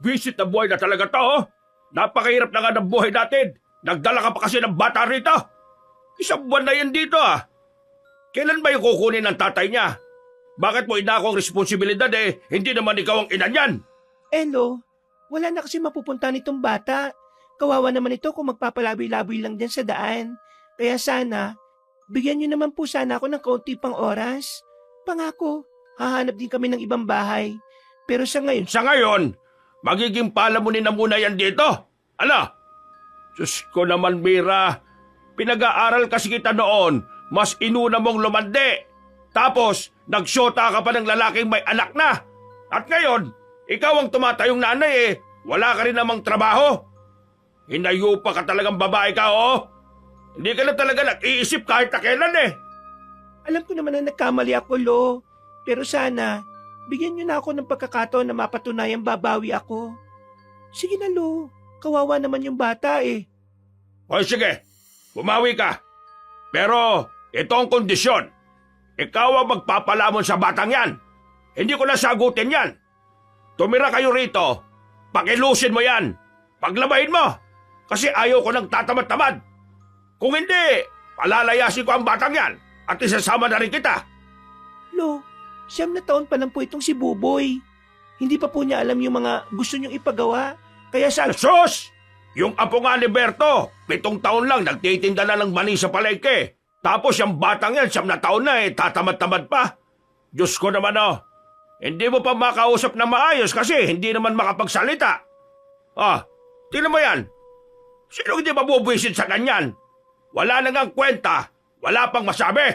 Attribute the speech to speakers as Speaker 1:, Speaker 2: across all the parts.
Speaker 1: Visit na buhay na talaga to, oh. Napakahirap na nga ng buhay natin. Nagdala ka pa kasi ng bata rito. Isang buwan na yan dito, ah. Kailan ba yung kukunin ng tatay niya? Bakit mo inako ang responsibilidad eh? Hindi naman ikaw ang ina niyan.
Speaker 2: Elo, wala na kasi mapupunta nitong bata. Kawawa naman ito kung magpapalaboy-laboy lang dyan sa daan. Kaya sana, bigyan niyo naman po sana ako ng kaunti pang oras. Pangako, hahanap din kami ng ibang bahay. Pero sa ngayon,
Speaker 1: Sa ngayon, magiging palamunin na muna yan dito. Ano? Diyos ko naman, Mira. Pinag-aaral kasi kita noon, mas inuna mong lumande. Tapos, nagsyota ka pa ng lalaking may anak na. At ngayon, ikaw ang tumatayong nanay eh. Wala ka rin namang trabaho. Hinayupa ka talagang babae ka, oh. Hindi ka na talaga nag-iisip kahit na kailan eh.
Speaker 2: alam ko naman na nagkamali ako, Lo. Pero sana, bigyan niyo na ako ng pagkakataon na mapatunayang babawi ako. Sige na, Lo. Kawawa naman yung bata eh.
Speaker 1: O sige, bumawi ka. Pero ito ang kondisyon. Ikaw ang magpapalamon sa batang yan. Hindi ko na sagutin yan. Tumira kayo rito. Pakilusin mo yan. Paglabahin mo. Kasi ayaw ko ng tatamad-tamad. Kung hindi, palalayasin ko ang batang yan at isasama na rin kita.
Speaker 2: Lo, 9 na taon pa lang po itong si Buboy. Hindi pa po niya alam yung mga gusto niyong ipagawa. Kaya sa...
Speaker 1: Sus! Yung apo nga ni Berto, 7 taon lang nagtitinda na ng mani sa palengke. Tapos yung batang yan, 9 na taon na eh, tatamad-tamad pa. Diyos ko naman oh, hindi mo pa makausap na maayos kasi hindi naman makapagsalita. Ah, tingnan mo yan. Sino hindi mabubwisit sa kanyan? Wala na ngang kwenta, wala pang masabi.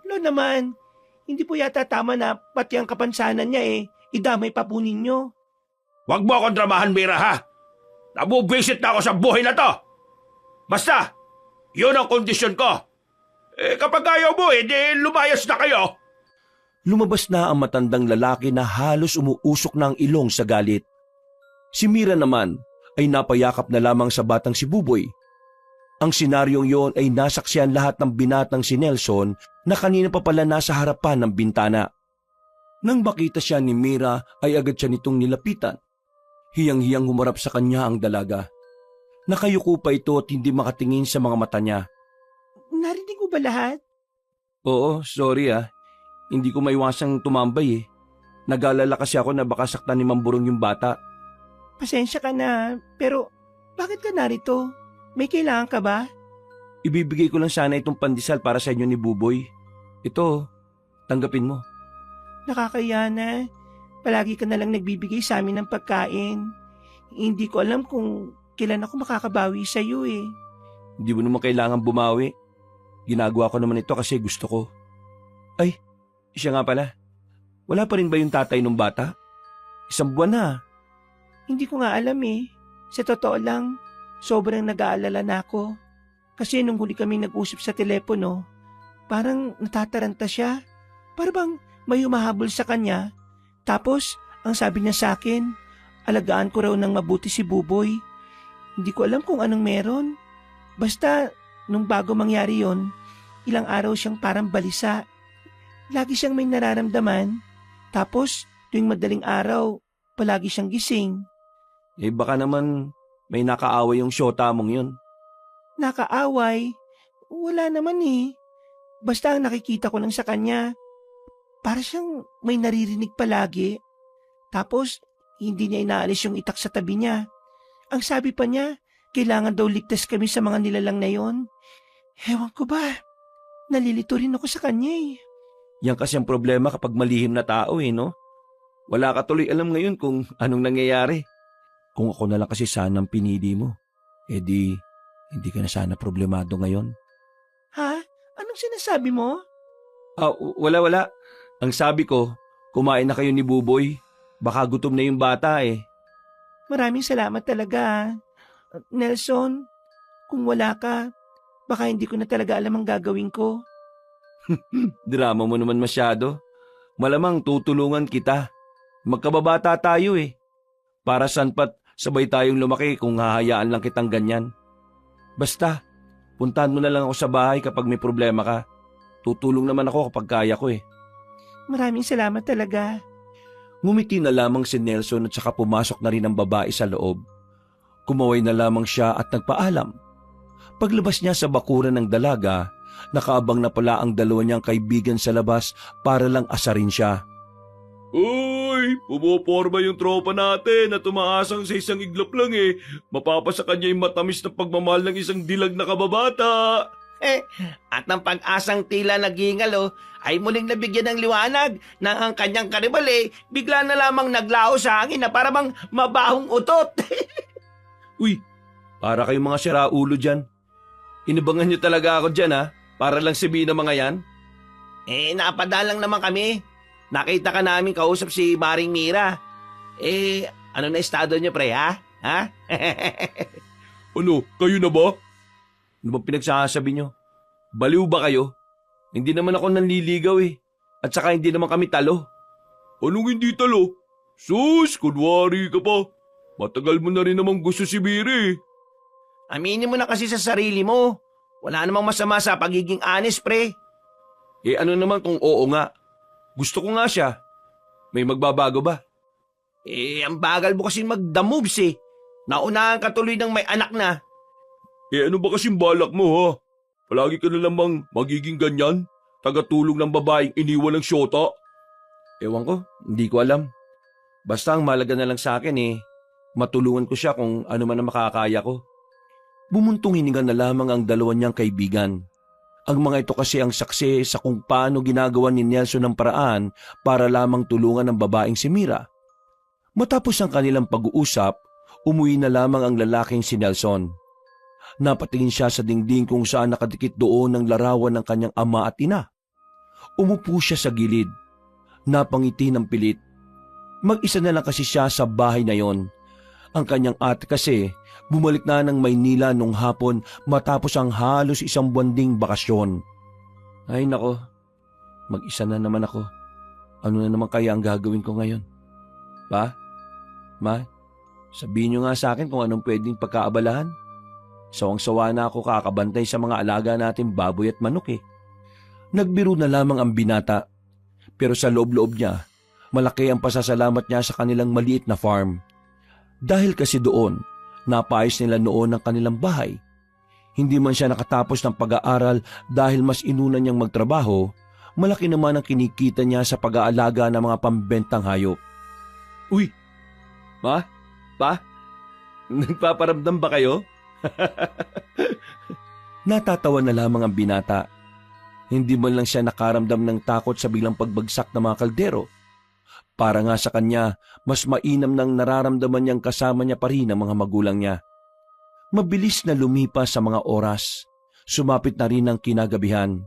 Speaker 2: Lo naman, hindi po yata tama na pati ang kapansanan niya eh, idamay pa po ninyo.
Speaker 1: Huwag mo akong dramahan, Mira, ha? Nabubwisit na ako sa buhay na to. Basta, yun ang kondisyon ko. Eh, kapag ayaw mo, di lumayas na kayo.
Speaker 3: Lumabas na ang matandang lalaki na halos umuusok na ang ilong sa galit. Si Mira naman ay napayakap na lamang sa batang si Buboy. Ang senaryong yon ay nasaksihan lahat ng binatang si Nelson na kanina pa pala nasa harapan ng bintana. Nang makita siya ni Mira ay agad siya nitong nilapitan. Hiyang-hiyang humarap sa kanya ang dalaga. Nakayuko pa ito at hindi makatingin sa mga mata niya.
Speaker 2: Narinig mo ba lahat?
Speaker 3: Oo, sorry ah. Hindi ko maiwasang tumambay eh. Nag-alala kasi ako na baka saktan ni Mamburong yung bata.
Speaker 2: Pasensya ka na, pero bakit ka narito? May kailangan ka ba?
Speaker 3: Ibibigay ko lang sana itong pandesal para sa inyo ni Buboy. Ito, tanggapin mo.
Speaker 2: Nakakaya na. Palagi ka na lang nagbibigay sa amin ng pagkain. Hindi ko alam kung kailan ako makakabawi sa iyo eh.
Speaker 3: Hindi mo naman kailangan bumawi. Ginagawa ko naman ito kasi gusto ko. Ay, siya nga pala. Wala pa rin ba yung tatay ng bata? 1 buwan na.
Speaker 2: Hindi ko nga alam eh. Sa totoo lang, sobrang nag-aalala na ako. Kasi nung huli kami nag-usap sa telepono, parang natataranta siya. Para bang may humahabol sa kanya. Tapos, ang sabi niya sa akin, alagaan ko raw ng mabuti si Buboy. Hindi ko alam kung anong meron. Basta, nung bago mangyari yon, ilang araw siyang parang balisa. Lagi siyang may nararamdaman. Tapos, tuwing madaling araw, palagi siyang gising.
Speaker 3: Eh baka naman may nakaaway yung syota mong yun.
Speaker 2: Nakaaway? Wala naman eh. Basta ang nakikita ko lang sa kanya, para siyang may naririnig palagi. Tapos, hindi niya inaalis yung itak sa tabi niya. Ang sabi pa niya, kailangan daw ligtas kami sa mga nilalang na yon. Ewan ko ba, nalilito rin ako sa kanya eh.
Speaker 3: Yan kasi ang problema kapag malihim na tao eh, no? Wala ka tuloy alam ngayon kung anong nangyayari. Kung ako na lang kasi sana ang pinili mo, di hindi ka na sana problemado ngayon.
Speaker 2: Ha? Anong sinasabi mo?
Speaker 3: Wala. Ang sabi ko, kumain na kayo ni Buboy. Baka gutom na yung bata eh.
Speaker 2: Maraming salamat talaga. Nelson, kung wala ka, baka hindi ko na talaga alam ang gagawin ko.
Speaker 3: Drama mo naman masyado. Malamang tutulungan kita. Magkababata tayo eh. Para saan pat sabay tayong lumaki kung hahayaan lang kitang ganyan. Basta, puntahan mo na lang ako sa bahay kapag may problema ka. Tutulong naman ako kapag kaya ko eh.
Speaker 2: Maraming salamat talaga.
Speaker 3: Ngumiti na lamang si Nelson at saka pumasok na rin ang babae sa loob. Kumaway na lamang siya at nagpaalam. Paglabas niya sa bakuran ng dalaga, nakaabang na pala ang dalawa niyang kaibigan sa labas para lang asarin siya.
Speaker 1: Uy, pumoporma yung tropa natin na tumaasang sa isang iglap lang eh. Mapapasa kanya yung matamis na pagmamahal ng isang dilag na kababata.
Speaker 2: At ang pag-asang tila nagingalo ay muling nabigyan ng liwanag na ang kanyang karibal bigla na lamang naglaho sa hangin na para bang mabahong utot.
Speaker 3: Uy, para kayong mga siraulo dyan. Inabangan niyo talaga ako dyan ha, para lang sabihin ng mga yan.
Speaker 2: Napadalang naman kami. Nakita ka namin kausap si Maring Mira. Ano na estado niyo pre ha? Ha?
Speaker 1: Ano, kayo na ba?
Speaker 3: Ano ba pinagsasabi niyo? Baliw ba kayo? Hindi naman ako nanliligaw eh. At saka hindi naman kami talo.
Speaker 1: Anong hindi talo? Sus, kunwari ka pa. Matagal mo na rin namang gusto si Miri.
Speaker 2: Aminin mo na kasi sa sarili mo. Wala namang masama sa pagiging honest pre.
Speaker 3: Ano naman kung oo nga? Gusto ko nga siya. May magbabago ba?
Speaker 2: Ang bagal mo kasi mag-the moves Naunahan ka tuloy ng may anak na.
Speaker 1: Ano ba kasing balak mo ha? Palagi ka na lamang magiging ganyan? Tagatulong ng babaeng iniwan ng syota?
Speaker 3: Ewan ko, hindi ko alam. Basta ang malaga na lang sa akin matulungan ko siya kung ano man ang makakaya ko. Bumuntong hininga na lamang ang dalawa niyang kaibigan. Ang mga ito kasi ang saksi sa kung paano ginagawa ni Nelson ng paraan para lamang tulungan ang babaeng si Mira. Matapos ang kanilang pag-uusap, umuwi na lamang ang lalaking si Nelson. Napatingin siya sa dingding kung saan nakadikit doon ang larawan ng kanyang ama at ina. Umupo siya sa gilid. Napangiti ng pilit. Mag-isa na lang kasi siya sa bahay na yon. Ang kanyang ate kasi bumalik na ng Maynila nung hapon matapos ang halos isang buwan ding bakasyon. Ay nako, mag-isa na naman ako. Ano na naman kaya ang gagawin ko ngayon? Pa? Ma? Sabihin niyo nga sa akin kung anong pwedeng pagkaabalahan. Sawang-sawa na ako kakabantay sa mga alaga natin baboy at manok Nagbiro na lamang ang binata. Pero sa loob-loob niya, malaki ang pasasalamat niya sa kanilang maliit na farm. Dahil kasi doon, napayos nila noon ang kanilang bahay. Hindi man siya nakatapos ng pag-aaral dahil mas inuna niyang magtrabaho, malaki naman ang kinikita niya sa pag-aalaga ng mga pambentang hayop. Uy! Ma? Pa? Nagpaparamdam ba kayo? Natatawa na lamang ang binata. Hindi man lang siya nakaramdam ng takot sa biglang pagbagsak ng mga kaldero. Para nga sa kanya, mas mainam nang nararamdaman niyang kasama niya pa rin ang mga magulang niya. Mabilis na lumipas sa mga oras. Sumapit na rin ang kinagabihan.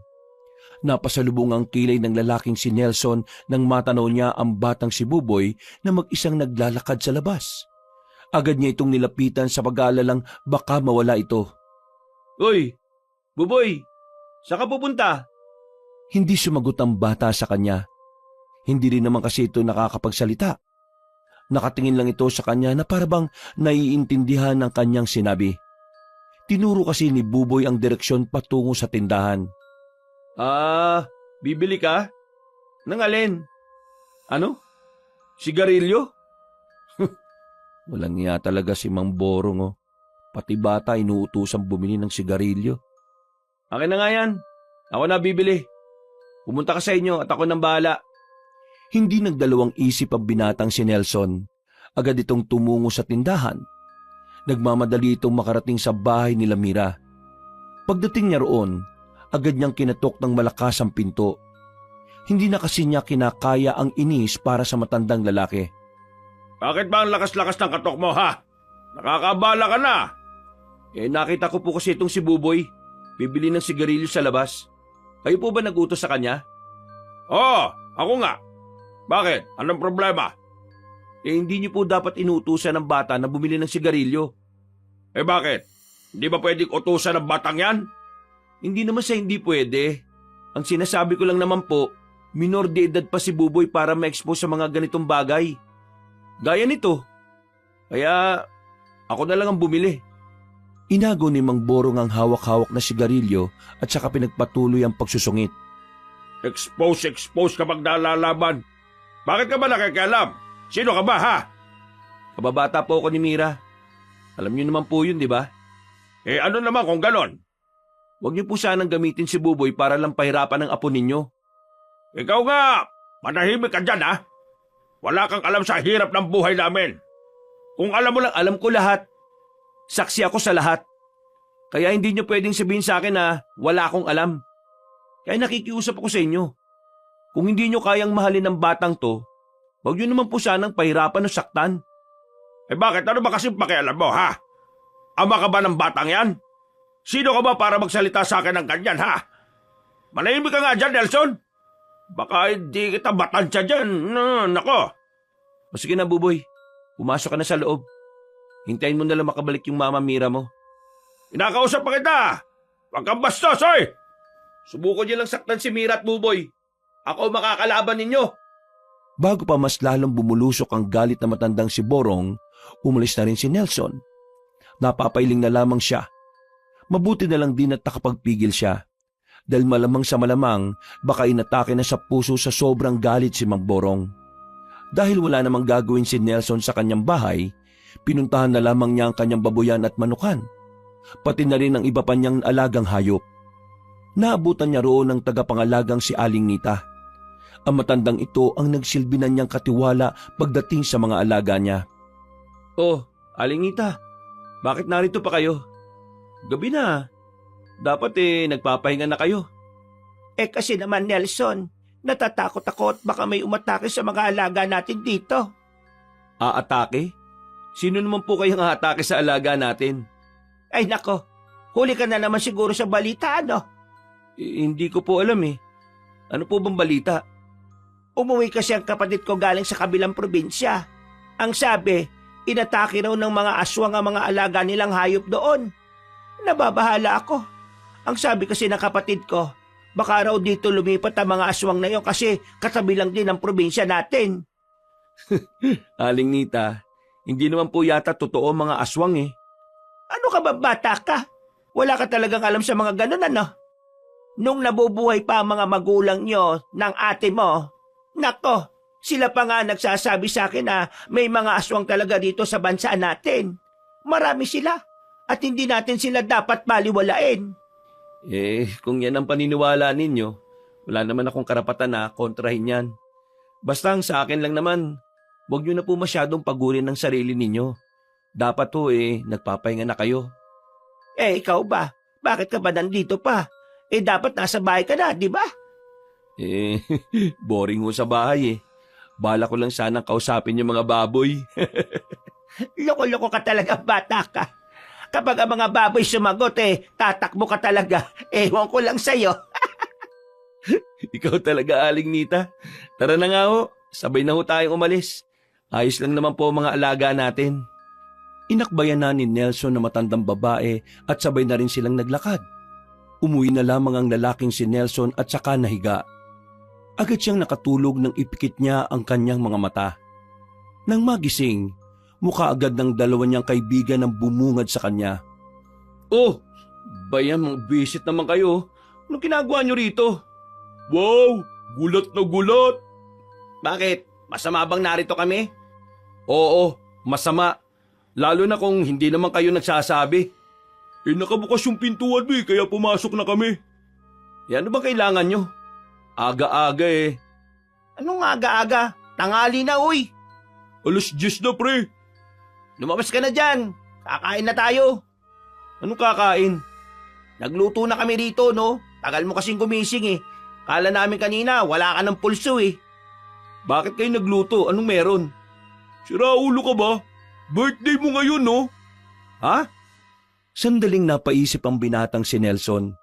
Speaker 3: Napasalubong ang kilay ng lalaking si Nelson nang matanaw niya ang batang si Buboy na mag-isang naglalakad sa labas. Agad niya itong nilapitan sa pag-aalalang baka mawala ito.
Speaker 1: Uy, Buboy, saan ka pupunta?
Speaker 3: Hindi sumagot ang bata sa kanya. Hindi rin naman kasi ito nakakapagsalita. Nakatingin lang ito sa kanya na parabang naiintindihan ng kanyang sinabi. Tinuro kasi ni Buboy ang direksyon patungo sa tindahan.
Speaker 1: Bibili ka? Nang alin? Ano? Sigarilyo?
Speaker 3: Walang niya talaga si Mang Borong Pati bata inuutosang bumili ng sigarilyo.
Speaker 1: Akin na nga yan. Ako na bibili. Pumunta ka sa inyo at ako nang bahala.
Speaker 3: Hindi nagdalawang isip ang binatang si Nelson. Agad itong tumungo sa tindahan. Nagmamadali itong makarating sa bahay nila Mira. Pagdating niya roon, agad niyang kinatok ng malakas ang pinto. Hindi na kasi niya kinakaya ang inis para sa matandang lalaki.
Speaker 1: Bakit ba ang lakas-lakas ng katok mo ha? Nakakabala ka na.
Speaker 3: Nakita ko po kasi itong si Buboy. Bibili ng sigarilyo sa labas. Kayo po ba nag-utos sa kanya?
Speaker 1: Oo, ako nga. Bakit? Anong problema?
Speaker 3: Hindi niyo po dapat inuutusan ng bata na bumili ng sigarilyo.
Speaker 1: Bakit? Hindi ba pwedeng utusan ng batang yan?
Speaker 3: Hindi naman sa hindi pwede. Ang sinasabi ko lang naman po, minor de edad pa si Buboy para ma-expose sa mga ganitong bagay. Gaya nito. Kaya ako na lang ang bumili. Inago ni Mang Borong ang hawak-hawak na sigarilyo at saka pinagpatuloy ang pagsusungit.
Speaker 1: Expose kapag nalalaban. Bakit ka ba nakikialam? Sino ka ba, ha?
Speaker 3: Kababata po ako ni Mira. Alam niyo naman po yun, di ba?
Speaker 1: Eh ano naman kung ganon?
Speaker 3: Huwag niyo po sanang gamitin si Buboy para lang pahirapan ng apo ninyo.
Speaker 1: Ikaw nga, manahimik ka dyan, ha? Wala kang alam sa hirap ng buhay namin.
Speaker 3: Kung alam mo lang, alam ko lahat. Saksi ako sa lahat. Kaya hindi niyo pwedeng sabihin sa akin na wala akong alam. Kaya nakikiusap ako sa inyo. Kung hindi niyo kayang mahalin ng batang to, huwag niyo naman po sanang pahirapan o saktan.
Speaker 1: Eh bakit? Ano ba kasi pakialam mo, ha? Ama ka ba ng batang yan? Sino ka ba para magsalita sa akin ng ganyan, ha? Manahimik ka nga dyan, Nelson. Baka hindi kita batansya dyan. Nako.
Speaker 3: O sige na, Buboy. Pumasok ka na sa loob. Hintayin mo na lang makabalik yung mama Mira mo.
Speaker 1: Inakausap pa kita. Huwag kang bastos, oy!
Speaker 3: Subukan niyo lang saktan si Mira at Buboy. Ako makakalaban ninyo. Bago pa mas lalong bumulusok ang galit na matandang si Borong, umalis na rin si Nelson. Napapailing na lamang siya. Mabuti na lang din at nakapagpigil siya. Dahil malamang sa malamang, baka inatake na sa puso sa sobrang galit si Mang Borong. Dahil wala namang gagawin si Nelson sa kanyang bahay, pinuntahan na lamang niya ang kanyang babuyan at manukan. Pati na rin ang iba pa niyang alagang hayop. Naabutan niya roon ng tagapangalagang si Aling Nita. Ang matandang ito ang nagsilbi na niyang katiwala pagdating sa mga alaga niya. Oh, Aling Nita, bakit narito pa kayo? Gabi na. Dapat nagpapahinga na kayo.
Speaker 2: Kasi naman Nelson, natatakot ako at baka may umatake sa mga alaga natin dito.
Speaker 3: Aatake? Sino naman po kayang aatake sa alaga natin?
Speaker 2: Ay nako, huli ka na naman siguro sa balita, ano?
Speaker 3: Hindi ko po alam eh. Ano po bang balita?
Speaker 2: Umuwi kasi ang kapatid ko galing sa kabilang probinsya. Ang sabi, inatake raw ng mga aswang ang mga alaga nilang hayop doon. Nababahala ako. Ang sabi kasi ng kapatid ko, baka raw dito lumipat ang mga aswang na yon kasi katabi lang din ang probinsya natin.
Speaker 3: Aling Nita, hindi naman po yata totoo mga aswang eh.
Speaker 2: Ano ka ba, bata ka? Wala ka talagang alam sa mga ganun, ano? Nung nabubuhay pa ang mga magulang nyo ng ate mo, nako, sila pa nga nagsasabi sa akin na may mga aswang talaga dito sa bansa natin. Marami sila at hindi natin sila dapat baliwalain.
Speaker 3: Kung yan ang paniniwala ninyo, wala naman akong karapatan na kontrahin yan. Basta ang sa akin lang naman, huwag nyo na po masyadong pagurin ng sarili ninyo. Dapat nagpapahinga na kayo.
Speaker 2: Ikaw ba? Bakit ka ba nandito pa? Dapat nasa bahay ka na, di ba?
Speaker 3: Boring ho sa bahay eh. Bala ko lang sanang kausapin yung mga baboy.
Speaker 2: Loko-loko ka talaga, bata ka. Kapag ang mga baboy sumagot, tatakbo ka talaga. Ewan ko lang sa'yo.
Speaker 3: Ikaw talaga, Aling Nita. Tara na nga ho, sabay na ho tayong umalis. Ayos lang naman po mga alaga natin. Inakbayan na ni Nelson na matandang babae at sabay na rin silang naglakad. Umuwi na lamang ang lalaking si Nelson at saka nahiga. Agad siyang nakatulog nang ipikit niya ang kanyang mga mata. Nang magising, mukha agad ng dalawa niyang kaibigan ang bumungad sa kanya. Oh, bayan mga bisit naman kayo. Anong ginagawa niyo rito?
Speaker 1: Wow, gulat na gulat.
Speaker 3: Bakit? Masama bang narito kami? Oo, masama. Lalo na kung hindi naman kayo nagsasabi.
Speaker 1: Nakabukas yung pintuan kaya pumasok na kami.
Speaker 3: Ano ba kailangan nyo? Aga-aga eh.
Speaker 2: Anong aga-aga? Tangali na, uy.
Speaker 1: 10:00 na, pre.
Speaker 2: Lumabas ka na dyan. Kakain na tayo.
Speaker 3: Anong kakain?
Speaker 2: Nagluto na kami rito, no? Tagal mo kasing gumising eh. Kala namin kanina, wala ka ng pulso eh.
Speaker 3: Bakit kayo nagluto? Anong meron?
Speaker 1: Sira ulo ka ba? Birthday mo ngayon, no?
Speaker 3: Ha? Sandaling napaisip ang binatang si Nelson.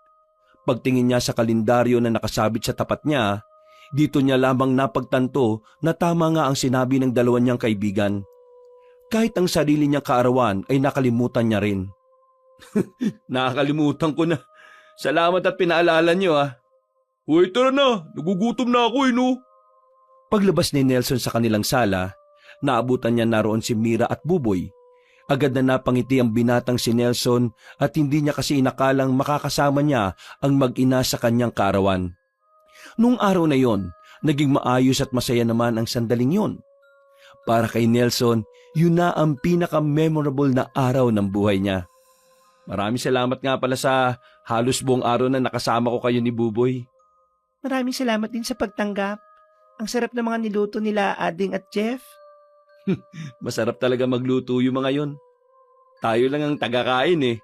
Speaker 3: Pagtingin niya sa kalendaryo na nakasabit sa tapat niya, dito niya lamang napagtanto na tama nga ang sinabi ng dalawa niyang kaibigan. Kahit ang sarili niyang kaarawan ay nakalimutan niya rin. Nakakalimutan ko na. Salamat at pinaalala niyo ah.
Speaker 1: Uy, tara na. Nagugutom na ako no?
Speaker 3: Paglabas ni Nelson sa kanilang sala, naabutan niya naroon si Mira at Buboy. Agad na napangiti ang binatang si Nelson at hindi niya kasi inakalang makakasama niya ang mag-ina sa kanyang kaarawan. Nung araw na yon, naging maayos at masaya naman ang sandaling yon. Para kay Nelson, yun na ang pinaka-memorable na araw ng buhay niya. Maraming salamat nga pala sa halos buong araw na nakasama ko kayo ni Buboy.
Speaker 2: Maraming salamat din sa pagtanggap. Ang sarap ng mga niluto nila Ading at Jeff.
Speaker 3: Masarap talaga magluto yung mga yon. Tayo lang ang tagakain eh.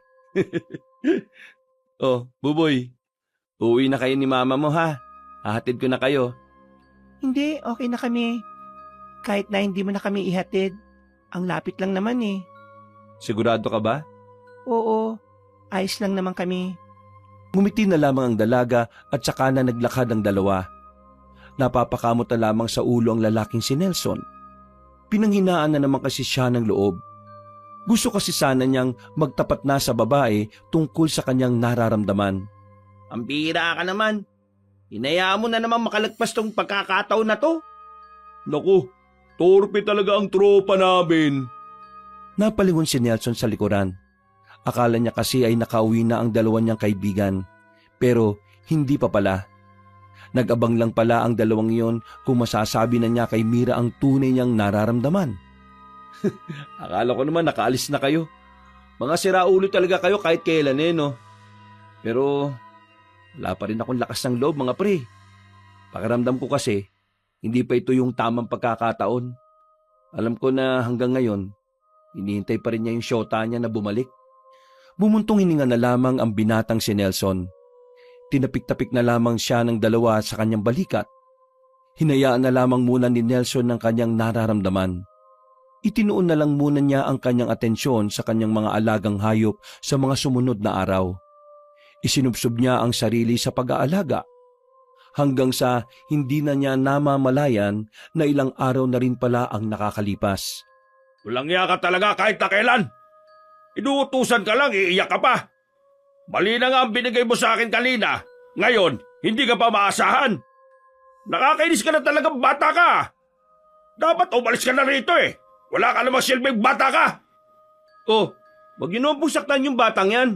Speaker 3: Oh, Buboy, uuwi na kayo ni mama mo ha. Hahatid ko na kayo.
Speaker 2: Hindi, okay na kami. Kahit na hindi mo na kami ihatid. Ang lapit lang naman eh.
Speaker 3: Sigurado ka ba?
Speaker 2: Oo, ayos lang naman kami.
Speaker 3: Ngumiti na lamang ang dalaga at saka na naglakad ang dalawa. Napapakamot na lamang sa ulo ang lalaking si Nelson. Pinanghinaan na naman kasi siya ng loob. Gusto kasi sana niyang magtapat na sa babae tungkol sa kanyang nararamdaman.
Speaker 1: Ang bira ka naman. Hinayaan mo na naman makalagpas tong pagkakataon na to. Naku, torpe talaga ang tropa namin.
Speaker 3: Napalingon si Nelson sa likuran. Akala niya kasi ay nakauwi na ang dalawa niyang kaibigan. Pero hindi pa pala. Nag-abang lang pala ang dalawang iyon kung masasabi na niya kay Mira ang tunay niyang nararamdaman. Akala ko naman nakaalis na kayo. Mga siraulo talaga kayo kahit kailan no? Pero wala pa rin akong lakas ng loob mga pre. Pakiramdam ko kasi hindi pa ito yung tamang pagkakataon. Alam ko na hanggang ngayon, hinihintay pa rin niya yung syota niya na bumalik. Bumuntong hininga na lamang ang binatang si Nelson. Tinapik-tapik na lamang siya ng dalawa sa kanyang balikat. Hinayaan na lamang muna ni Nelson ng kanyang nararamdaman. Itinuon na lang muna niya ang kanyang atensyon sa kanyang mga alagang hayop sa mga sumunod na araw. Isinubsob niya ang sarili sa pag-aalaga. Hanggang sa hindi na niya namamalayan na ilang araw na rin pala ang nakakalipas.
Speaker 1: Walang iya ka talaga kahit na kailan. Inuutusan ka lang, iiyak ka pa. Mali na nga ang binigay mo sa akin kanina. Ngayon, hindi ka pa maasahan. Nakakainis ka na talagang bata ka. Dapat umalis ka na rito eh. Wala ka namang silbing bata ka.
Speaker 3: Oh, wag niyo naman pong saktan yung batang yan.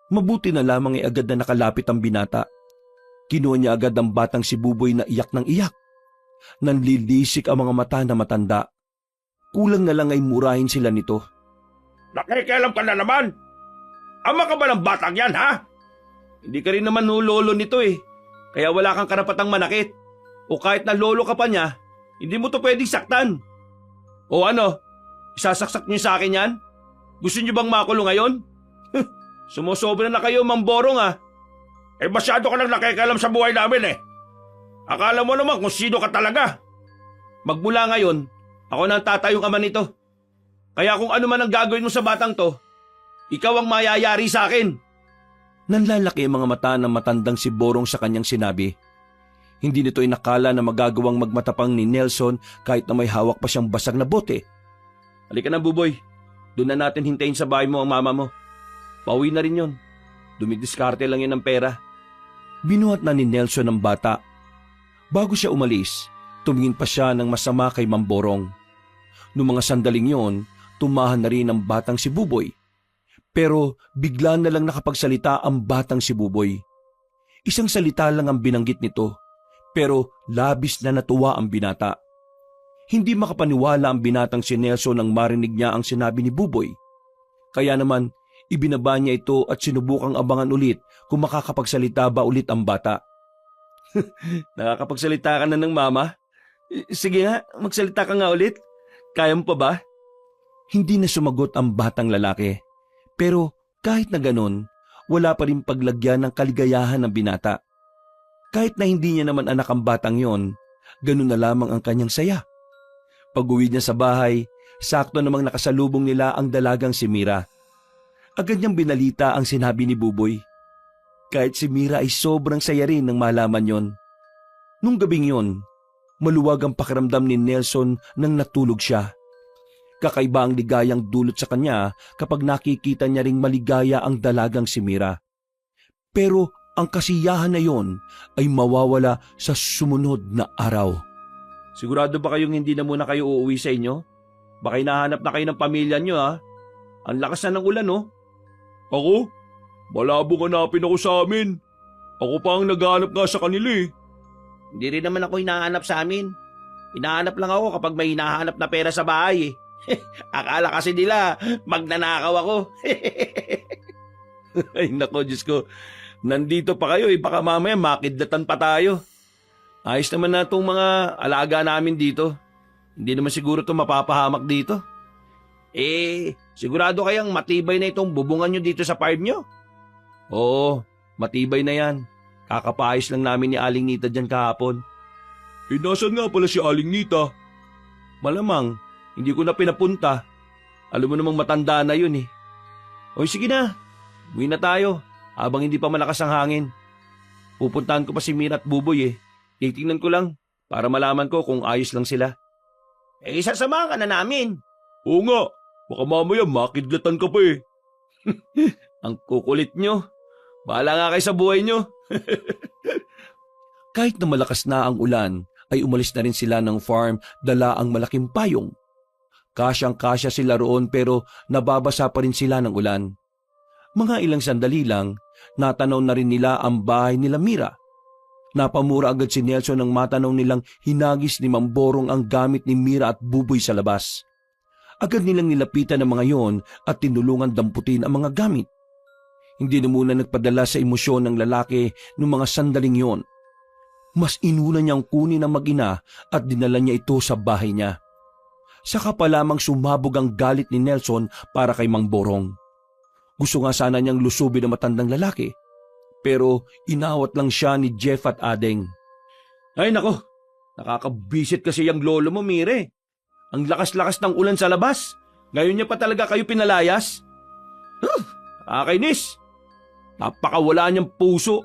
Speaker 3: Mabuti na lamang agad na nakalapit ang binata. Kinuha niya agad ang batang si Buboy na iyak ng iyak. Nanlilisik ang mga mata na matanda. Kulang na lang ay murahin sila nito.
Speaker 1: Nakikialam ka na naman. Ama ka ba ng batang yan, ha?
Speaker 3: Hindi ka rin naman lolo nito eh. Kaya wala kang karapatang manakit. O kahit na lolo ka pa niya, hindi mo to pwedeng saktan. O ano? Isasaksak niyo sa akin yan? Gusto niyo bang makulong ngayon? Sumusobra na kayo, Mamborong ah.
Speaker 1: Eh masyado ka lang nakikialam sa buhay namin eh. Akala mo naman kung sino ka talaga.
Speaker 3: Magmula ngayon, ako na ang tatayong ama nito. Kaya kung ano man ang gagawin mo sa batang to, ikaw ang mayayari sa akin. Nanlalaki ang mga mata ng matandang si Borong sa kanyang sinabi. Hindi nito inakala na magagawang magmatapang ni Nelson kahit na may hawak pa siyang basag na bote. Halika na, Buboy. Doon na natin hintayin sa bahay mo ang mama mo. Pauwi na rin yon. Dumidiskarte lang yan ng pera. Binuhat na ni Nelson ang bata. Bago siya umalis, tumingin pa siya ng masama kay Mamborong. Noong mga sandaling yon, tumahan na rin ang batang si Buboy. Pero bigla na lang nakapagsalita ang batang si Buboy. Isang salita lang ang binanggit nito, pero labis na natuwa ang binata. Hindi makapaniwala ang binatang si Nelson nang marinig niya ang sinabi ni Buboy. Kaya naman, ibinaba niya ito at sinubukang abangan ulit kung makakapagsalita ba ulit ang bata. Nakakapagsalita ka na ng mama? Sige nga, magsalita ka nga ulit. Kaya mo pa ba? Hindi na sumagot ang batang lalaki. Pero kahit na ganon, wala pa rin paglagyan ng kaligayahan ng binata. Kahit na hindi niya naman anak ang batang yon, ganon na lamang ang kanyang saya. Pag-uwi niya sa bahay, sakto namang nakasalubong nila ang dalagang si Mira. Agad niyang binalita ang sinabi ni Buboy. Kahit si Mira ay sobrang saya rin nang malaman yon. Nung gabing yon, maluwag ang pakiramdam ni Nelson nang natulog siya. Kakaiba ang ligayang dulot sa kanya kapag nakikita niya ring maligaya ang dalagang si Mira. Pero ang kasiyahan na yon ay mawawala sa sumunod na araw. Sigurado ba kayong hindi na muna kayo uuwi sa inyo? Baka hinahanap na kayo ng pamilya niyo ha? Ang lakas na ng ulan no?
Speaker 1: Ako? Malabong hanapin ako sa amin. Ako pa ang naghahanap nga sa kanila eh.
Speaker 4: Hindi rin naman ako hinahanap sa amin.
Speaker 1: Hinahanap lang ako kapag may hinahanap na pera sa bahay eh. Akala kasi nila magnanakaw ako.
Speaker 3: Ay nako, Diyos ko. Nandito pa kayo baka mamaya makidlatan pa tayo. Ayos naman na itong mga alaga namin dito. Hindi naman siguro ito mapapahamak dito.
Speaker 1: Sigurado kayang matibay na itong bubungan nyo dito sa farm nyo?
Speaker 3: Oo, matibay na yan. Kakapayos lang namin ni Aling Nita dyan kahapon.
Speaker 1: Nasaan nga pala si Aling Nita?
Speaker 3: Malamang, hindi ko na pinapunta. Alam mo namang matanda na yun eh. Oy, sige na. Uwi na tayo habang hindi pa malakas ang hangin. Pupuntahan ko pa si Mira at Buboy eh. Titingnan ko lang para malaman ko kung ayos lang sila.
Speaker 1: Sasamahan ka na namin.
Speaker 3: Oo nga, baka mamaya makidlatan ka pa eh. Ang kukulit nyo. Bahala nga kayo sa buhay nyo. Kahit na malakas na ang ulan, ay umalis na rin sila ng farm dala ang malaking payong. Kasyang-kasya sila roon pero nababasa pa rin sila ng ulan. Mga ilang sandali lang, natanaw na rin nila ang bahay nila Mira. Napamura agad si Nelson nang matanaw nilang hinagis ni Mamborong ang gamit ni Mira at Buboy sa labas. Agad nilang nilapitan ang mga yon at tinulungan damputin ang mga gamit. Hindi na muna nagpadala sa emosyon ng lalaki noong mga sandaling yon. Mas inuna niyang kunin ang mag-ina at dinala niya ito sa bahay niya. Saka pa lamang sumabog ang galit ni Nelson para kay Mang Borong. Gusto nga sana niyang lusubin ang matandang lalaki, pero inawat lang siya ni Jeff at Adeng. Ay nako, nakakabisit kasi yung lolo mo, Mire. Ang lakas-lakas ng ulan sa labas. Ngayon niya pa talaga kayo pinalayas? Nakakainis. Napakawala niyang puso.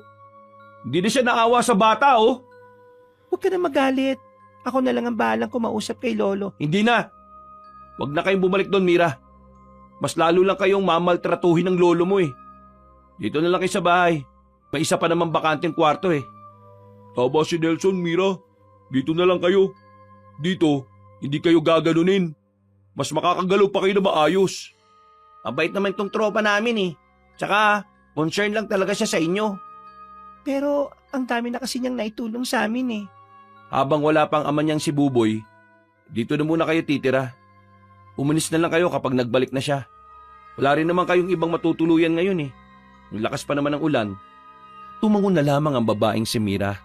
Speaker 3: Hindi na siya naawa sa bata, oh.
Speaker 2: Huwag ka na magalit. Ako na lang ang bahalang kumausap kay Lolo.
Speaker 3: Hindi na. Huwag na kayong bumalik doon, Mira. Mas lalo lang kayong mamaltratuhin ng lolo mo eh. Dito na lang kayo sa bahay. May isa pa naman bakanteng kwarto eh. Tama si Nelson, Mira. Dito na lang kayo. Dito, hindi kayo gaganunin. Mas makakagalaw pa kayo na maayos.
Speaker 1: Mabait naman itong tropa namin eh. Tsaka, concern lang talaga siya sa inyo.
Speaker 2: Pero ang dami na kasi niyang naitulong sa amin eh.
Speaker 3: Habang wala pang ama niyang si Buboy, dito na muna kayo titira. Umalis na lang kayo kapag nagbalik na siya. Wala rin naman kayong ibang matutuluyan ngayon eh. Ang lakas pa naman ng ulan. Tumangon na lamang ang babaeng si Mira.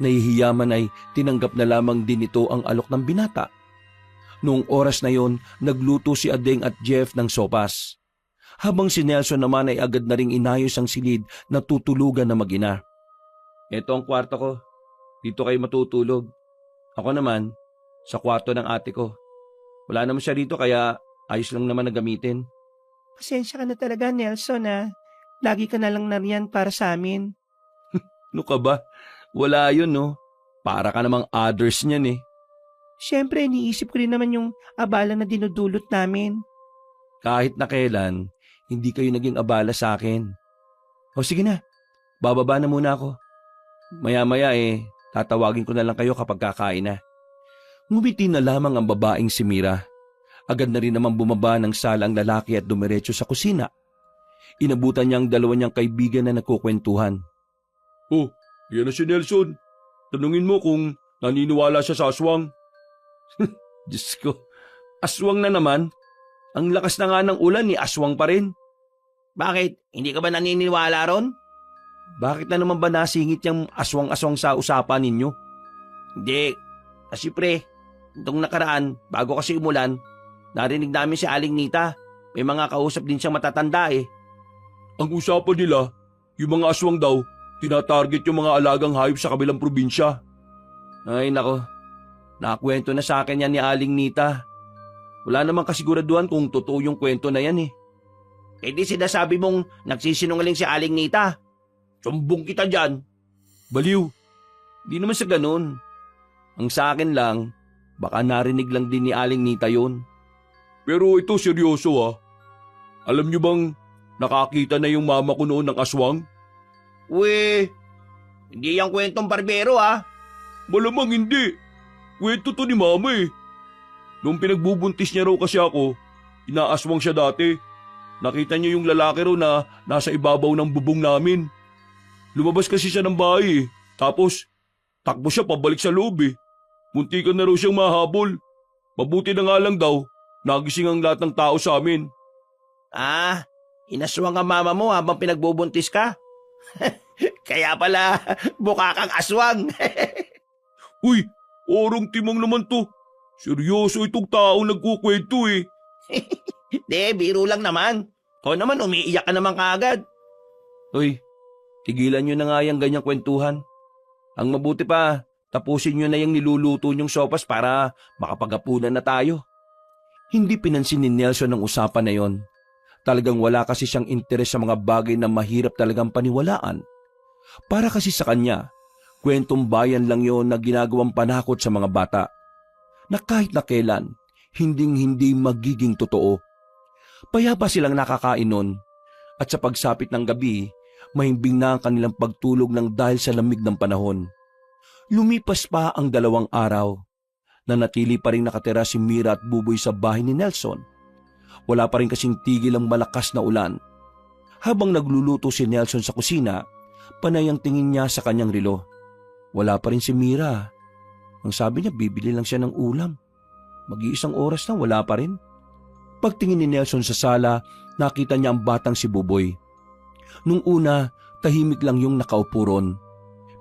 Speaker 3: Nahihiyaman ay tinanggap na lamang din ito ang alok ng binata. Noong oras na yon, nagluto si Adeng at Jeff ng sopas. Habang si Nelson naman ay agad na ring inayos ang silid na tutulugan na mag-ina. Ito ang kwarto ko. Dito kayo matutulog. Ako naman, sa kwarto ng ate ko. Wala naman siya rito kaya ayos lang naman na gamitin.
Speaker 2: Pasensya ka na talaga, Nelson ah. Lagi ka na lang nariyan para sa amin.
Speaker 3: Ano ka ba? Wala yun no. Para ka namang others niyan eh.
Speaker 2: Siyempre, iniisip ko rin naman yung abala na dinudulot namin.
Speaker 3: Kahit na kailan, hindi kayo naging abala sa akin. O sige na, bababa na muna ako. Maya-maya tatawagin ko na lang kayo kapag kakain na. Ngumiti na lamang ang babaeng si Mira. Agad na rin naman bumaba ng sala ang lalaki at dumiretso sa kusina. Inabutan niya ang dalawa niyang kaibigan na nagkukwentuhan. Oh, yan na si Nelson. Tanungin mo kung naniniwala siya sa aswang. Diyos ko, aswang na naman. Ang lakas na nga ng ulan aswang pa rin.
Speaker 1: Bakit? Hindi ka ba naniniwala ron?
Speaker 3: Bakit na naman ba nasingit yung aswang-aswang sa usapan ninyo?
Speaker 1: Hindi. Kasi pre, itong nakaraan, bago kasi umulan, narinig namin si Aling Nita. May mga kausap din siyang matatanda eh.
Speaker 3: Ang usapan nila, yung mga aswang daw, tinatarget yung mga alagang hayop sa kabilang probinsya. Ay nako, nakakwento na sa akin yan ni Aling Nita. Wala namang kasiguraduhan kung totoo yung kwento na yan eh.
Speaker 1: Eh di sinasabi mong nagsisinungaling si Aling Nita. Sumbong kita dyan.
Speaker 3: Baliw, di naman sa ganun. Ang sa akin lang, baka narinig lang din ni Aling Nita yun. Pero ito seryoso ah. Alam niyo bang nakakita na yung mama ko noon ng aswang?
Speaker 1: Uwe, hindi yung kwentong barbero ah.
Speaker 3: Malamang hindi. Kwento to ni mama eh. Nung pinagbubuntis niya raw kasi ako, inaaswang siya dati. Nakita niya yung lalaki raw na nasa ibabaw ng bubong namin. Lumabas kasi siya ng bahay eh. Tapos, takbo siya pabalik sa loob eh.
Speaker 1: Munti ka na raw siyang mahabol. Mabuti na nga lang daw, nagising ang lahat ng tao sa amin.
Speaker 2: Inaswang ang mama mo habang pinagbubuntis ka? Kaya pala, buka kang aswang.
Speaker 1: Uy, orong timang naman to. Seryoso itong taong nagkukwento eh.
Speaker 2: De, biro lang naman. O naman, umiiyak ka naman kaagad.
Speaker 3: Uy, tigilan nyo na nga yung ganyang kwentuhan. Ang mabuti pa, tapusin nyo na yung niluluto nyong sopas para makapagapunan na tayo. Hindi pinansin ni Nelson ang usapan na yon. Talagang wala kasi siyang interes sa mga bagay na mahirap talagang paniwalaan. Para kasi sa kanya, kwentong bayan lang yon na ginagawang panakot sa mga bata. Na kahit na kailan, hinding-hindi magiging totoo. Payapa silang nakakain nun, at sa pagsapit ng gabi, mahimbing na ang kanilang pagtulog ng dahil sa lamig ng panahon. Lumipas pa ang 2 araw. Nanatili pa rin nakatira si Mira at Buboy sa bahay ni Nelson. Wala pa rin kasing tigil ang malakas na ulan. Habang nagluluto si Nelson sa kusina, panay ang tingin niya sa kanyang relo. Wala pa rin si Mira. Ang sabi niya, bibili lang siya ng ulam. Mag-iisang oras na, wala pa rin. Pagtingin ni Nelson sa sala, nakita niya ang batang si Buboy. Nung una, tahimik lang yung nakaupo ron.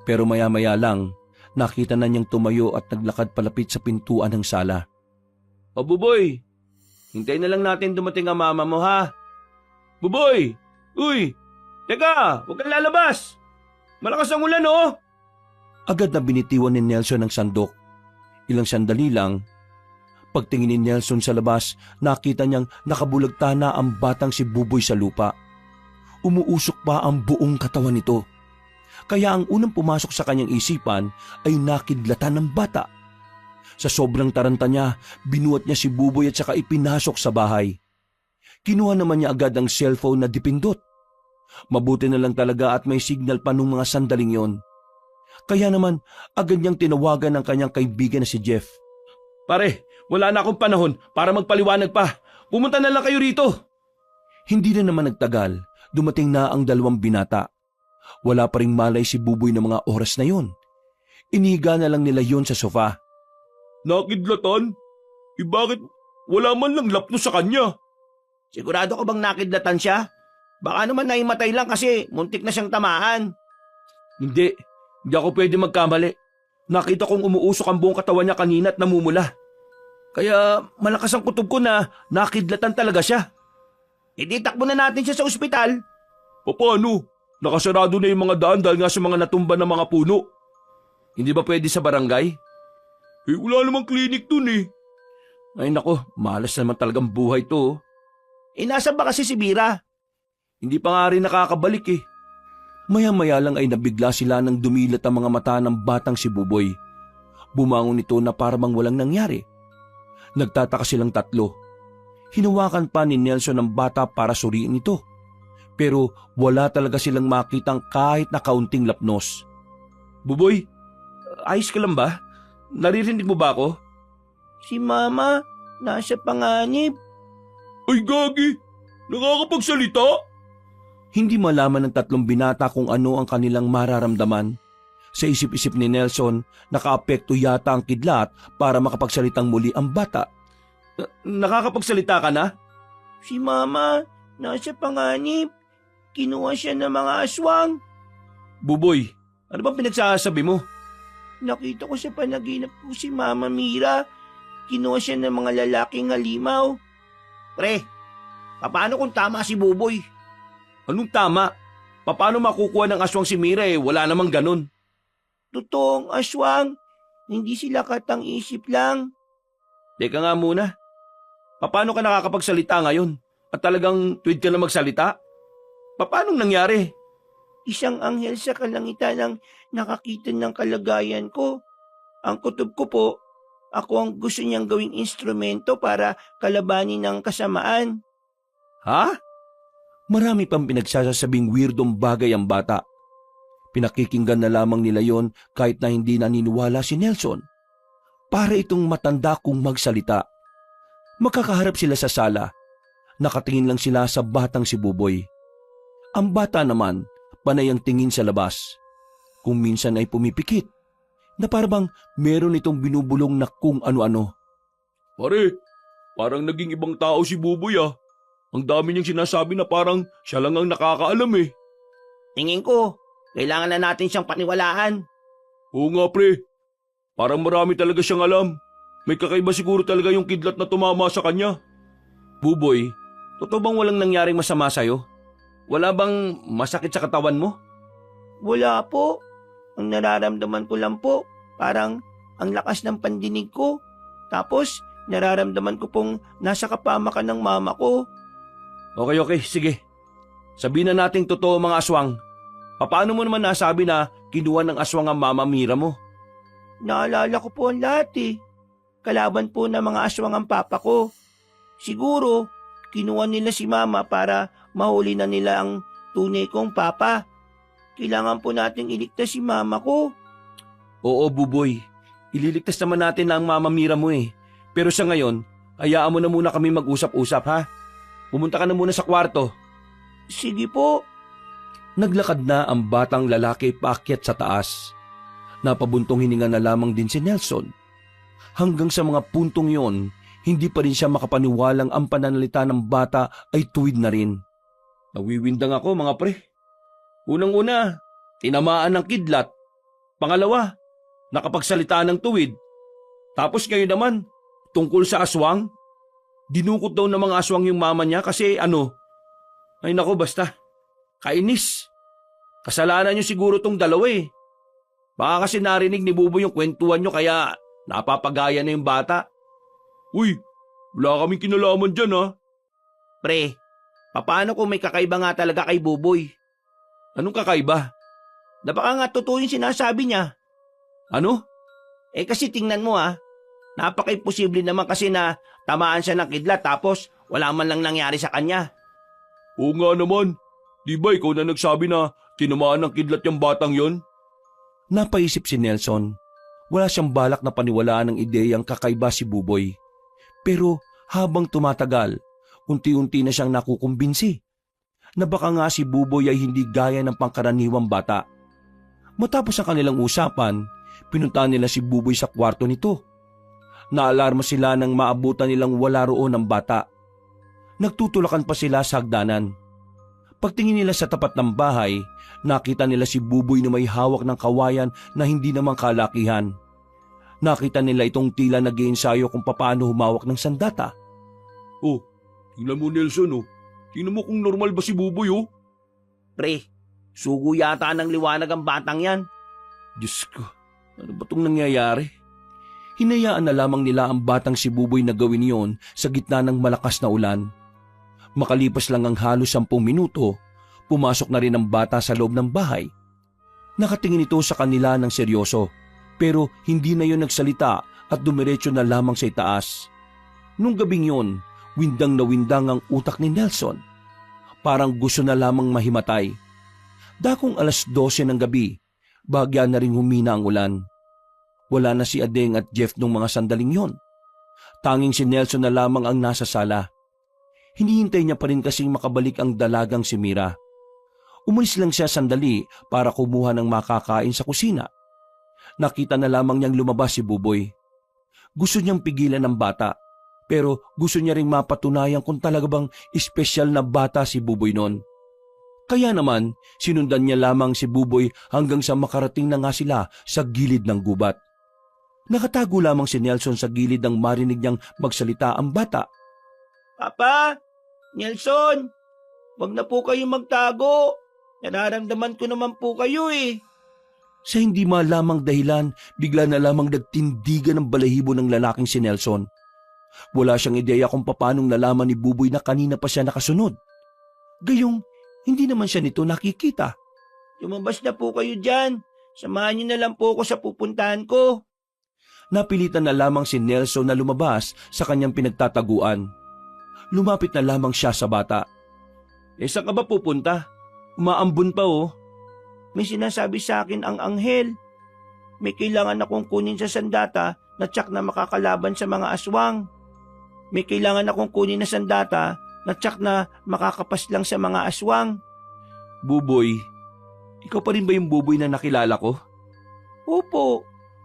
Speaker 3: Pero maya-maya lang, nakita na niyang tumayo at naglakad palapit sa pintuan ng sala. O Buboy, hintayin na lang natin dumating ang mama mo ha. Buboy! Uy! Teka, huwag kang lalabas! Malakas ang ulan oh! Agad na binitiwan ni Nelson ang sandok. Ilang sandali lang, pagtingin ni Nelson sa labas, nakita niyang nakabulagta na ang batang si Buboy sa lupa. Umuusok pa ang buong katawan nito. Kaya ang unang pumasok sa kanyang isipan ay nakidlatan ng bata. Sa sobrang taranta niya, binuhat niya si Buboy at saka ipinasok sa bahay. Kinuha naman niya agad ang cellphone na dipindot. Mabuti na lang talaga at may signal pa nung mga sandaling yon. Kaya naman, agad niyang tinawagan ang kanyang kaibigan na si Jeff. Pare, wala na akong panahon para magpaliwanag pa. Pumunta na lang kayo rito. Hindi na naman nagtagal, dumating na ang 2 binata. Wala pa ring malay si Buboy ng mga oras na yon. Inihiga na lang nila yon sa sofa. Nakidlatan? Bakit wala man lang lapno sa kanya?
Speaker 2: Sigurado ka bang nakidlatan siya? Baka naman naimatay lang kasi muntik na siyang tamaan.
Speaker 3: Hindi ako pwede magkamali. Nakita kong umuusok ang buong katawan niya kanina at namumula. Kaya malakas ang kutob ko na nakidlatan talaga siya.
Speaker 2: Hindi takbo na natin siya sa ospital.
Speaker 1: Paano? Nakasarado na yung mga daan dahil nga sa mga natumba ng mga puno.
Speaker 3: Hindi ba pwede sa barangay?
Speaker 1: Wala namang klinik dun eh.
Speaker 3: Ay nako, malas naman talagang buhay to.
Speaker 2: Nasaan ba kasi si Mira?
Speaker 3: Hindi pa nga rin nakakabalik eh. Maya-maya lang ay nabigla sila nang dumilat ang mga mata ng batang si Buboy. Bumangon ito na parang walang nangyari. Nagtataka silang tatlo. Hinawakan pa ni Nelson ang bata para suriin ito. Pero wala talaga silang makitang kahit na kaunting lapnos. Buboy, ayos ka lang ba? Naririnig mo ba ako?
Speaker 2: Si Mama, nasa panganib.
Speaker 1: Ay gagi, nakakapagsalita?
Speaker 3: Hindi malaman ng 3 binata kung ano ang kanilang mararamdaman. Sa isip-isip ni Nelson, nakaapekto yata ang kidlat para makapagsalitang muli ang bata. Nakakapagsalita ka na?
Speaker 2: Si Mama, nasa panganib. Kinuha siya ng mga aswang.
Speaker 3: Buboy, ano bang pinagsasabi mo?
Speaker 2: Nakita ko sa panaginip ko si Mama Mira. Kinuha siya ng mga lalaking halimaw. Pre, paano kung tama si Buboy?
Speaker 3: Anong tama? Paano makukuha ng aswang si Mira wala namang ganun?
Speaker 2: Totoong aswang. Hindi sila katang isip lang.
Speaker 3: Teka nga muna. Paano ka nakakapagsalita ngayon? At talagang tuwid ka na magsalita? Paano nangyari?
Speaker 2: Isang anghel sa kalangitan ang nakakita ng kalagayan ko. Ang kutob ko po, ako ang gusto niyang gawing instrumento para kalabanin ng kasamaan.
Speaker 3: Ha? Marami pang pinagsasabing weirdong bagay ang bata. Pinakikinggan na lamang nila yon kahit na hindi naniniwala si Nelson. Para itong matanda kung magsalita. Makakaharap sila sa sala. Nakatingin lang sila sa batang si Buboy. Ang bata naman, panay ang tingin sa labas. Kung minsan ay pumipikit, na parang meron itong binubulong na kung ano-ano.
Speaker 1: Pare, parang naging ibang tao si Buboy ah. Ang dami niyang sinasabi na parang siya lang ang nakakaalam eh.
Speaker 2: Tingin ko, kailangan na natin siyang paniwalaan.
Speaker 1: Oo nga pre, parang marami talaga siyang alam. May kakaiba siguro talaga yung kidlat na tumama sa kanya.
Speaker 3: Buboy, totoo bang walang nangyaring masama sa'yo? Wala bang masakit sa katawan mo?
Speaker 2: Wala po. Ang nararamdaman ko lang po, parang ang lakas ng pandinig ko. Tapos, nararamdaman ko pong nasa kapamakan ng mama ko.
Speaker 3: Okay, sige. Sabihin na nating totoo mga aswang. Paano mo naman nasabi na kinuha ng aswang ang mama Mira mo?
Speaker 2: Naalala ko po ang lahat eh. Kalaban po ng mga aswang ang papa ko. Siguro, kinuha nila si mama para mahuli na nila ang tunay kong papa. Kailangan po nating iligtas si mama ko.
Speaker 3: Oo, Buboy. Ililigtas naman natin ang mama Mira mo eh. Pero sa ngayon, hayaan mo na muna kami mag-usap-usap ha. Pumunta ka na muna sa kwarto.
Speaker 2: Sige po.
Speaker 3: Naglakad na ang batang lalaki paakyat sa taas. Napabuntong hininga na lamang din si Nelson. Hanggang sa mga puntong yon, hindi pa rin siya makapaniwalang ang pananalita ng bata ay tuwid na rin. Nawiwindang ako mga pre. Unang-una, tinamaan ng kidlat. Pangalawa, nakapagsalita ng tuwid. Tapos ngayon naman, tungkol sa aswang. Dinukot daw ng mga aswang yung mama niya kasi ano. Ay nako basta, kainis. Kasalanan niyo siguro tong dalawa eh. Baka kasi narinig ni Bubo yung kwentuhan niyo kaya napapagaya na yung bata.
Speaker 1: Uy, wala kaming kinalaman dyan ha.
Speaker 2: Pre, paano kung may kakaiba nga talaga kay Buboy?
Speaker 3: Anong kakaiba?
Speaker 2: Na baka nga totoo yung sinasabi niya.
Speaker 3: Ano?
Speaker 2: Eh kasi tingnan mo napaka-imposible naman kasi na tamaan siya ng kidlat tapos wala man lang nangyari sa kanya.
Speaker 1: Oo nga naman. Di ba ikaw na nagsabi na tinamaan ng kidlat yung batang yon?
Speaker 3: Napaisip si Nelson. Wala siyang balak na paniwalaan ng ideyang kakaiba si Buboy. Pero habang tumatagal, unti-unti na siyang nakukumbinsi na baka nga si Buboy ay hindi gaya ng pangkaraniwang bata. Matapos ang kanilang usapan, pinuntahan nila si Buboy sa kwarto nito. Naalarma sila nang maabutan nilang wala roon ang bata. Nagtutulakan pa sila sa hagdanan. Pagtingin nila sa tapat ng bahay, nakita nila si Buboy na may hawak ng kawayan na hindi naman kalakihan. Nakita nila itong tila nag-iensayo kung paano humawak ng sandata.
Speaker 1: Oh, tingnan mo Nelson oh. Tingnan mo kung normal ba si Buboy oh.
Speaker 2: Pre, sugo yata ng liwanag ang batang yan.
Speaker 3: Diyos ko, ano ba itong nangyayari? Hinayaan na lamang nila ang batang si Buboy na gawin yon sa gitna ng malakas na ulan. Makalipas lang ang halos 10 minuto, pumasok na rin ang bata sa loob ng bahay. Nakatingin ito sa kanila ng seryoso, pero hindi na yon nagsalita at dumiretso na lamang sa itaas. Nung gabing yon, windang na windang ang utak ni Nelson. Parang gusto na lamang mahimatay. Dakong 12:00 ng gabi, bahagya na rin humina ang ulan. Wala na si Adeng at Jeff nung mga sandaling yon. Tanging si Nelson na lamang ang nasa sala. Hinihintay niya pa rin kasing makabalik ang dalagang si Mira. Umalis lang siya sandali para kumuha ng makakain sa kusina. Nakita na lamang niyang lumabas si Buboy. Gusto niyang pigilan ng bata, pero gusto niya ring mapatunayan kung talaga bang espesyal na bata si Buboy noon. Kaya naman, sinundan niya lamang si Buboy hanggang sa makarating na nga sila sa gilid ng gubat. Nakatago lamang si Nelson sa gilid nang marinig niyang magsalita ang bata.
Speaker 2: Papa, Nelson, wag na po kayo magtago. Nararamdaman ko naman po kayo eh.
Speaker 3: Sa hindi malamang dahilan, bigla na lamang nagtindigan ng balahibo ng lalaking si Nelson. Wala siyang ideya kung paanong nalaman ni Buboy na kanina pa siya nakasunod. Gayong, hindi naman siya nito nakikita.
Speaker 2: Lumabas na po kayo dyan. Samahan niyo na lang po ako sa pupuntahan ko.
Speaker 3: Napilitan na lamang si Nelson na lumabas sa kanyang pinagtataguan. Lumapit na lamang siya sa bata.
Speaker 1: Saan ka ba pupunta? Umaambon pa oh.
Speaker 2: May sinasabi sa akin ang anghel. May kailangan akong kunin sa sandata na tsak na makakalaban sa mga aswang. May kailangan akong kunin na sandata na tsak na makakapaslang sa mga aswang.
Speaker 3: Buboy, ikaw pa rin ba yung Buboy na nakilala ko?
Speaker 2: Opo,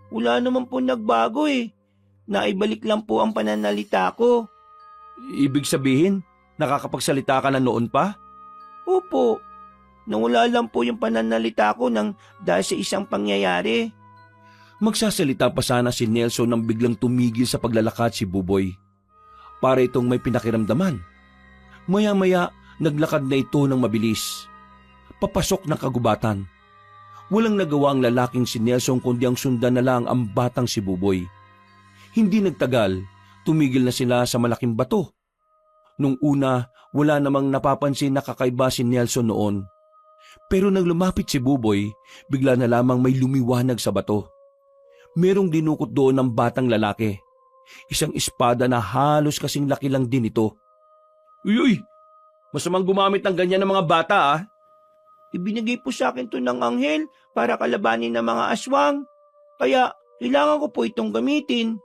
Speaker 2: Wala naman po nagbago eh. Naibalik lang po ang pananalita ko.
Speaker 3: Ibig sabihin, nakakapagsalita ka na noon pa?
Speaker 2: Opo, nawala lang po yung pananalita ko dahil sa isang pangyayari.
Speaker 3: Magsasalita pa sana si Nelson nang biglang tumigil sa paglalakad si Buboy. Para itong may pinakiramdaman. Maya-maya, naglakad na ito ng mabilis. Papasok ng kagubatan. Walang nagawa ang lalaking si Nelson kundi ang sundan na lang ang batang si Buboy. Hindi nagtagal, tumigil na sila sa malaking bato. Nung una, wala namang napapansin na kakaiba si Nelson noon. Pero nang lumapit si Buboy, bigla na lamang may lumiwanag sa bato. Merong dinukot doon ng batang lalaki. Isang espada na halos kasing laki lang din ito. Uy! Masamang gumamit ng ganyan ng mga bata ah.
Speaker 2: Ibinigay po sa akin to ng anghel para kalabanin ng mga aswang. Kaya kailangan ko po itong gamitin.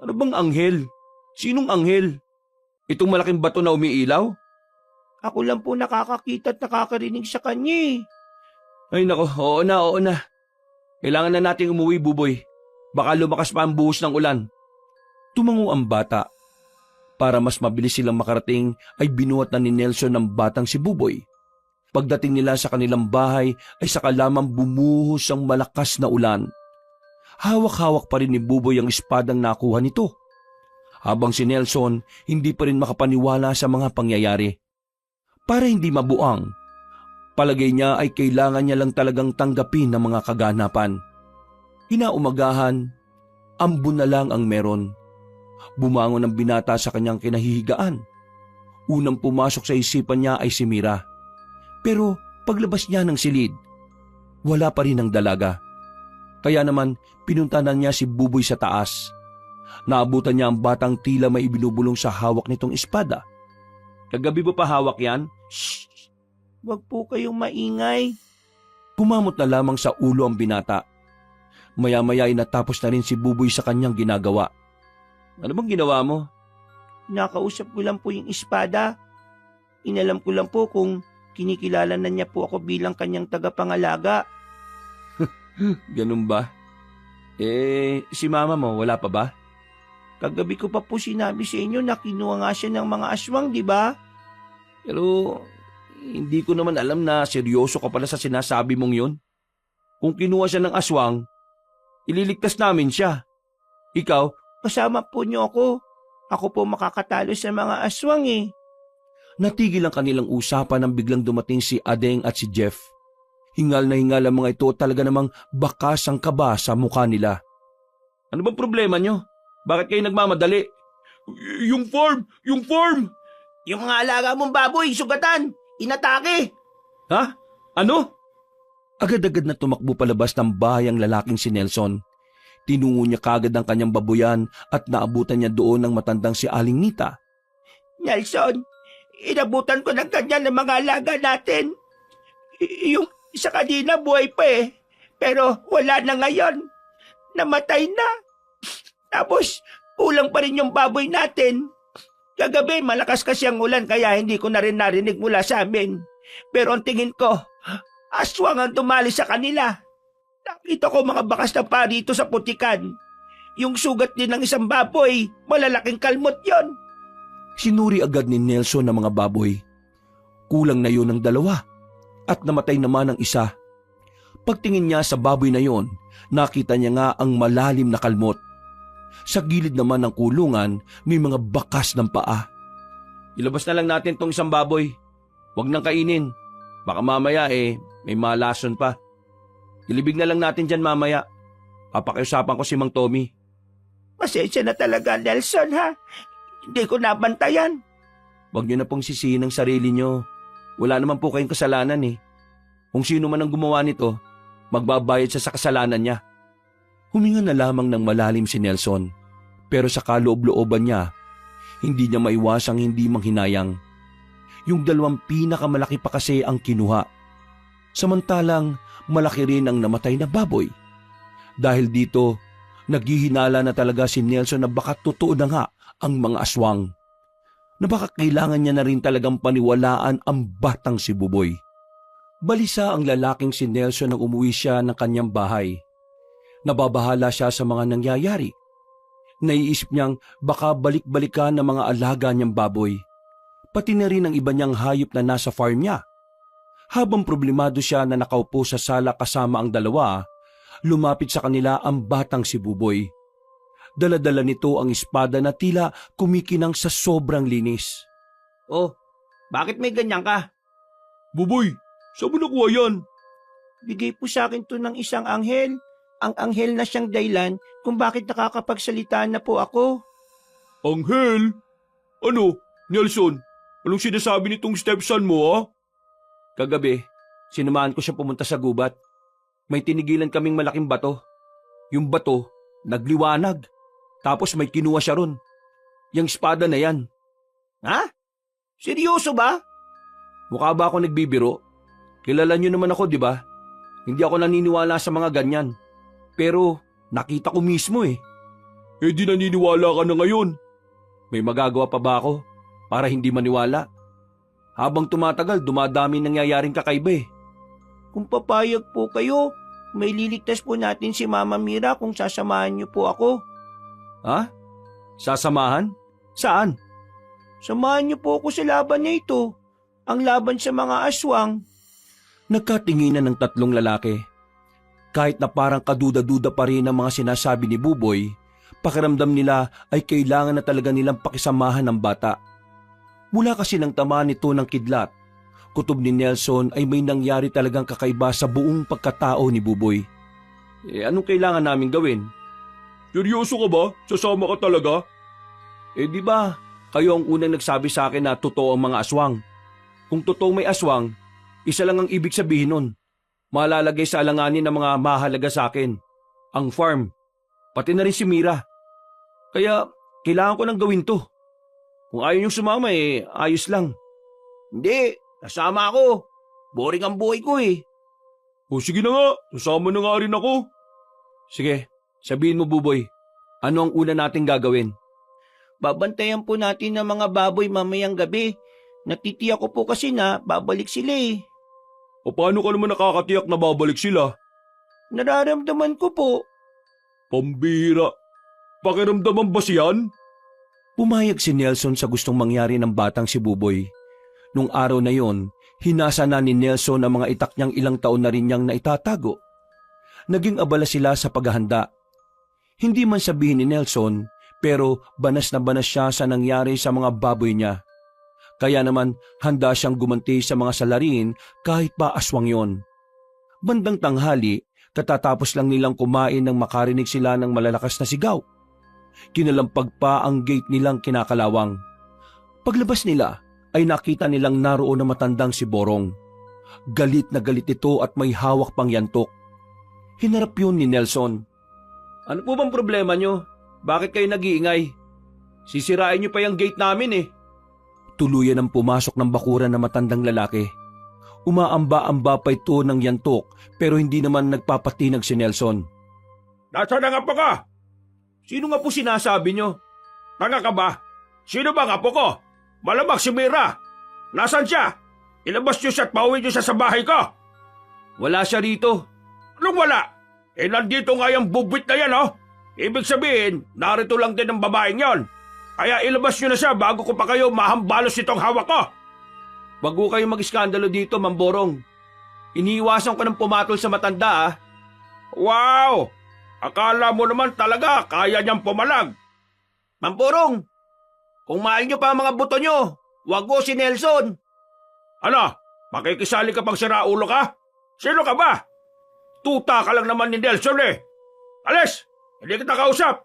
Speaker 3: Ano bang anghel? Sinong anghel? Itong malaking bato na umiilaw?
Speaker 2: Ako lang po nakakakita at nakakarinig sa kanya eh.
Speaker 3: Ay nako, oo na. Kailangan na nating umuwi, Buboy. Baka lumakas pa ang buhos ng ulan. Tumango ang bata. Para mas mabilis silang makarating ay binuhat na ni Nelson ng batang si Buboy. Pagdating nila sa kanilang bahay ay saka lamang bumuhos ang malakas na ulan. Hawak-hawak pa rin ni Buboy ang espadang nakuha nito. Habang si Nelson hindi pa rin makapaniwala sa mga pangyayari. Para hindi mabuang, palagay niya ay kailangan niya lang talagang tanggapin ng mga kaganapan. Kinaumagahan, ambon na lang ang meron. Bumangon ang binata sa kanyang kinahihigaan. Unang pumasok sa isipan niya ay si Mira. Pero paglabas niya ng silid, wala pa rin ang dalaga. Kaya naman pinuntahan niya si Buboy sa taas. Naabutan niya ang batang tila may ibinubulong sa hawak nitong espada. Kagabi mo pa hawak yan?
Speaker 2: Shh! Huwag po kayong maingay.
Speaker 3: Kumamot na lamang sa ulo ang binata. Maya-maya ay natapos na rin si Buboy sa kanyang ginagawa. Ano bang ginawa mo?
Speaker 2: Nakausap ko lang po yung espada. Inalam ko lang po kung kinikilala na niya po ako bilang kanyang tagapangalaga.
Speaker 3: Ganun ba? Si mama mo, wala pa ba?
Speaker 2: Kagabi ko pa po sinabi sa inyo na kinuha nga siya ng mga aswang, di ba?
Speaker 3: Pero hindi ko naman alam na seryoso ka pala sa sinasabi mong yun. Kung kinuha siya ng aswang, ililigtas namin siya. Ikaw,
Speaker 2: Kasama po niyo ako. Ako po makakatalo sa mga aswang eh.
Speaker 3: natigil ang kanilang usapan nang biglang dumating si Adeng at si Jeff. Hingal na hingal ang mga ito at talaga namang bakas ang kaba sa mukha nila. Ano bang problema nyo? Bakit kayo nagmamadali?
Speaker 1: Yung farm! Yung farm!
Speaker 2: Yung mga alaga mong baboy, sugatan! Inatake!
Speaker 3: Ha? Ano? Agad-agad na tumakbo palabas ng bahay ang lalaking si Nelson. Tinungo niya kagad ang kanyang babuyan at naabutan niya doon ang matandang si Aling Nita.
Speaker 2: Nelson, inabutan ko ng kanya ng mga alaga natin. Yung isa kanina buhay pa eh. Pero wala na ngayon. Namatay na. Tapos, kulang pa rin yung baboy natin. Kagabi, malakas kasi ang ulan kaya hindi ko na rin narinig mula sa amin. Pero ang tingin ko, aswang ang tumali sa kanila. Nakita ko mga bakas na pa dito sa putikan. Yung sugat din ng isang baboy, malalaking kalmot yon.
Speaker 3: Sinuri agad ni Nelson ang mga baboy. Kulang na yun ng dalawa at namatay naman ang isa. Pagtingin niya sa baboy na yon, nakita niya nga ang malalim na kalmot. Sa gilid naman ng kulungan, may mga bakas ng paa. Ilabas na lang natin tong isang baboy. Huwag nang kainin. Baka mamaya may malason pa. Ilibig na lang natin dyan mamaya. Papakiusapan ko si Mang Tommy.
Speaker 2: Pasensya na talaga, Nelson, ha? Hindi ko nabantayan.
Speaker 3: Huwag niyo na pong sisihin ang sarili niyo. Wala naman po kayong kasalanan eh. Kung sino man ang gumawa nito, magbabayad siya sa kasalanan niya. Huminga na lamang ng malalim si Nelson. Pero sa kaloob-looban niya, hindi niya maiwasang hindi manghinayang. Yung dalawang pinakamalaki pa kasi ang kinuha. Samantalang malaki rin ang namatay na baboy. Dahil dito, naghihinala na talaga si Nelson na baka totoo na nga ang mga aswang. Na baka kailangan niya na rin talagang paniwalaan ang batang si Buboy. Balisa ang lalaking si Nelson nang umuwi siya ng kanyang bahay. Nababahala siya sa mga nangyayari. Naiisip niyang baka balik-balikan ng mga alaga niyang baboy. Pati na rin ang iba niyang hayop na nasa farm niya. Habang problemado siya na nakaupo sa sala kasama ang dalawa, lumapit sa kanila ang batang si Buboy. Dala-dala nito ang espada na tila kumikinang sa sobrang linis.
Speaker 2: Oh, bakit may ganyan ka?
Speaker 1: Buboy, saan mo nakuha yan?
Speaker 2: Bigay po sa akin to ng isang anghel. Ang anghel na siyang dahilan kung bakit nakakapagsalita na po ako.
Speaker 1: Anghel? Ano, Nelson? Anong sinasabi nitong stepson mo, ha?
Speaker 3: Kagabi, sinamahan ko siya pumunta sa gubat. May tinigilan kaming malaking bato. Yung bato, nagliwanag. Tapos may kinuha siya ron. Yung espada na yan.
Speaker 2: Ha? Seryoso ba?
Speaker 3: Mukha ba ako nagbibiro? Kilala niyo naman ako, di ba? Hindi ako naniniwala sa mga ganyan. Pero nakita ko mismo eh.
Speaker 1: Eh di naniniwala ka na ngayon.
Speaker 3: May magagawa pa ba ako para hindi maniwala? Habang tumatagal, dumadami nangyayaring kakaiba eh.
Speaker 2: Kung papayag po kayo, may liligtas po natin si Mama Mira kung sasamahan niyo po ako.
Speaker 3: Ha? Sasamahan? Saan?
Speaker 2: Samahan niyo po ako sa laban na ito. Ang laban sa mga aswang.
Speaker 3: Nagkatinginan ng tatlong lalaki. Kahit na parang kaduda-duda pa rin ang mga sinasabi ni Buboy, pakiramdam nila ay kailangan na talaga nilang pakisamahan ng bata. Mula kasi ng tama nito ng kidlat, kutob ni Nelson ay may nangyari talagang kakaiba sa buong pagkatao ni Buboy. Anong kailangan namin gawin?
Speaker 1: Seryoso ka ba? Sasama ka talaga?
Speaker 3: Di ba, kayo ang unang nagsabi sa akin na totoo ang mga aswang. Kung totoo may aswang, isa lang ang ibig sabihin nun. Malalagay sa alanganin ng mga mahalaga sa akin. Ang farm. Pati na rin si Mira. Kaya, kailangan ko nang gawin to. Kung ayaw niyong sumama ayos lang.
Speaker 2: Hindi, nasama ako. Boring ang buhay ko eh.
Speaker 1: O sige na nga, sasama na nga rin ako.
Speaker 3: Sige, sabihin mo Buboy, ano ang una nating gagawin?
Speaker 2: Babantayan po natin ng mga baboy mamayang gabi. Natitiyak ko po kasi na babalik sila eh.
Speaker 1: O paano ka naman nakakatiyak na babalik sila?
Speaker 2: Nararamdaman ko po.
Speaker 1: Pambira. Pakiramdaman ba siyan?
Speaker 3: Pumayag si Nelson sa gustong mangyari ng batang si Buboy. Nung araw na yon, hinasa na ni Nelson ang mga itak niyang ilang taon na rin niyang naitatago. Naging abala sila sa paghahanda. Hindi man sabihin ni Nelson, pero banas na banas siya sa nangyari sa mga baboy niya. Kaya naman handa siyang gumanti sa mga salarin kahit pa aswang yon. Bandang tanghali, katatapos lang nilang kumain nang makarinig sila ng malalakas na sigaw. Kinalampag pa ang gate nilang kinakalawang. Paglabas nila ay nakita nilang naroon na matandang si Borong. Galit na galit ito at may hawak pang yantok. Hinarap yun ni Nelson. Ano po bang problema nyo? Bakit kayo nag-iingay? Sisirain nyo pa yung gate namin eh. Tuluyan ang pumasok ng bakuran na matandang lalaki. Umaamba-amba pa ito ng yantok pero hindi naman nagpapatinag si Nelson.
Speaker 1: Nasaan ang apo ka?
Speaker 3: Sino nga po sinasabi nyo?
Speaker 1: Tanga ka ba? Sino ba ang apo ko? Malamang si Mira. Nasaan siya? Ilabas niyo siya at pauwi niyo siya sa bahay ko.
Speaker 3: Wala siya rito.
Speaker 1: Anong wala? Nandito nga yung bubwit na yan, oh. Ibig sabihin, narito lang din ang babaeng yon. Kaya ilabas niyo na siya bago ko pa kayo mahambalos itong hawak ko.
Speaker 3: Wag ko kayong mag-iskandalo dito, Mamborong. Iniiwasan ko ng pumatol sa matanda, ah.
Speaker 1: Wow! Akala mo naman talaga kaya niyang pumalag.
Speaker 2: Mamborong, kung mahal niyo pa ang mga buto niyo, wag ko si Nelson.
Speaker 1: Ano? Makikisali ka pang siraulo ka? Sino ka ba? Tuta ka lang naman ni Nelson eh. Alis! Hindi kita kausap.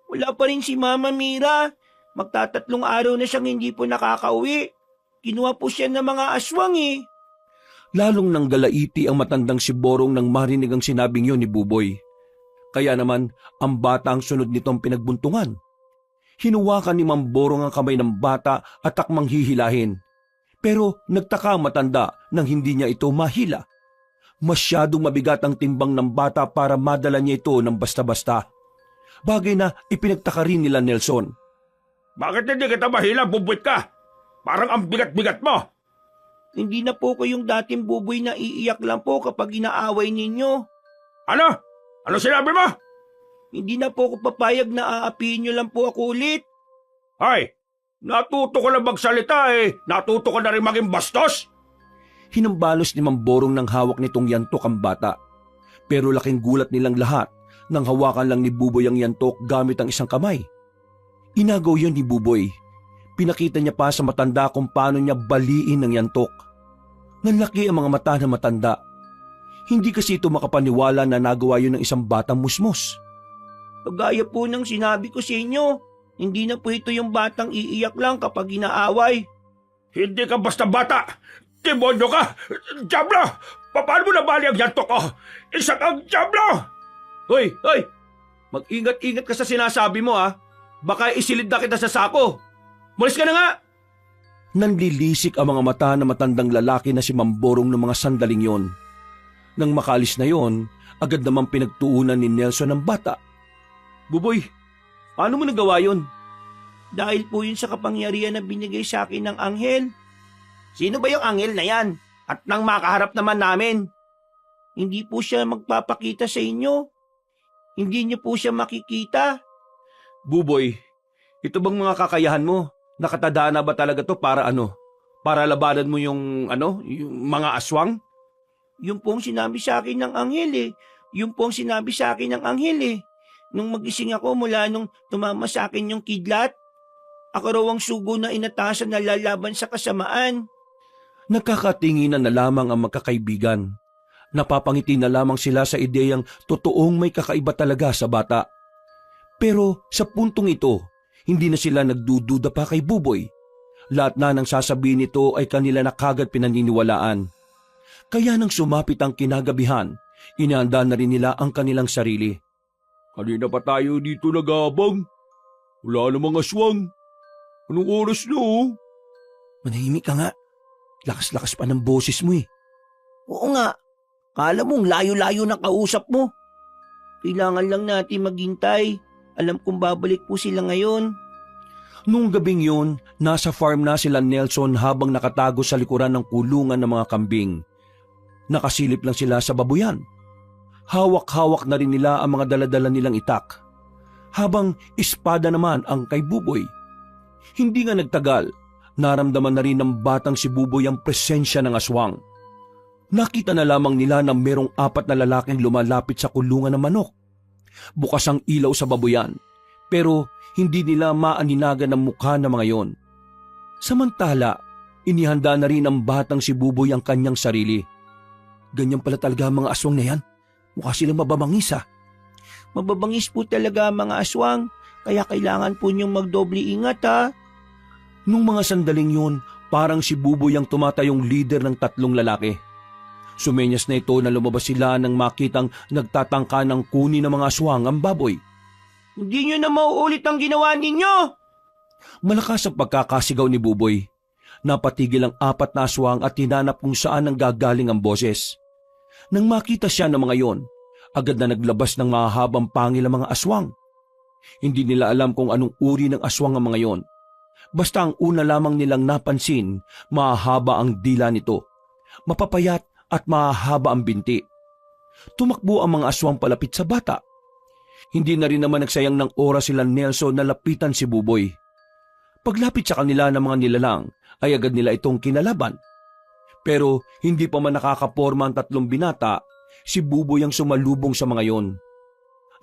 Speaker 2: Wala pa rin si Mama Mira. Magtatatlong araw na siyang hindi po nakakauwi. Kinuha po siya ng mga aswang eh.
Speaker 3: Lalong nang galaiti ang matandang si Borong nang marinig ang sinabing yun ni Buboy. Kaya naman, ang bata ang sunod nitong pinagbuntungan. Hinuwakan ni Mamborong ang kamay ng bata at takmang hihilahin. Pero nagtaka ang matanda nang hindi niya ito mahila. Masyadong mabigat ang timbang ng bata para madala niya ito ng basta-basta. Bagay na ipinagtaka rin nila Nelson.
Speaker 1: Bakit hindi kita mahila, bubwit ka? Parang ang bigat-bigat mo.
Speaker 2: Hindi na po kayong dating buboy na iiyak lang po kapag inaaway ninyo.
Speaker 1: Ano? Ano sinabi mo?
Speaker 2: Hindi na po ako papayag na aapihin niyo lang po ako ulit.
Speaker 1: Ay, natuto ko na magsalita Natuto ko na rin maging bastos.
Speaker 3: Hinambalos ni Mamborong ng hawak nitong yantok ang bata. Pero laking gulat nilang lahat nang hawakan lang ni Buboy ang yantok gamit ang isang kamay. Inagaw yun ni Buboy. Pinakita niya pa sa matanda kung paano niya baliin ang yantok. Nanlaki ang mga mata ng matanda. Hindi kasi ito makapaniwala na nagawa yun ng isang batang musmos.
Speaker 2: Kagaya po ng sinabi ko sa inyo, hindi na po ito yung batang iiyak lang kapag inaaway.
Speaker 1: Hindi ka basta bata. Demonyo ka! Diablo! Paano mo nabali ang yantok ko? Isa kang diablo!
Speaker 3: Hoy! Mag-ingat-ingat ka sa sinasabi mo Baka isilid na kita sa sako. Malis ka na nga! Nanlilisik ang mga mata ng matandang lalaki na si Mamborong ng mga sandaling yon. Nang makaalis na yon, agad namang pinagtuunan ni Nelson ang bata. Buboy, paano mo nagawa yon?
Speaker 2: Dahil po yun sa kapangyarihan na binigay sa akin ng anghel. Sino ba yung anghel na yan? At nang makaharap naman namin? Hindi po siya magpapakita sa inyo. Hindi niyo po siya makikita.
Speaker 3: Buboy, ito bang mga kakayahan mo? Nakatadaan na ba talaga to para ano? Para labanan mo yung mga aswang?
Speaker 2: Yung pong sinabi sa akin ng anghel Yung pong sinabi sa akin ng anghel Nung magising ako mula nung tumama sa akin yung kidlat, ako raw ang sugo na inatasan na lalaban sa kasamaan.
Speaker 3: Nagkakatinginan na lamang ang magkakaibigan. Napapangiti na lamang sila sa ideyang totoong may kakaiba talaga sa bata. Pero sa puntong ito, hindi na sila nagdududa pa kay Buboy. Lahat na ng sasabihin nito ay kanila na kagad pinaniniwalaan. Kaya nang sumapit ang kinagabihan, inihanda na rin nila ang kanilang sarili.
Speaker 1: Kanina pa tayo dito nagabang. Wala namang aswang. Anong oras na
Speaker 3: Manahimik ka nga. Lakas-lakas pa ng boses mo
Speaker 2: Oo nga, kala mong layo-layo na kausap mo. Kailangan lang natin maghintay. Alam kong babalik po sila ngayon.
Speaker 3: Nung gabing yun, nasa farm na sila Nelson habang nakatago sa likuran ng kulungan ng mga kambing. Nakasilip lang sila sa babuyan. Hawak-hawak na rin nila ang mga daladala nilang itak. Habang espada naman ang kay Buboy. Hindi nga nagtagal, naramdaman na rin ng batang si Buboy ang presensya ng aswang. Nakita na lamang nila na merong 4 na lalaking lumalapit sa kulungan ng manok. Bukas ang ilaw sa babuyan, pero hindi nila maaninagan ang mukha ng mga yon. Samantala, inihanda na rin ang batang si Buboy ang kanyang sarili. Ganyan pala talaga ang mga aswang na yan. Mukha silang mababangis
Speaker 2: Mababangis po talaga ang mga aswang, kaya kailangan po niyong magdoble ingat
Speaker 3: Nung mga sandaling yun, parang si Buboy ang tumatayong leader ng 3 lalaki. Sumenyas na ito na lumabas sila nang makitang nagtatangka ng kunin ng mga aswang ang baboy.
Speaker 2: Hindi niyo na mauulit ang ginawa ninyo!
Speaker 3: Malakas ang pagkakasigaw ni Buboy. Napatigil ang 4 na aswang at hinanap kung saan ang gagaling ang boses. Nang makita siya ng mga yon, agad na naglabas ng mahahabang pangil ang mga aswang. Hindi nila alam kung anong uri ng aswang ang mga yon. Basta ang una lamang nilang napansin, mahahaba ang dila nito, mapapayat at mahahaba ang binti. Tumakbo ang mga aswang palapit sa bata. Hindi na rin naman nagsayang ng oras sila Nelson na lapitan si Buboy. Paglapit sa kanila ng mga nilalang, ay agad nila itong kinalaban. Pero hindi pa man nakakaporma ang 3 binata, si Buboy ang sumalubong sa mga yon.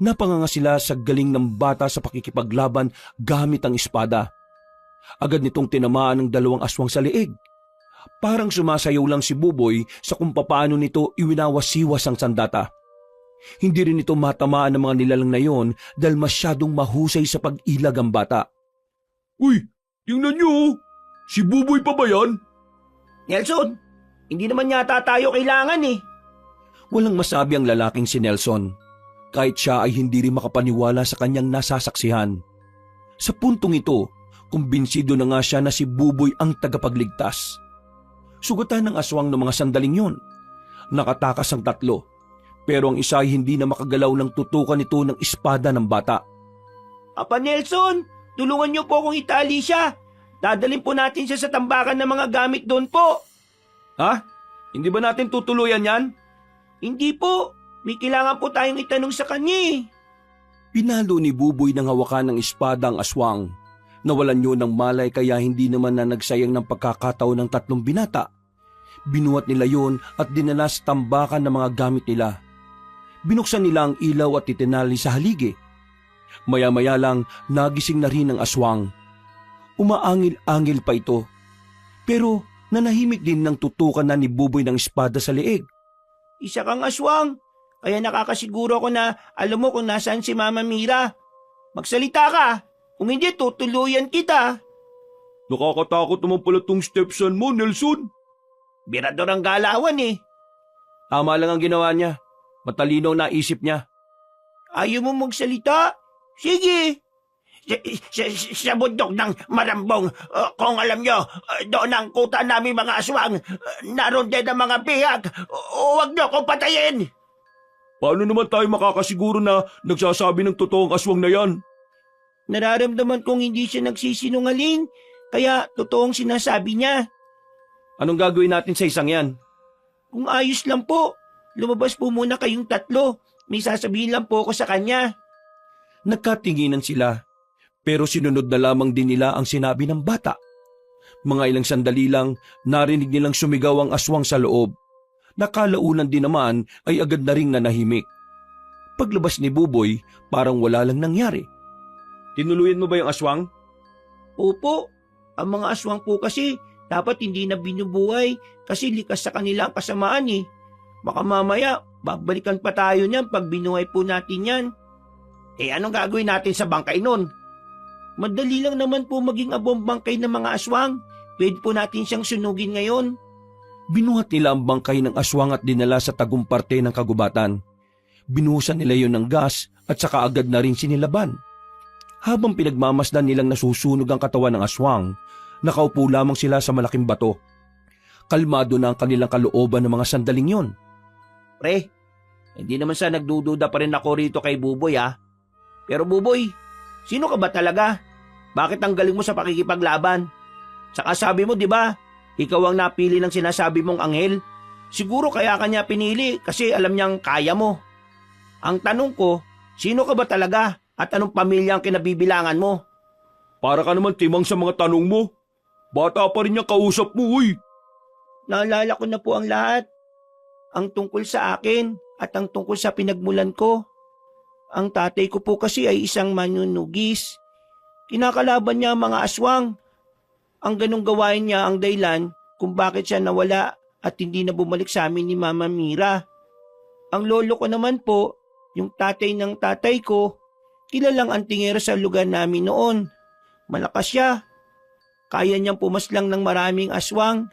Speaker 3: Napanganga sila sa galing ng bata sa pakikipaglaban gamit ang espada. Agad nitong tinamaan ng 2 aswang sa leeg. Parang sumasayaw lang si Buboy sa kung papaano nito iwinawasiwas ang sandata. Hindi rin ito matamaan ng mga nilalang na yon dahil masyadong mahusay sa pag-ilag ang bata.
Speaker 1: Uy, tingnan niyo Si Buboy pa ba yan?
Speaker 2: Nelson, hindi naman yata tayo kailangan
Speaker 3: Walang masabi ang lalaking si Nelson. Kahit siya ay hindi rin makapaniwala sa kanyang nasasaksihan. Sa puntong ito, kumbinsido na nga siya na si Buboy ang tagapagligtas. Sugatan ng aswang ng mga sandaling yon. Nakatakas ang 3, pero ang isa ay hindi na makagalaw ng tutukan ito ng espada ng bata.
Speaker 2: Papa Nelson, tulungan niyo po akong itali siya. Dadalhin po natin siya sa tambakan ng mga gamit doon po.
Speaker 3: Ha? Hindi ba natin tutuluyan yan?
Speaker 2: Hindi po. May kailangan po tayong itanong sa kanya eh.
Speaker 3: Pinalo ni Buboy ng hawakan ng espada ang aswang. Nawalan yun ng malay kaya hindi naman na nagsayang ng pagkakataon ng 3 binata. Binuhat nila yun at dinala sa tambakan ng mga gamit nila. Binuksan nila ang ilaw at itinali sa haligi. Maya-maya lang nagising na rin ang aswang. Umaangil-angil pa ito. Pero nanahimik din ng tutukan na ni Buboy ng espada sa leeg.
Speaker 2: Isa kang aswang, kaya nakakasiguro ko na alam mo kung nasaan si Mama Mira. Magsalita ka, kung hindi tutuluyan kita.
Speaker 1: Nakakatakot naman pala tong stepson mo, Nelson.
Speaker 2: Birador ang galawan eh.
Speaker 3: Tama lang ang ginawa niya. Matalino ang naisip niya.
Speaker 2: Ayaw mo magsalita? Sige. Sa bundok ng Marambong, kung alam nyo, doon ang kuta namin mga aswang. Naroon din ang mga bihag. Huwag nyo akong patayin.
Speaker 1: Paano naman tayo makakasiguro na nagsasabi ng totoong aswang na yan?
Speaker 2: Nararamdaman kong hindi siya nagsisinungaling, kaya totoong sinasabi niya.
Speaker 3: Anong gagawin natin sa isang yan?
Speaker 2: Kung ayos lang po, lumabas po muna kayong 3. May sasabihin lang po ako sa kanya.
Speaker 3: Nagkatinginan sila, pero sinunod na lamang din nila ang sinabi ng bata. Mga ilang sandali lang, narinig nilang sumigaw ang aswang sa loob. Nakalaunan din naman ay agad na ring nanahimik. Paglabas ni Buboy, parang wala lang nangyari.
Speaker 1: Tinuluyan mo ba yung aswang?
Speaker 2: Opo, ang mga aswang po kasi dapat hindi na binubuhay kasi likas sa kanila ang kasamaan eh. Baka mamaya, babalikan pa tayo niyan pag binuhay po natin yan. Eh anong gagawin natin sa bangkay nun? Madali lang naman po maging abong bangkay ng mga aswang. Pwede po natin siyang sunugin ngayon.
Speaker 3: Binuhat nila ang bangkay ng aswang at dinala sa tagong parte ng kagubatan. Binuhusan nila yon ng gas at saka agad na rin sinilaban. Habang pinagmamasdan nilang nasusunog ang katawan ng aswang, nakaupo lamang sila sa malaking bato. Kalmado na ang kanilang kalooban ng mga sandaling yon.
Speaker 2: Pre, hindi naman sa nagdududa pa rin ako rito kay Buboy ah. Pero Buboy, sino ka ba talaga? Bakit ang galing mo sa pakikipaglaban? Saka sabi mo, di ba, ikaw ang napili ng sinasabi mong anghel? Siguro kaya kanya pinili kasi alam niyang kaya mo. Ang tanong ko, sino ka ba talaga at anong pamilya ang kinabibilangan mo?
Speaker 1: Para ka naman timang sa mga tanong mo. Bata pa rin yung kausap mo, uy.
Speaker 2: Naalala ko na po ang lahat. Ang tungkol sa akin at ang tungkol sa pinagmulan ko. Ang tatay ko po kasi ay isang manunugis. Kinakalaban niya ang mga aswang. Ang ganong gawain niya ang dahilan kung bakit siya nawala at hindi na bumalik sa amin ni Mama Mira. Ang lolo ko naman po, yung tatay ng tatay ko, kilalang antingero sa lugar namin noon. Malakas siya. Kaya niyang pumaslang ng maraming aswang.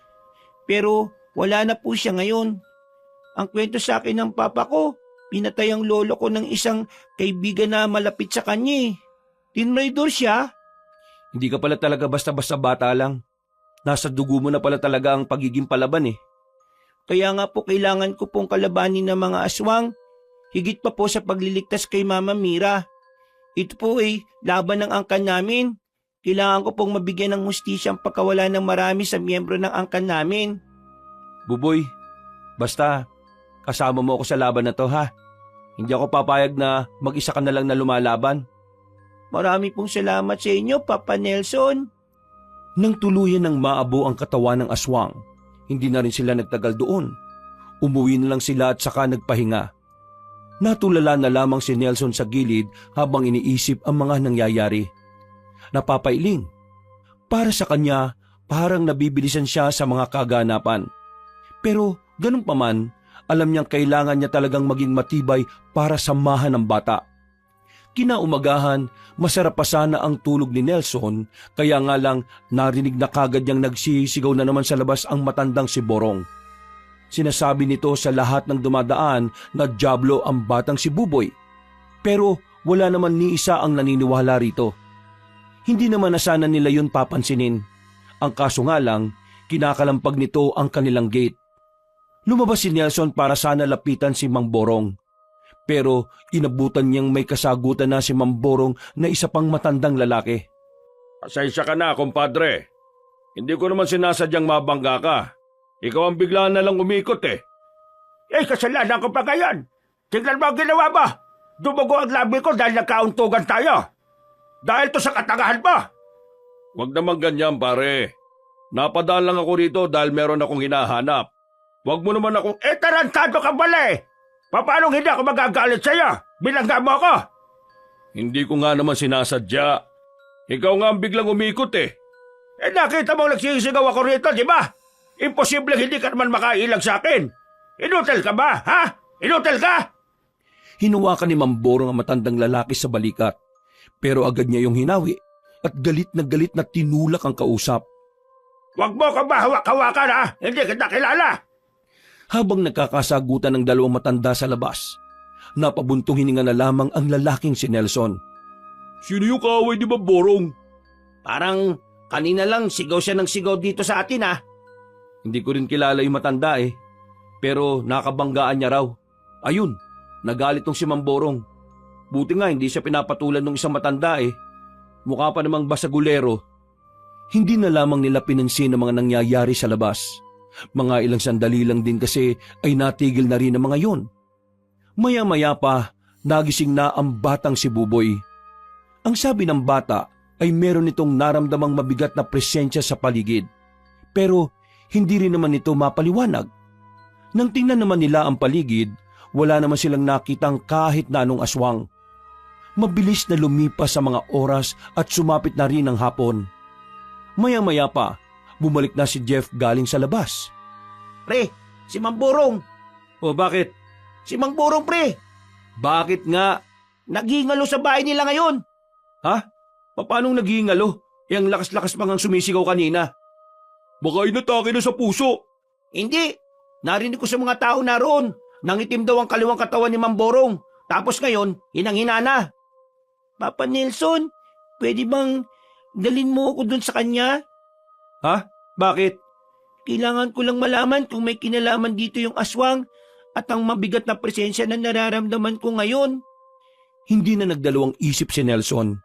Speaker 2: Pero wala na po siya ngayon. Ang kwento sa akin ng papa ko, pinatay ang lolo ko ng isang kaibigan na malapit sa kanya. Tinraidor siya.
Speaker 3: Hindi ka pala talaga basta-basta bata lang. Nasa dugo mo na pala talaga ang pagiging palaban eh.
Speaker 2: Kaya nga po kailangan ko pong kalabanin ng mga aswang. Higit pa po sa pagliligtas kay Mama Mira. Ito po ay laban ng angkan namin. Kailangan ko pong mabigyan ng hustisya ang pagkawala ng marami sa miyembro ng angkan namin.
Speaker 3: Buboy, basta kasama mo ako sa laban na to ha. Hindi ako papayag na mag-isa ka na lang na lumalaban.
Speaker 2: Marami pong salamat sa inyo, Papa Nelson.
Speaker 3: Nang tuluyan ng maabo ang katawan ng aswang, hindi na rin sila nagtagal doon. Umuwi na lang sila at saka nagpahinga. Natulala na lamang si Nelson sa gilid habang iniisip ang mga nangyayari. Napapailing. Para sa kanya, parang nabibilisan siya sa mga kaganapan. Pero ganun pa man, alam niyang kailangan niya talagang maging matibay para samahan ang bata. Kinaumagahan, masarap pa sana ang tulog ni Nelson, kaya nga lang narinig na kagad niyang nagsisigaw na naman sa labas ang matandang si Borong. Sinasabi nito sa lahat ng dumadaan na dyablo ang batang si Buboy. Pero wala naman ni isa ang naniniwala rito. Hindi naman na sana nila yun papansinin. Ang kaso nga lang, kinakalampag nito ang kanilang gate. Lumabas si Nelson para sana lapitan si Mang Borong. Pero inabutan niyang may kasagutan na si Mang Borong na isa pang matandang lalaki.
Speaker 1: Pasensya ka na, kumpadre. Hindi ko naman sinasadyang mabangga ka. Ikaw ang bigla na lang umikot eh.
Speaker 2: Eh, kasalanan ko pa ngayon.
Speaker 1: Tingnan mo ang ginawa mo! Dumugo ang labi ko dahil nagkauntugan tayo! Dahil to sa katangahan mo! Huwag naman ganyan, pare. Napadaan lang ako rito dahil meron akong hinahanap. Huwag mo naman akong, tarantado ka bali! Paano hindi ako magagalit sa'yo? Bilangga mo ako! Hindi ko nga naman sinasadya. Ikaw nga ang biglang umikot eh. Nakita mo nagsisigaw ako rito, di ba? Imposible hindi ka naman makailag sa akin. Inutel ka ba, ha? Inutel ka?
Speaker 3: Hinawakan ni Mamborong ang matandang lalaki sa balikat. Pero agad niya yung hinawi at galit na tinulak ang kausap.
Speaker 1: Huwag mo ka ba hawak-hawakan, ha? Hindi kita kilala.
Speaker 3: Habang nagkakasagutan ng dalawang matanda sa labas, napabuntong hininga na lamang ang lalaking si Nelson.
Speaker 1: Sino yung kaaway ni Mamborong?
Speaker 2: Parang kanina lang sigaw siya ng sigaw dito sa atin, ha?
Speaker 3: Hindi ko rin kilala yung matanda eh. Pero nakabanggaan niya raw. Ayun, nagalit tong si Mamborong. Buti nga hindi siya pinapatulan ng isang matanda eh. Mukha pa namang basagulero. Hindi na lamang nila pinansin ang mga nangyayari sa labas. Mga ilang sandali lang din kasi ay natigil na rin ang mga yon. Maya-maya pa, nagising na ang batang si Buboy. Ang sabi ng bata ay meron itong naramdamang mabigat na presensya sa paligid. Pero hindi rin naman ito mapaliwanag. Nang tingnan naman nila ang paligid, wala naman silang nakitang kahit na anong aswang. Mabilis na lumipas sa mga oras at sumapit na rin ang hapon. Maya-maya pa, bumalik na si Jeff galing sa labas.
Speaker 2: Pre, si Mamborong.
Speaker 3: O bakit?
Speaker 2: Si Mamborong, pre.
Speaker 3: Bakit nga?
Speaker 2: Nagingalo sa bahay nila ngayon.
Speaker 3: Ha? Paano nagingalo? Ang lakas-lakas pang ang sumisigaw kanina. Baka inatake na sa puso.
Speaker 2: Hindi. Narinig ko sa mga tao naroon. Nangitim daw ang kaliwang katawan ni Mamborong. Tapos ngayon, hinang-hina na. Papa Nelson, pwede bang dalin mo ako dun sa kanya?
Speaker 3: Ha? Bakit?
Speaker 2: Kailangan ko lang malaman kung may kinalaman dito yung aswang at ang mabigat na presensya na nararamdaman ko ngayon.
Speaker 3: Hindi na nagdalawang isip si Nelson.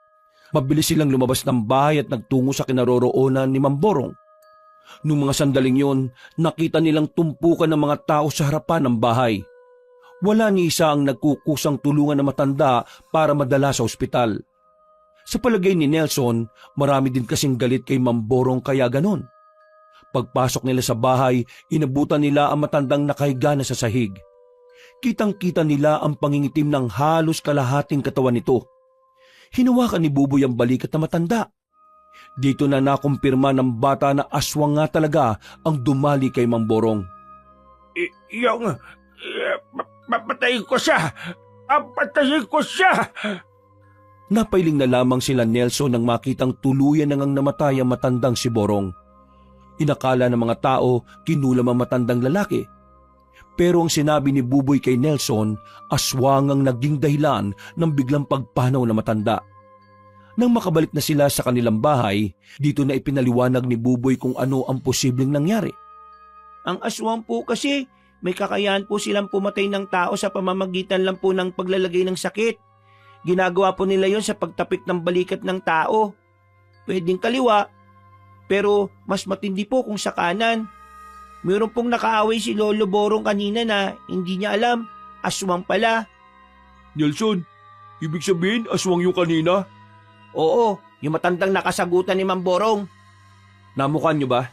Speaker 3: Mabilis silang lumabas ng bahay at nagtungo sa kinaroroonan ni Mamborong. Noong mga sandaling yon, nakita nilang tumpukan ng mga tao sa harapan ng bahay. Wala ni isa ang nagkukusang tulungan na matanda para madala sa ospital. Sa palagay ni Nelson, marami din kasing galit kay Mamborong kaya ganon. Pagpasok nila sa bahay, inabutan nila ang matandang nakahiga na sa sahig. Kitang-kita nila ang pangingitim ng halos kalahating katawan nito. Hinawakan ni Buboy ang balikat na matanda. Dito na nakumpirma ng bata na aswang nga talaga ang dumali kay Mamborong.
Speaker 1: Papatayin ko siya! Papatayin ko siya!
Speaker 3: Napailing na lamang sila Nelson nang makitang tuluyan nang namatay ang matandang si Borong. Inakala ng mga tao kinulam ang matandang lalaki. Pero ang sinabi ni Buboy kay Nelson, aswang ang naging dahilan ng biglang pagpanaw na matanda. Nang makabalik na sila sa kanilang bahay, dito na ipinaliwanag ni Buboy kung ano ang posibleng nangyari.
Speaker 2: Ang aswang po kasi, may kakayahan po silang pumatay ng tao sa pamamagitan lang po ng paglalagay ng sakit. Ginagawa po nila yon sa pagtapik ng balikat ng tao. Pwedeng kaliwa, pero mas matindi po kung sa kanan. Mayroon pong nakaaway si Lolo Borong kanina na hindi niya alam, aswang pala.
Speaker 3: Nelson, ibig sabihin aswang yung kanina?
Speaker 2: Oo, yung matandang nakasagutan ni Mamborong.
Speaker 3: Namukhaan nyo ba?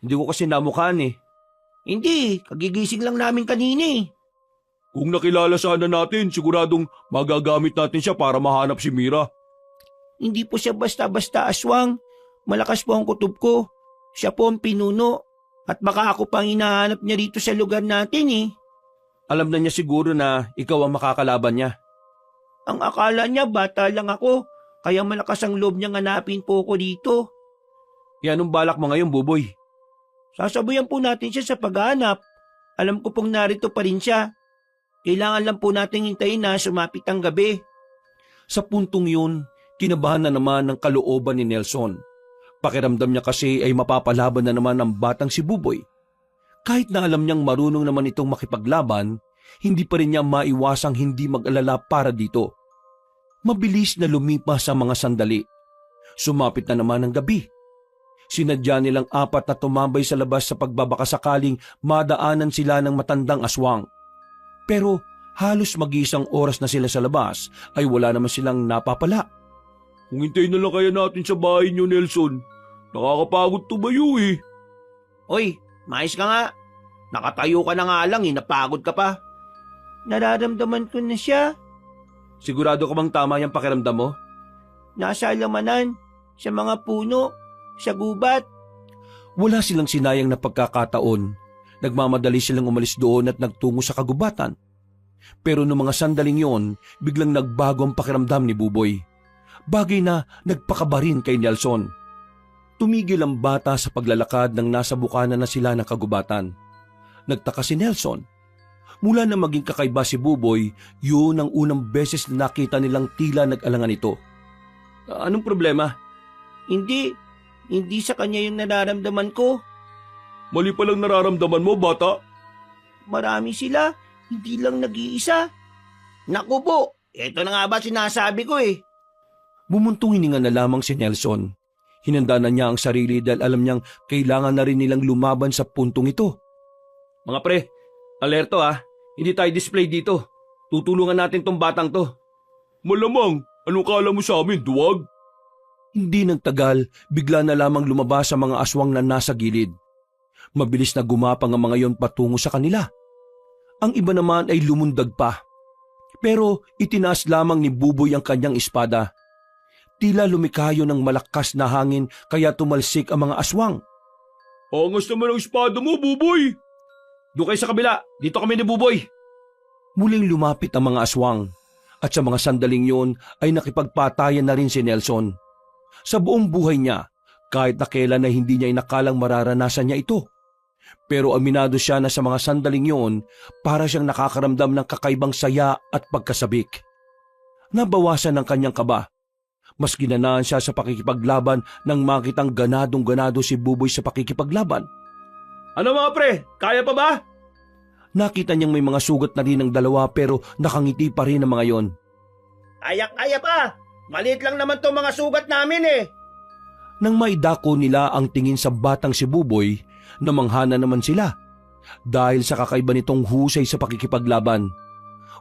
Speaker 3: Hindi ko kasi namukhaan eh.
Speaker 2: Hindi, kagigising lang namin kanina eh.
Speaker 3: Kung nakilala sana natin, siguradong magagamit natin siya para mahanap si Mira.
Speaker 2: Hindi po siya basta-basta aswang. Malakas po ang kutob ko. Siya po ang pinuno. At baka ako pang hinahanap niya rito sa lugar natin eh.
Speaker 3: Alam na niya siguro na ikaw ang makakalaban niya.
Speaker 2: Ang akala niya bata lang ako. Kaya malakas ang loob niyang hanapin po ako dito.
Speaker 3: Anong balak mo ngayon, Buboy?
Speaker 2: Sasabayan po natin siya sa paghahanap. Alam ko pong narito pa rin siya. Kailangan lang po natin hintayin na sumapit ang gabi.
Speaker 3: Sa puntong yun, kinabahan na naman ng kalooban ni Nelson. Pakiramdam niya kasi ay mapapalaban na naman ang batang si Buboy. Kahit na alam niyang marunong naman itong makipaglaban, hindi pa rin niya maiwasang hindi mag-alala para dito. Mabilis na lumipas ang mga sandali. Sumapit na naman ang gabi. Sinadya nilang apat na tumambay sa labas sa pagbabakasakaling madaanan sila ng matandang aswang. Pero Halos mag-iisang oras na sila sa labas ay wala naman silang napapala.
Speaker 1: Kung hintayin na lang kaya natin sa bahay niyo, Nelson. Nakakapagod tumayo eh.
Speaker 2: Oy, mais ka nga. Nakatayo ka na nga lang, napagod ka pa. Nararamdaman ko na siya.
Speaker 3: Sigurado ka bang tama yung pakiramdam mo?
Speaker 2: Nasa alamanan, sa mga puno, sa gubat.
Speaker 3: Wala silang sinayang na pagkakataon. Nagmamadali silang umalis doon at nagtungo sa kagubatan. Pero noong mga sandaling yon, biglang nagbago ang pakiramdam ni Buboy. Bagay na nagpakaba rin kay Nelson. Tumigil ang bata sa paglalakad nang nasa bukana na sila ng kagubatan. Nagtaka si Nelson. Mula na maging kakaiba si Buboy, yun ang unang beses na nakita nilang tila nag-alangan ito. Anong problema?
Speaker 2: Hindi sa kanya yung nararamdaman ko.
Speaker 1: Mali palang nararamdaman mo, bata.
Speaker 2: Marami sila, hindi lang nag-iisa. Naku po, eto na nga ba sinasabi ko eh.
Speaker 3: Bumuntong hininga na lamang si Nelson. Hinanda na niya ang sarili dahil alam niyang kailangan na rin nilang lumaban sa puntong ito. Mga pre, alerto ah. Hindi tayo display dito. Tutulungan natin tong batang to.
Speaker 1: Malamang, anong kala mo sa amin, duwag?
Speaker 3: Hindi nagtagal, bigla na lamang lumabas ang mga aswang na nasa gilid. Mabilis na gumapang ang mga yon patungo sa kanila. Ang iba naman ay lumundag pa. Pero itinaas lamang ni Buboy ang kanyang espada. Tila lumikayo ng malakas na hangin kaya tumalsik ang mga aswang.
Speaker 1: Angas naman ang espada mo, Buboy!
Speaker 3: Doon kayo sa kabila, dito kami ni Buboy. Muling lumapit ang mga aswang at sa mga sandaling yon ay nakipagpatayan na rin si Nelson. Sa buong buhay niya, kahit na kailan na hindi niya inakalang mararanasan niya ito. Pero aminado siya na sa mga sandaling yon para siyang nakakaramdam ng kakaibang saya at pagkasabik. Nabawasan ang kanyang kaba. Mas ginanaan siya sa pakikipaglaban nang makitang ganadong-ganado si Buboy sa pakikipaglaban.
Speaker 1: Ano mga pre, kaya pa ba?
Speaker 3: Nakita niyang may mga sugat na rin ng dalawa pero nakangiti pa rin ang mga yon.
Speaker 2: Kaya pa, maliit lang naman tong mga sugat namin eh.
Speaker 3: Nang maidako nila ang tingin sa batang si Buboy, namanghana naman sila. Dahil sa kakaiba nitong husay sa pakikipaglaban,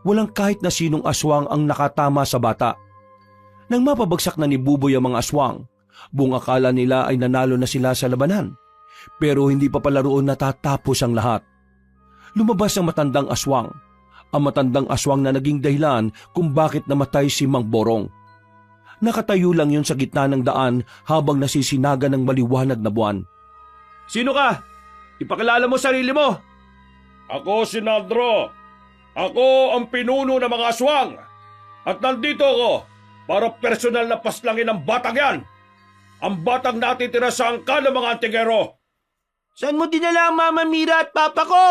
Speaker 3: walang kahit na sinong aswang ang nakatama sa bata. Nang mapabagsak na ni Buboy ang mga aswang, buong akala nila ay nanalo na sila sa labanan. Pero hindi pa pala roon natatapos ang lahat. Lumabas ang matandang aswang. Ang matandang aswang na naging dahilan kung bakit namatay si Mang Borong. Nakatayo lang yun sa gitna ng daan habang nasisinaga ng maliwanag na buwan.
Speaker 1: Sino ka? Ipakilala mo sarili mo. Ako si Nandro. Ako ang pinuno ng mga aswang. At nandito ako para personal na paslangin ang batang yan. Ang batang natitira sa angka ng mga antingero.
Speaker 2: Saan mo dinala ang Mama Mira at Papa ko?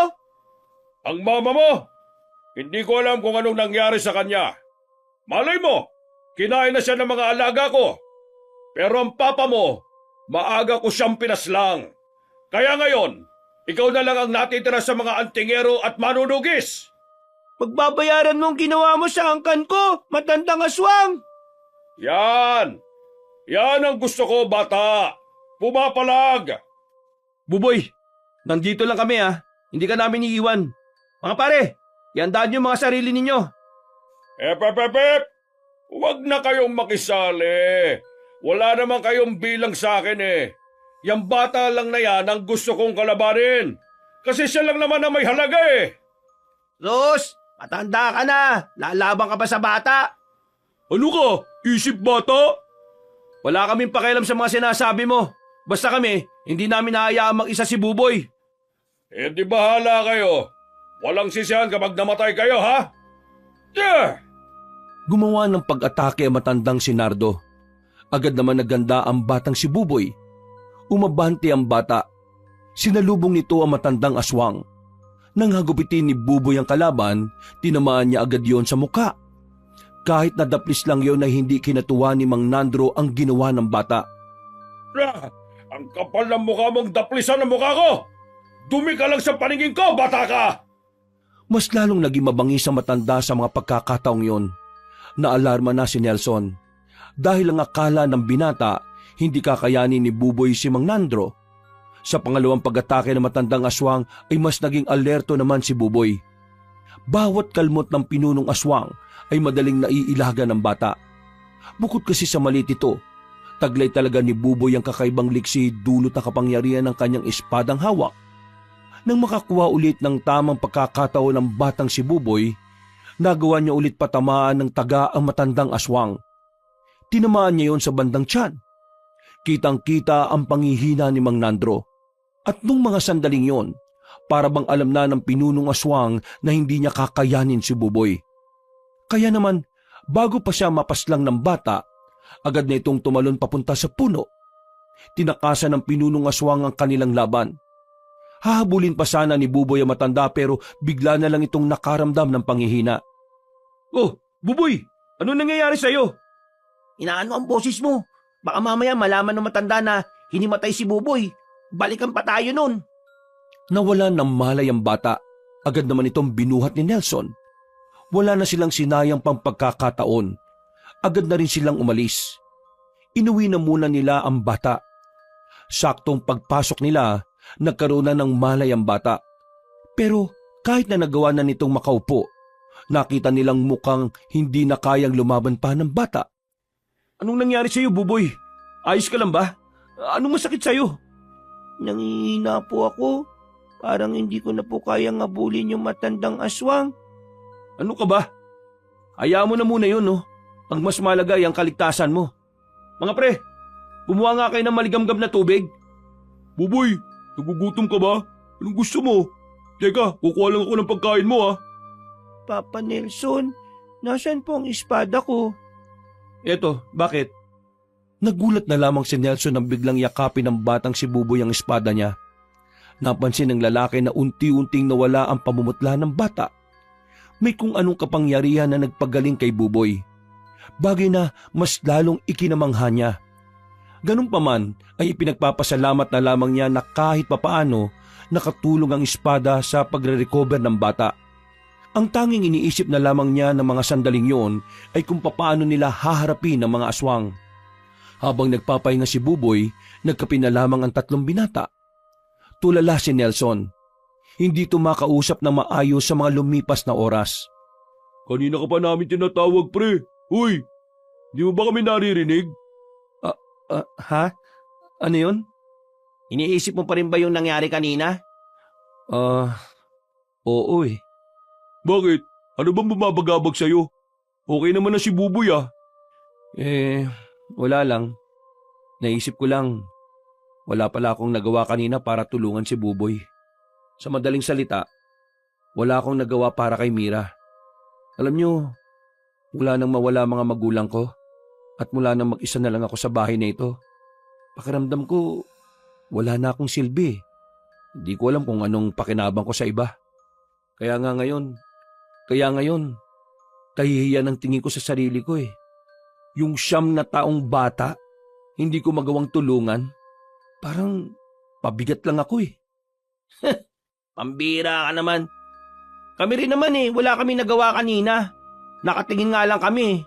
Speaker 1: Ang mama mo, hindi ko alam kung anong nangyari sa kanya. Malay mo, kinain na siya ng mga alaga ko. Pero ang papa mo, maaga ko siyang pinaslang. Kaya ngayon, ikaw na lang ang natitira sa mga antingero at manunugis.
Speaker 2: Pagbabayaran mo ang ginawa mo sa angkan ko, matandang aswang.
Speaker 1: Yan! Yan ang gusto ko, bata. Pumapalag!
Speaker 3: Buboy, nandito lang kami ah. Hindi ka namin iiwan. Mga pare, iandaan niyo mga sarili ninyo.
Speaker 1: Epep! Huwag na kayong makisali. Wala naman kayong bilang sa akin eh. Yang bata lang na yan ang gusto kong kalabanin. Kasi siya lang naman ang may halaga eh.
Speaker 2: Ros, matanda ka na. Lalaban ka pa sa bata.
Speaker 1: Ano ka? Isip bata?
Speaker 3: Wala kaming pakialam sa mga sinasabi mo. Basta kami, hindi namin nahayaang mag-isa si Buboy.
Speaker 1: Eh di bahala kayo. Walang sisihan kapag namatay kayo, ha? Yeah!
Speaker 3: Gumawa ng pag-atake ang matandang si Nardo. Agad naman naganda ang batang si Buboy. Umabante ang bata. Sinalubong nito ang matandang aswang. Nang hagupitin ni Buboy ang kalaban, tinamaan niya agad yon sa muka. Kahit nadaplis lang yon ay hindi kinatuwa ni Mang Nandro ang ginawa ng bata.
Speaker 1: Ang kapal ng mukha mong daplisan ng mukha ko! Dumi ka lang sa paningin ko, bata ka!
Speaker 3: Mas lalong naging mabangis ang matanda sa mga pagkakataong yon. Naalarma na si Nelson. Dahil ang akala ng binata, hindi kakayanin ni Buboy si Mang Nandro. Sa pangalawang pag-atake ng matandang aswang ay mas naging alerto naman si Buboy. bawat kalmot ng pinunong aswang ay madaling naiilaga ng bata. Bukod kasi sa maliit ito, taglay talaga ni Buboy ang kakaibang liksi dulot ng kapangyarihan ng kanyang espadang hawak. Nang makakuha ulit ng tamang pagkakataon ng batang si Buboy, nagawa niya ulit patamaan ng taga ang matandang aswang. Tinamaan niya yon sa bandang tiyan. Kitang-kita ang panghihina ni Mang Nandro. At nung mga sandaling yon, para bang alam na ng pinunong aswang na hindi niya kakayanin si Buboy. Kaya naman, bago pa siya mapaslang ng bata, agad na itong tumalon papunta sa puno. Tinakasan ng pinunong aswang ang kanilang laban. Hahabulin pa sana ni Buboy ang matanda pero bigla na lang itong nakaramdam ng panghihina.
Speaker 1: Oh, Buboy! Ano nangyayari sa'yo?
Speaker 2: Inaano ang boses mo? Baka mamaya malaman ng matanda na hinimatay si Buboy. Balikan pa tayo nun.
Speaker 3: Nawalan ng malay ang bata. Agad naman itong binuhat ni Nelson. Wala na silang sinayang pang pagkakataon. Agad na rin silang umalis. Inuwi na muna nila ang bata. Saktong pagpasok nila, nagkaroon na ng malay ang bata. Pero kahit na nagawa na nitong makaupo, nakita nilang mukhang hindi na kayang lumaban pa ng bata.
Speaker 1: Anong nangyari sa'yo, Buboy? Ayos ka lang ba? Anong masakit sa'yo?
Speaker 2: Nangihina po ako. Parang hindi ko na po kayang habulin yung matandang aswang.
Speaker 1: Ano ka ba? Hayaan mo na muna yun, no? Ang mas malaga ay ang kaligtasan mo. Mga pre, kumuha nga kayo ng maligamgam na tubig. Buboy, nagugutom ka ba? Anong gusto mo? Teka, kukuha lang ako ng pagkain mo, ha?
Speaker 2: Papa Nelson, nasaan po ang espada ko?
Speaker 1: Eto, bakit?
Speaker 3: Nagulat na lamang si Nelson nang biglang yakapin ng batang si Buboy ang espada niya. Napansin ng lalaki na unti-unting nawala ang pamumutla ng bata. May kung anong kapangyarihan na nagpagaling kay Buboy. Bagay na mas lalong ikinamangha niya. Ganun pa man ay ipinagpapasalamat na lamang niya na kahit papaano nakatulong ang espada sa pagre-recover ng bata. Ang tanging iniisip na lamang niya ng mga sandaling yon ay kung papaano nila haharapin ang mga aswang. Habang nagpapahinga si Buboy, nagkape na lamang ang tatlong binata. Tulala si Nelson. Hindi ito makausap na maayos sa mga lumipas na oras.
Speaker 1: Kanina ka pa namin tinatawag, pre. Uy, di mo ba kami naririnig?
Speaker 3: Ha? Ano yun?
Speaker 2: Iniisip mo pa rin ba yung nangyari kanina?
Speaker 3: Oo eh.
Speaker 1: Bakit? Ano bang bumabagabag sa'yo? Okay naman na si Buboy, ah.
Speaker 3: Wala lang. Naisip ko lang, wala pala akong nagawa kanina para tulungan si Buboy. Sa madaling salita, wala akong nagawa para kay Mira. Alam nyo, mula nang mawala mga magulang ko at mula nang mag-isa na lang ako sa bahay na ito, pakiramdam ko wala na akong silbi. Hindi ko alam kung anong pakinabang ko sa iba. Kaya ngayon, kahihiyan ang tingin ko sa sarili ko eh. Yung 9 na taong bata, hindi ko magawang tulungan. Parang pabigat lang ako eh.
Speaker 2: Pambira ka naman. Kami rin naman eh, wala kami nagawa kanina. Nakatingin nga lang kami.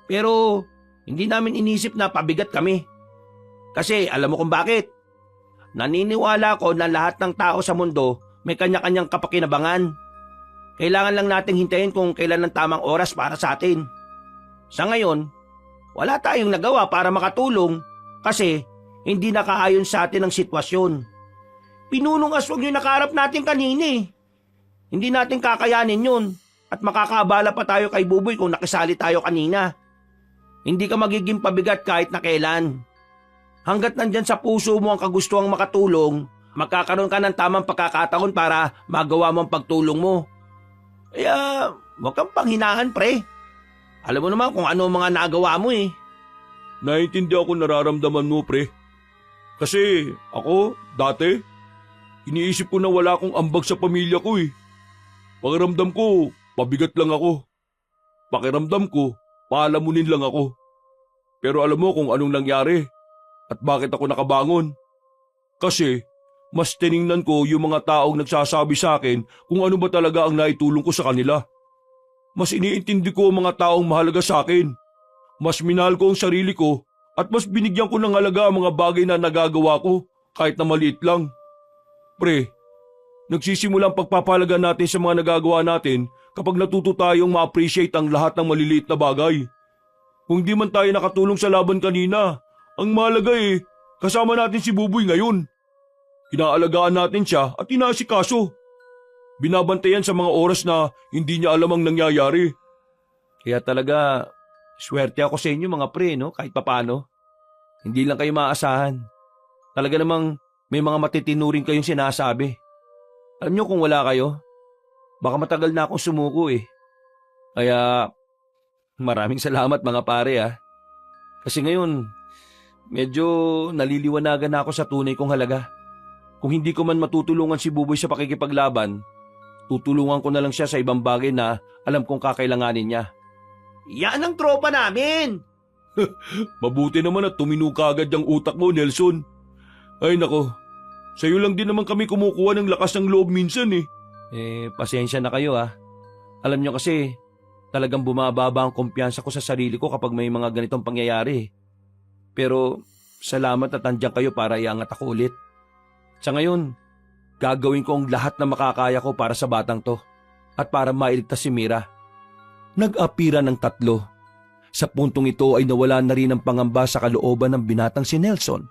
Speaker 2: Pero hindi namin inisip na pabigat kami. Kasi alam mo kung bakit? Naniniwala ko na lahat ng tao sa mundo may kanya-kanyang kapakinabangan. Kailangan lang nating hintayin kung kailan ang tamang oras para sa atin. Sa ngayon, wala tayong nagawa para makatulong kasi hindi nakaayon sa atin ang sitwasyon. Pinunong aswang yung nakaharap natin kanina eh. Hindi natin kakayanin yun at makakaabala pa tayo kay Buboy kung nakisali tayo kanina. Hindi ka magiging pabigat kahit na kailan. Hanggat nandyan sa puso mo ang kagustuhang makatulong, magkakaroon ka ng tamang pagkakataon para magawa mo ang pagtulong mo. Kaya huwag kang panghinaan, pre. Alam mo naman kung ano mga nagawa mo eh.
Speaker 1: Naiintindihan ko nararamdaman mo, pre. Kasi ako, dati, iniisip ko na wala akong ambag sa pamilya ko eh. Pakiramdam ko, pabigat lang ako. Pakiramdam ko, paalamunin lang ako. Pero alam mo kung anong nangyari at bakit ako nakabangon. Kasi mas tiningnan ko yung mga taong nagsasabi sa akin kung ano ba talaga ang naitulong ko sa kanila. Mas iniintindi ko ang mga taong mahalaga sa akin. Mas minahal ko ang sarili ko at mas binigyan ko ng halaga ang mga bagay na nagagawa ko kahit na maliit lang. Pre,
Speaker 3: Nagsisimula ang pagpapahalaga natin sa mga nagagawa natin kapag natuto tayong ma-appreciate ang lahat ng maliliit na bagay. Kung di man tayo nakatulong sa laban kanina, ang mahalaga kasama natin si Buboy ngayon. Inaalagaan natin siya at inaasikaso. Binabantayan sa mga oras na hindi niya alam ang nangyayari. Kaya talaga, swerte ako sa inyo mga pre, no? Kahit papano. Hindi lang kayo maaasahan. Talaga namang may mga matitinuring kayong sinasabi. Alam niyo kung wala kayo, baka matagal na akong sumuko Kaya maraming salamat mga pare Kasi ngayon, medyo naliliwanagan na ako sa tunay kong halaga. Kung hindi ko man matutulungan si Buboy sa pakikipaglaban, tutulungan ko na lang siya sa ibang bagay na alam kong kakailanganin niya.
Speaker 2: Yan ang tropa namin!
Speaker 3: Mabuti naman at tumino kaagad ang utak mo, Nelson. Ay nako, sa'yo lang din naman kami kumukuha ng lakas ng loob minsan pasensya na kayo Alam niyo kasi, talagang bumababa ang kumpiyansa ko sa sarili ko kapag may mga ganitong pangyayari. Pero salamat at andyan kayo para iangat ako ulit. Sa ngayon, gagawin ko ang lahat na makakaya ko para sa batang to at para mailigtas si Mira. Nag-apira ng tatlo. Sa puntong ito ay nawala na rin ang pangamba sa kalooban ng binatang si Nelson.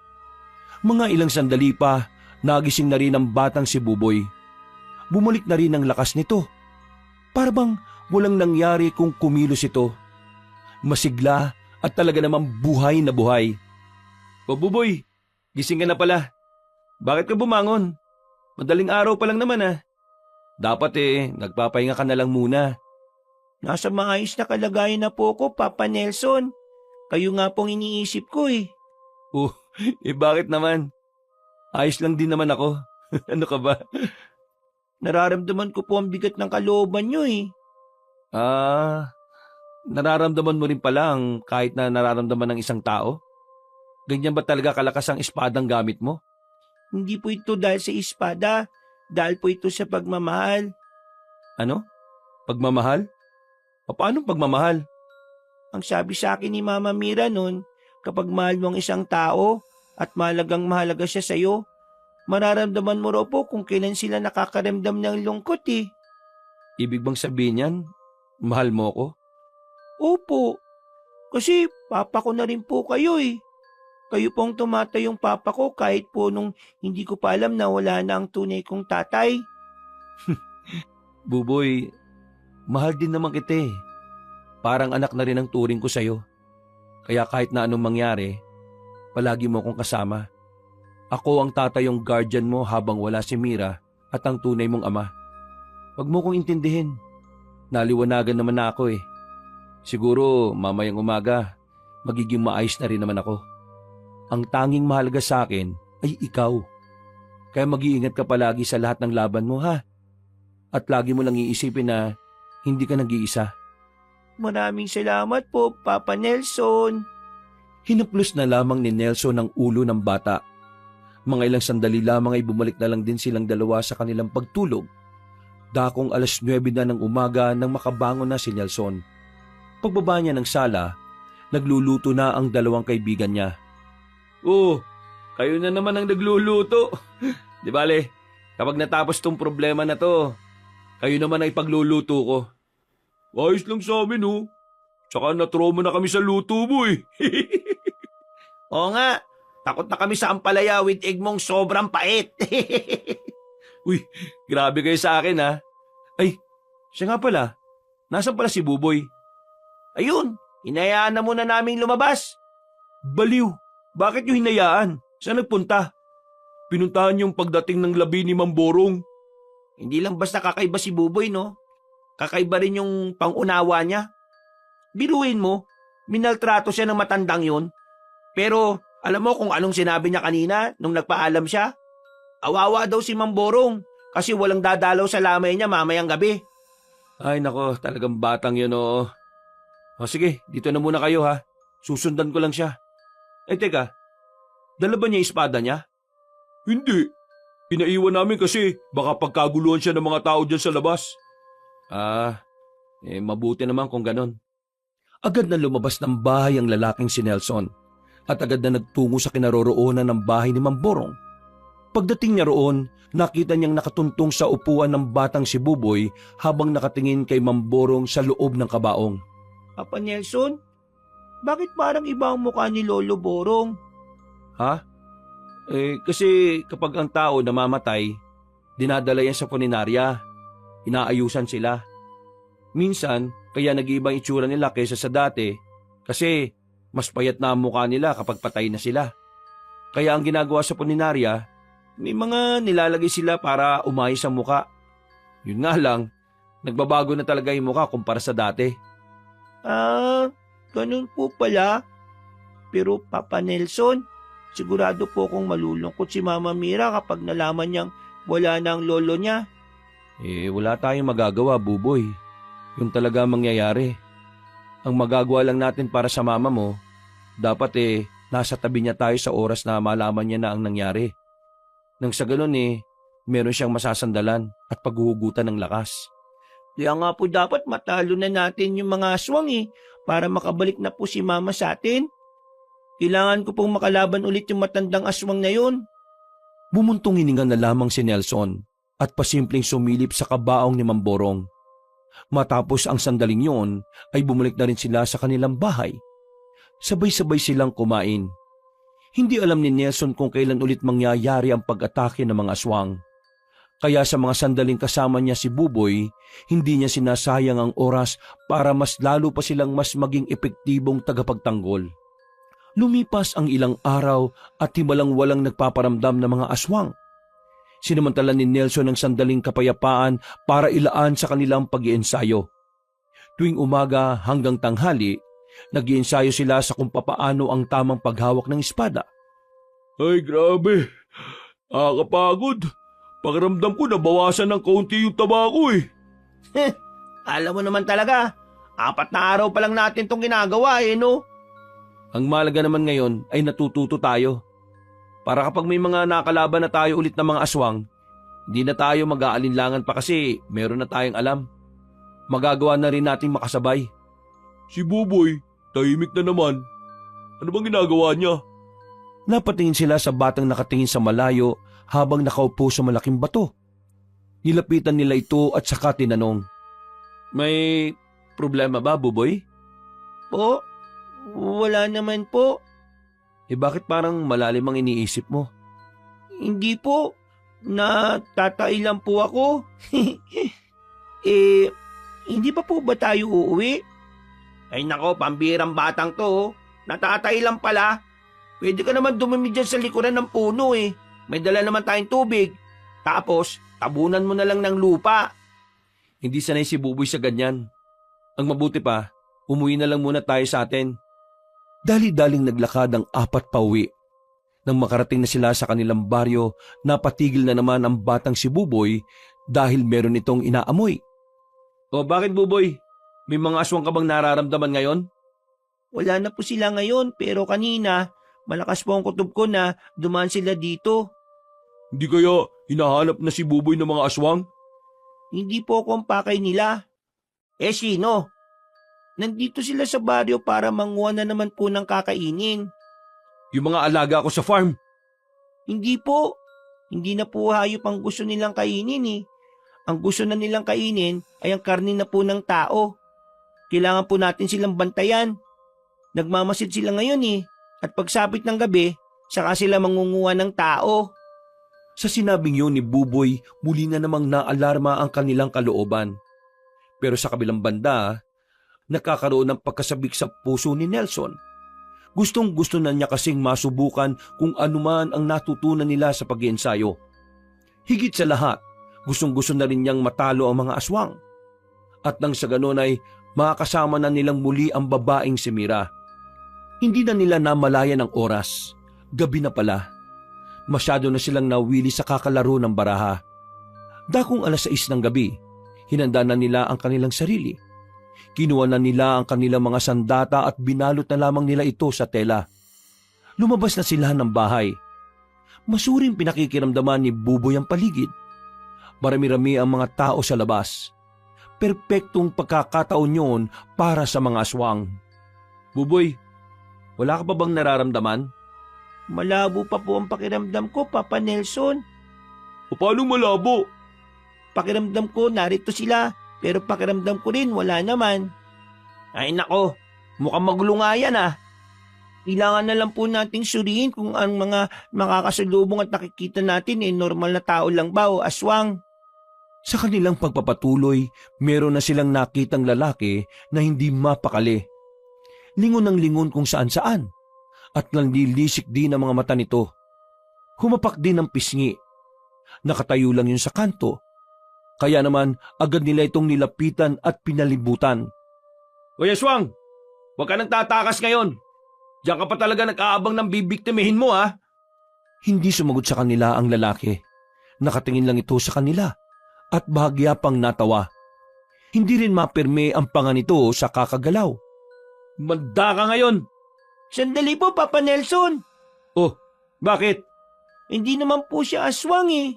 Speaker 3: Mga ilang sandali pa, nagising na rin ang batang si Buboy. Bumalik na rin ang lakas nito. Para bang walang nangyari kung kumilos ito. Masigla at talaga namang buhay na buhay. O Buboy, gising ka na pala. Bakit ka bumangon? Madaling araw pa lang naman Dapat nagpapahinga ka na lang muna.
Speaker 2: Nasa maayos na kalagayan na po ko, Papa Nelson. Kayo nga pong iniisip ko
Speaker 3: Oh, bakit naman? Ayos lang din naman ako. Ano ka ba?
Speaker 2: Nararamdaman ko po ang bigat ng kalooban nyo
Speaker 3: Nararamdaman mo rin pala ang kahit na nararamdaman ng isang tao? Ganyan ba talaga kalakas ang espadang gamit mo?
Speaker 2: Hindi po ito dahil sa espada, dahil po ito sa pagmamahal.
Speaker 3: Ano? Pagmamahal? Paano pagmamahal?
Speaker 2: Ang sabi sa akin ni Mama Mira nun, kapag mahal mo ang isang tao at mahalaga siya sa'yo, mararamdaman mo raw po kung kailan sila nakakaramdam ng lungkot
Speaker 3: Ibig bang sabihin yan, mahal mo ko?
Speaker 2: Opo, kasi papa ko na rin po kayo Kayo pong tumatayong papa ko kahit po nung hindi ko pa alam na wala na ang tunay kong tatay.
Speaker 3: Buboy, mahal din naman kita Parang anak na rin ang turing ko sa'yo. Kaya kahit na anong mangyari, palagi mo akong kasama. Ako ang tatayong guardian mo habang wala si Mira at ang tunay mong ama. Huwag mo kong intindihin. Naliwanagan naman na ako Siguro mamayang umaga, magiging maayos na rin naman ako. Ang tanging mahalaga sa akin ay ikaw. Kaya mag-iingat ka palagi sa lahat ng laban mo At lagi mo lang iisipin na hindi ka nag-iisa.
Speaker 2: Maraming salamat po, Papa Nelson.
Speaker 3: Hinaplos na lamang ni Nelson ang ulo ng bata. Mga ilang sandali lamang ay bumalik na lang din silang dalawa sa kanilang pagtulog. Dakong 9:00 na ng umaga nang makabangon na si Nelson. Pagbaba niya ng sala, nagluluto na ang dalawang kaibigan niya. Oh, kayo na naman ang nagluluto. Di bale, kapag natapos tong problema na to, kayo naman ay pagluluto ko. Ayos lang sa amin Tsaka na-trauma na kami sa luto mo
Speaker 2: Oo nga, takot na kami sa ampalaya with egg mong sobrang pait.
Speaker 3: Uy, grabe kayo sa akin Ay, siya nga pala. Nasaan pala si Buboy?
Speaker 2: Ayun, hinayaan na muna naming lumabas.
Speaker 3: Baliw, bakit yung hinayaan? Saan nagpunta? Pinuntahan yung pagdating ng labi ni Mamborong.
Speaker 2: Hindi lang basta kakaiba si Buboy, no? Kakaiba rin yung pangunawa niya. Biruin mo, minaltrato siya ng matandang yun. Pero alam mo kung anong sinabi niya kanina nung nagpaalam siya? Awawa daw si Mamborong kasi walang dadalaw sa lamay niya mamayang gabi.
Speaker 3: Ay nako, talagang batang yun O sige, dito na muna kayo Susundan ko lang siya. Ay teka, dala ba niya espada niya? Hindi. Pinaiwan namin kasi baka pagkaguluhan siya ng mga tao dyan sa labas. Mabuti naman kung ganon. Agad na lumabas ng bahay ang lalaking si Nelson at agad na nagtungo sa kinaroroonan ng bahay ni Mamborong. Pagdating niya roon, nakita niyang nakatuntong sa upuan ng batang si Buboy habang nakatingin kay Mamborong sa loob ng kabaong.
Speaker 2: Papa Nelson, bakit parang iba ang mukha ni Lolo Borong?
Speaker 3: Ha? Kasi kapag ang tao namamatay, dinadala yan sa punerarya. Inaayusan sila. Minsan, kaya nag-iibang itsura nila kaysa sa dati kasi mas payat na ang mukha nila kapag patay na sila. Kaya ang ginagawa sa punerarya, may mga nilalagay sila para umayos ang muka. Yun nga lang, nagbabago na talaga yung muka kumpara sa dati.
Speaker 2: Ganun po pala. Pero Papa Nelson, sigurado po kong malulungkot si Mama Mira kapag nalaman niyang wala na ang lolo niya.
Speaker 3: Wala tayong magagawa, Buboy. Yun talaga ang mangyayari. Ang magagawa lang natin para sa mama mo, dapat nasa tabi niya tayo sa oras na malaman niya na ang nangyari. Nang sa ganun meron siyang masasandalan at paghuhugutan ng lakas.
Speaker 2: Kaya nga po dapat matalo na natin yung mga aswang para makabalik na po si Mama sa atin. Kailangan ko pong makalaban ulit yung matandang aswang na yun.
Speaker 3: Bumuntong hininga na lamang si Nelson at pasimpleng sumilip sa kabaong ni Mamborong. Matapos ang sandaling yon ay bumalik na rin sila sa kanilang bahay. Sabay-sabay silang kumain. Hindi alam ni Nelson kung kailan ulit mangyayari ang pag-atake ng mga aswang. Kaya sa mga sandaling kasama niya si Buboy, hindi niya sinasayang ang oras para mas lalo pa silang mas maging epektibong tagapagtanggol. Lumipas ang ilang araw at himalang walang nagpaparamdam ng mga aswang. Sinamantala ni Nelson ang sandaling kapayapaan para ilaan sa kanilang pag-iensayo. Tuwing umaga hanggang tanghali, nag-iensayo sila sa kung papaano ang tamang paghawak ng espada.
Speaker 1: Ay, grabe. Nakakapagod. Pakiramdam ko nabawasan ng kaunti yung taba ko
Speaker 2: Alam mo naman talaga, 4 na araw pa lang natin tong ginagawa no?
Speaker 3: Ang malaga naman ngayon ay natututo tayo. Para kapag may mga nakalaban na tayo ulit ng mga aswang, hindi na tayo mag-aalinlangan pa kasi meron na tayong alam. Magagawa na rin nating makasabay.
Speaker 1: Si Buboy, tahimik na naman. Ano bang ginagawa niya?
Speaker 3: Napatingin sila sa batang nakatingin sa malayo habang nakaupo sa malaking bato. Nilapitan nila ito at saka tinanong, "May problema ba, Buboy?"
Speaker 2: Po, wala naman po.
Speaker 3: Bakit parang malalim ang iniisip mo?
Speaker 2: Hindi po. Natatay lang po ako. Hindi pa po ba tayo uuwi? Ay nako, pambirang batang to. Natatay lang pala. Pwede ka naman dumumi dyan sa likuran ng puno May dala naman tayong tubig. Tapos, tabunan mo na lang ng lupa.
Speaker 3: Hindi sanay si Buboy sa ganyan. Ang mabuti pa, umuwi na lang muna tayo sa atin. Dali-daling naglakad ang 4 pauwi. Nang makarating na sila sa kanilang baryo, napatigil na naman ang batang si Buboy dahil meron itong inaamoy. O bakit, Buboy? May mga aswang ka bang nararamdaman ngayon?
Speaker 2: Wala na po sila ngayon pero kanina malakas po ang kutob ko na dumaan sila dito.
Speaker 1: Hindi kaya hinahanap na si Buboy ng mga aswang?
Speaker 2: Hindi po ako ang pakay nila. Sino? Nandito sila sa baryo para manguha na naman po ng kakainin.
Speaker 3: Yung mga alaga ko sa farm.
Speaker 2: Hindi po. Hindi na po hayop ang gusto nilang kainin Ang gusto na nilang kainin ay ang karne na po ng tao. Kailangan po natin silang bantayan. Nagmamasid sila ngayon At pagsapit ng gabi, saka sila mangunguha ng tao.
Speaker 3: Sa sinabing yun ni Buboy, muli na namang naalarma ang kanilang kalooban. Pero sa kabilang banda, nakakaroon ng pagkasabik sa puso ni Nelson. Gustong-gusto na niya kasing masubukan kung anuman ang natutunan nila sa pag-iensayo. Higit sa lahat, gustong-gusto na rin niyang matalo ang mga aswang. At nang sa ganon ay makakasama na nilang muli ang babaeng si Mira. Hindi na nila namalayan ang oras. Gabi na pala. Masyado na silang nawili sa kakalaro ng baraha. Dakong 6:00 ng gabi, hinanda na nila ang kanilang sarili. Kinuha na nila ang kanilang mga sandata at binalot na lamang nila ito sa tela. Lumabas na sila ng bahay. Masuring pinakikiramdaman ni Buboy ang paligid. Marami-rami ang mga tao sa labas. Perpektong pagkakataon yun para sa mga aswang. Buboy, wala ka pa bang nararamdaman?
Speaker 2: Malabo pa po ang pakiramdam ko, Papa Nelson.
Speaker 1: Paano malabo?
Speaker 2: Pakiramdam ko narito sila, pero pakiramdam ko rin wala naman. Ay nako, mukhang magulo nga yan ah. Kailangan na lang po nating suriin kung ang mga makakasalubong at nakikita natin normal na tao lang ba o aswang.
Speaker 3: Sa kanilang pagpapatuloy, meron na silang nakitang lalaki na hindi mapakali. Lingon ng lingon kung saan-saan at nanlilisik din ang mga mata nito. Humapak din ng pisngi. Nakatayo lang yun sa kanto. Kaya naman agad nila itong nilapitan at pinalibutan.
Speaker 1: Hoy aswang, huwag ka nang tatakas ngayon. Diyan ka pa talaga nag-aabang ng bibiktimihin mo ha.
Speaker 3: Hindi sumagot sa kanila ang lalaki. Nakatingin lang ito sa kanila at bahagya pang natawa. Hindi rin mapirme ang panga nito sa kakagalaw.
Speaker 1: Manda ka ngayon.
Speaker 2: Sandali po, Papa Nelson.
Speaker 1: Oh, bakit?
Speaker 2: Hindi naman po siya aswang eh.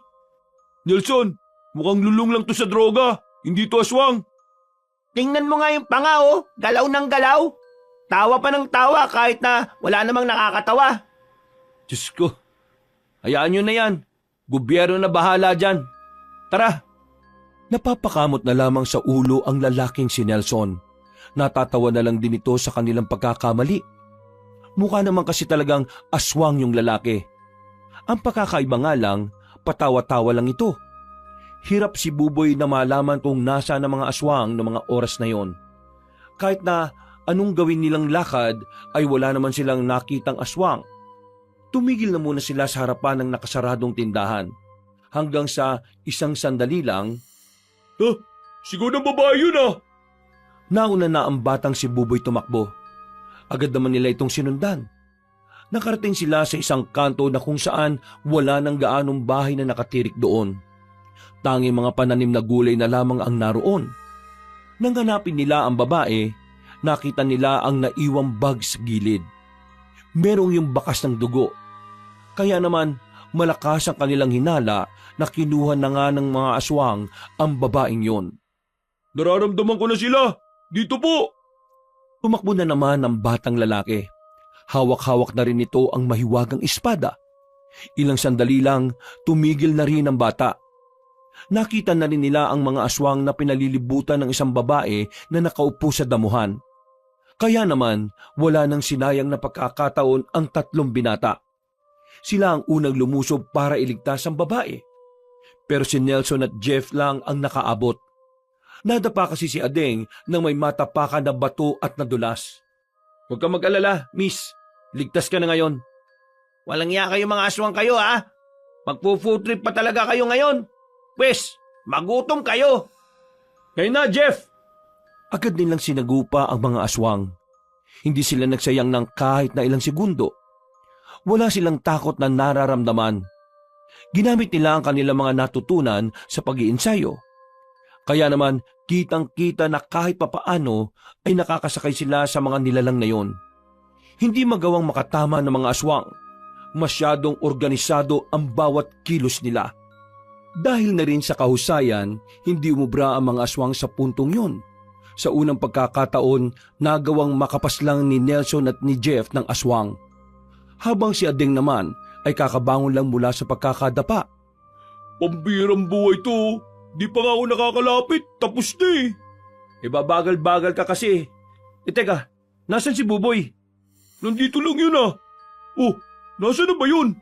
Speaker 1: Nelson, mukhang lulong lang to sa droga. Hindi to aswang.
Speaker 2: Tingnan mo nga yung panga oh, galaw ng galaw. Tawa pa ng tawa kahit na wala namang nakakatawa.
Speaker 1: Diyos ko, hayaan nyo na yan. Gobyerno na bahala dyan. Tara.
Speaker 3: Napapakamot na lamang sa ulo ang lalaking si Nelson. Natatawa na lang din ito sa kanilang pagkakamali. Mukha naman kasi talagang aswang yung lalaki. Ang pagkakaiba nga lang, patawa-tawa lang ito. Hirap si Buboy na malaman kung nasa ng mga aswang ng mga oras na yon. Kahit na anong gawin nilang lakad ay wala naman silang nakitang aswang. Tumigil na muna sila sa harapan ng nakasaradong tindahan. Hanggang sa isang sandali lang,
Speaker 1: Siguro ng babae yun ah.
Speaker 3: nauna na ang batang si Buboy tumakbo. Agad naman nila itong sinundan. Nakarating sila sa isang kanto na kung saan wala nang gaanong bahay na nakatirik doon. Tanging mga pananim na gulay na lamang ang naroon. Nang hanapin nila ang babae, nakita nila ang naiwang bag sa gilid. Merong yung bakas ng dugo. Kaya naman malakas ang kanilang hinala na kinuha na nga ng mga aswang ang babaeng yon.
Speaker 1: Nararamdaman ko na sila. Dito po.
Speaker 3: Tumakbo na naman ang batang lalaki. Hawak-hawak na rin ito ang mahiwagang espada. Ilang sandali lang, tumigil na rin ang bata. Nakita na rin nila ang mga aswang na pinalilibutan ng isang babae na nakaupo sa damuhan. Kaya naman, wala nang sinayang na pagkakataon ang tatlong binata. Sila ang unang lumusob para iligtas ang babae. Pero si Nelson at Jeff lang ang nakaabot. Nadapa kasi si Adeng nang may matapakan na bato at nadulas.
Speaker 1: Huwag ka mag-alala, miss. Ligtas ka na ngayon.
Speaker 2: Walang iya kayo mga aswang kayo ha. Magpo-food trip pa talaga kayo ngayon. Pwes, magutom kayo.
Speaker 1: Kayo na, Jeff.
Speaker 3: Agad nilang sinagupa ang mga aswang. Hindi sila nagsayang ng kahit na ilang segundo. Wala silang takot na nararamdaman. Ginamit nila ang kanilang mga natutunan sa pag-iinsayo. Kaya naman, kitang-kita na kahit papaano ay nakakasakay sila sa mga nilalang na yon. Hindi magawang makatama ng mga aswang. Masyadong organisado ang bawat kilos nila. Dahil na rin sa kahusayan, hindi umubra ang mga aswang sa puntong yon. Sa unang pagkakataon, nagawang makapaslang ni Nelson at ni Jeff ng aswang. Habang si Adeng naman ay kakabangon lang mula sa pagkakadapa.
Speaker 1: Pambirang buhay to. Di pa nga ako nakakalapit. Tapos na eh.
Speaker 3: Bagal-bagal ka kasi. Teka, nasan si Buboy?
Speaker 1: Nandito lang yun ah. Oh, nasa na ba yun?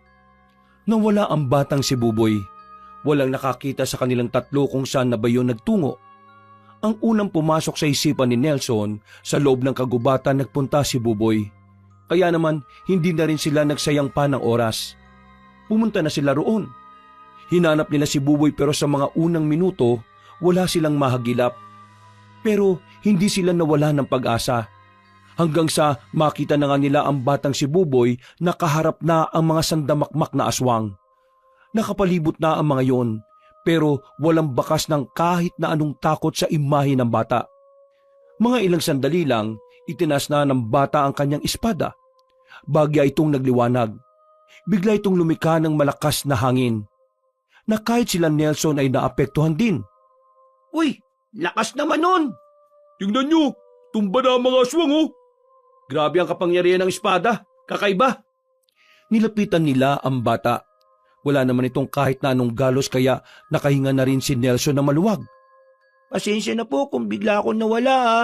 Speaker 3: Nawala ang batang si Buboy. Walang nakakita sa kanilang tatlo kung saan na ba yun nagtungo. Ang unang pumasok sa isipan ni Nelson, sa loob ng kagubatan nagpunta si Buboy. Kaya naman, hindi na rin sila nagsayang pa ng oras. Pumunta na sila roon. Hinanap nila si Buboy pero sa mga unang minuto, wala silang mahagilap. Pero hindi sila nawala ng pag-asa. Hanggang sa makita na nga nila ang batang si Buboy na kaharap na ang mga sandamakmak na aswang. Nakapalibot na ang mga yon, pero walang bakas ng kahit na anong takot sa imahe ng bata. Mga ilang sandali lang, itinas na ng bata ang kanyang espada. Bagya itong nagliwanag. Bigla itong lumika ng malakas na hangin. Na kahit sila Nelson ay naapektuhan din.
Speaker 2: Uy, lakas naman nun.
Speaker 1: Tingnan nyo, tumba na ang mga aswang oh.
Speaker 3: Grabe ang kapangyarihan ng espada, kakaiba. Nilapitan nila ang bata. Wala naman itong kahit na anong galos kaya nakahinga na rin si Nelson na maluwag.
Speaker 2: Pasensya na po kung bigla ako nawala ha.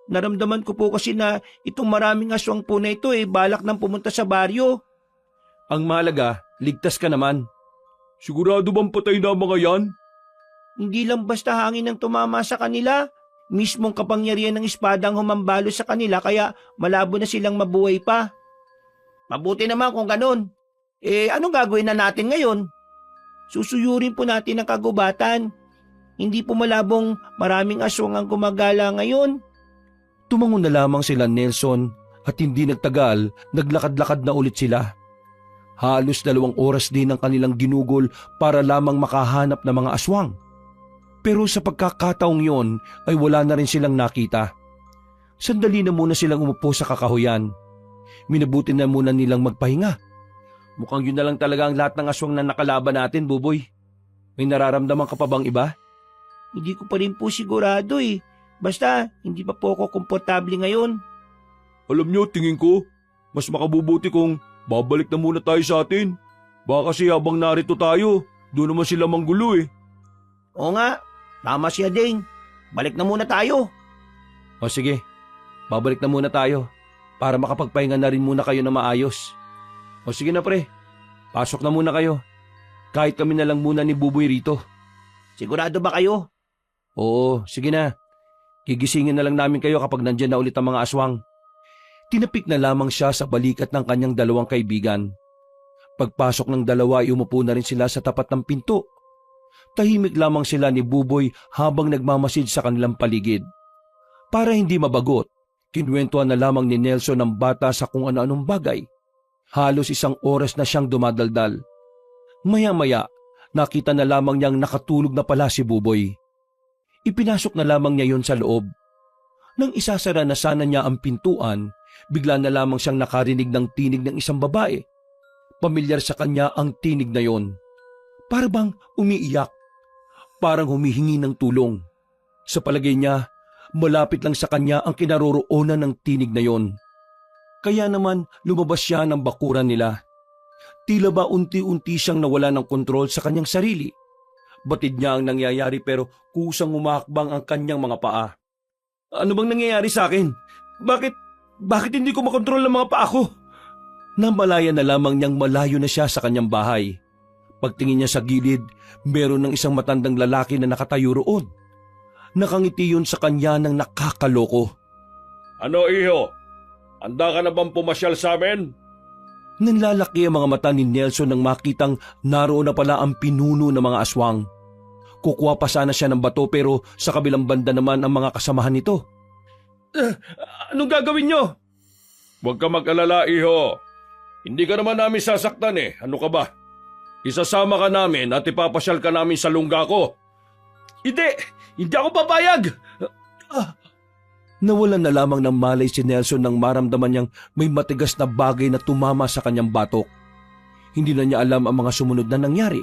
Speaker 2: Naramdaman ko po kasi na itong maraming aswang po na ito balak nang pumunta sa baryo.
Speaker 3: Ang mahalaga, ligtas ka naman.
Speaker 1: Sigurado bang patay na ang mga yan?
Speaker 2: Hindi lang basta hangin ang tumama sa kanila. Mismong kapangyarihan ng espada ang humambalo sa kanila kaya malabo na silang mabuhay pa. Mabuti naman kung ganun. Anong gagawin na natin ngayon? Susuyurin po natin ang kagubatan. Hindi po malabong maraming aswang ang gumagala ngayon.
Speaker 3: Tumangon na lamang sila Nelson at hindi nagtagal, naglakad-lakad na ulit sila. Halos 2 oras din ang kanilang ginugol para lamang makahanap ng mga aswang. Pero sa pagkakataong yon ay wala na rin silang nakita. Sandali na muna silang umupo sa kakahuyan. Minabuti na muna nilang magpahinga. Mukhang yun na lang talaga ang lahat ng aswang na nakalaban natin, Buboy. May nararamdaman ka pa bang iba?
Speaker 2: Hindi ko pa rin po sigurado Basta, hindi pa po ako komportable ngayon.
Speaker 1: Alam niyo, tingin ko, mas makabubuti kung babalik na muna tayo sa atin. Baka kasi habang narito tayo, doon naman sila manggulo
Speaker 2: Oo nga, tama siya Ding. Balik na muna tayo.
Speaker 3: O sige, babalik na muna tayo para makapagpahinga na rin muna kayo na maayos. O sige na pre, pasok na muna kayo. Kahit kami na lang muna ni Buboy rito.
Speaker 2: Sigurado ba kayo?
Speaker 3: Oo, sige na. Gigisingin na lang namin kayo kapag nandyan na ulit ang mga aswang. Tinapik na lamang siya sa balikat ng kanyang 2 kaibigan. Pagpasok ng 2 ay umupo na rin sila sa tapat ng pinto. Tahimik lamang sila ni Buboy habang nagmamasid sa kanilang paligid. Para hindi mabagot, kinwentuhan na lamang ni Nelson ang bata sa kung ano-anong bagay. Halos 1 oras na siyang dumadaldal. Maya-maya, nakita na lamang niyang nakatulog na pala si Buboy. Ipinasok na lamang niya yon sa loob. Nang isasara na sana niya ang pintuan, bigla na lamang siyang nakarinig ng tinig ng isang babae. Pamilyar sa kanya ang tinig na yon. Para bang umiiyak. Parang humihingi ng tulong. Sa palagay niya, malapit lang sa kanya ang kinaroroonan ng tinig na yon. Kaya naman lumabas siya ng bakuran nila. Tila ba unti-unti siyang nawala ng kontrol sa kanyang sarili. Batid niya ang nangyayari pero kusang umakbang ang kanyang mga paa. Ano bang nangyayari sa akin? Bakit hindi ko makontrol ang mga paa ko? Namalaya na lamang niyang malayo na siya sa kanyang bahay. Pagtingin niya sa gilid, meron ng isang matandang lalaki na nakatayo roon. Nakangiti yun sa kanya ng nakakaloko.
Speaker 1: Ano iho? Handa ka na bang pumasyal sa amin?
Speaker 3: Nanlalaki ang mga mata ni Nelson nang makitang naroon na pala ang pinuno ng mga aswang. Kukuha pa sana siya ng bato pero sa kabilang banda naman ang mga kasamahan nito.
Speaker 1: Anong gagawin nyo? Huwag ka mag-alala, iho. Hindi ka naman namin sasaktan Ano ka ba? Isasama ka namin at ipapasyal ka namin sa lungga ko. Hindi ako papayag!
Speaker 3: Nawalan na lamang ng malay si Nelson nang maramdaman niyang may matigas na bagay na tumama sa kanyang batok. Hindi na niya alam ang mga sumunod na nangyari.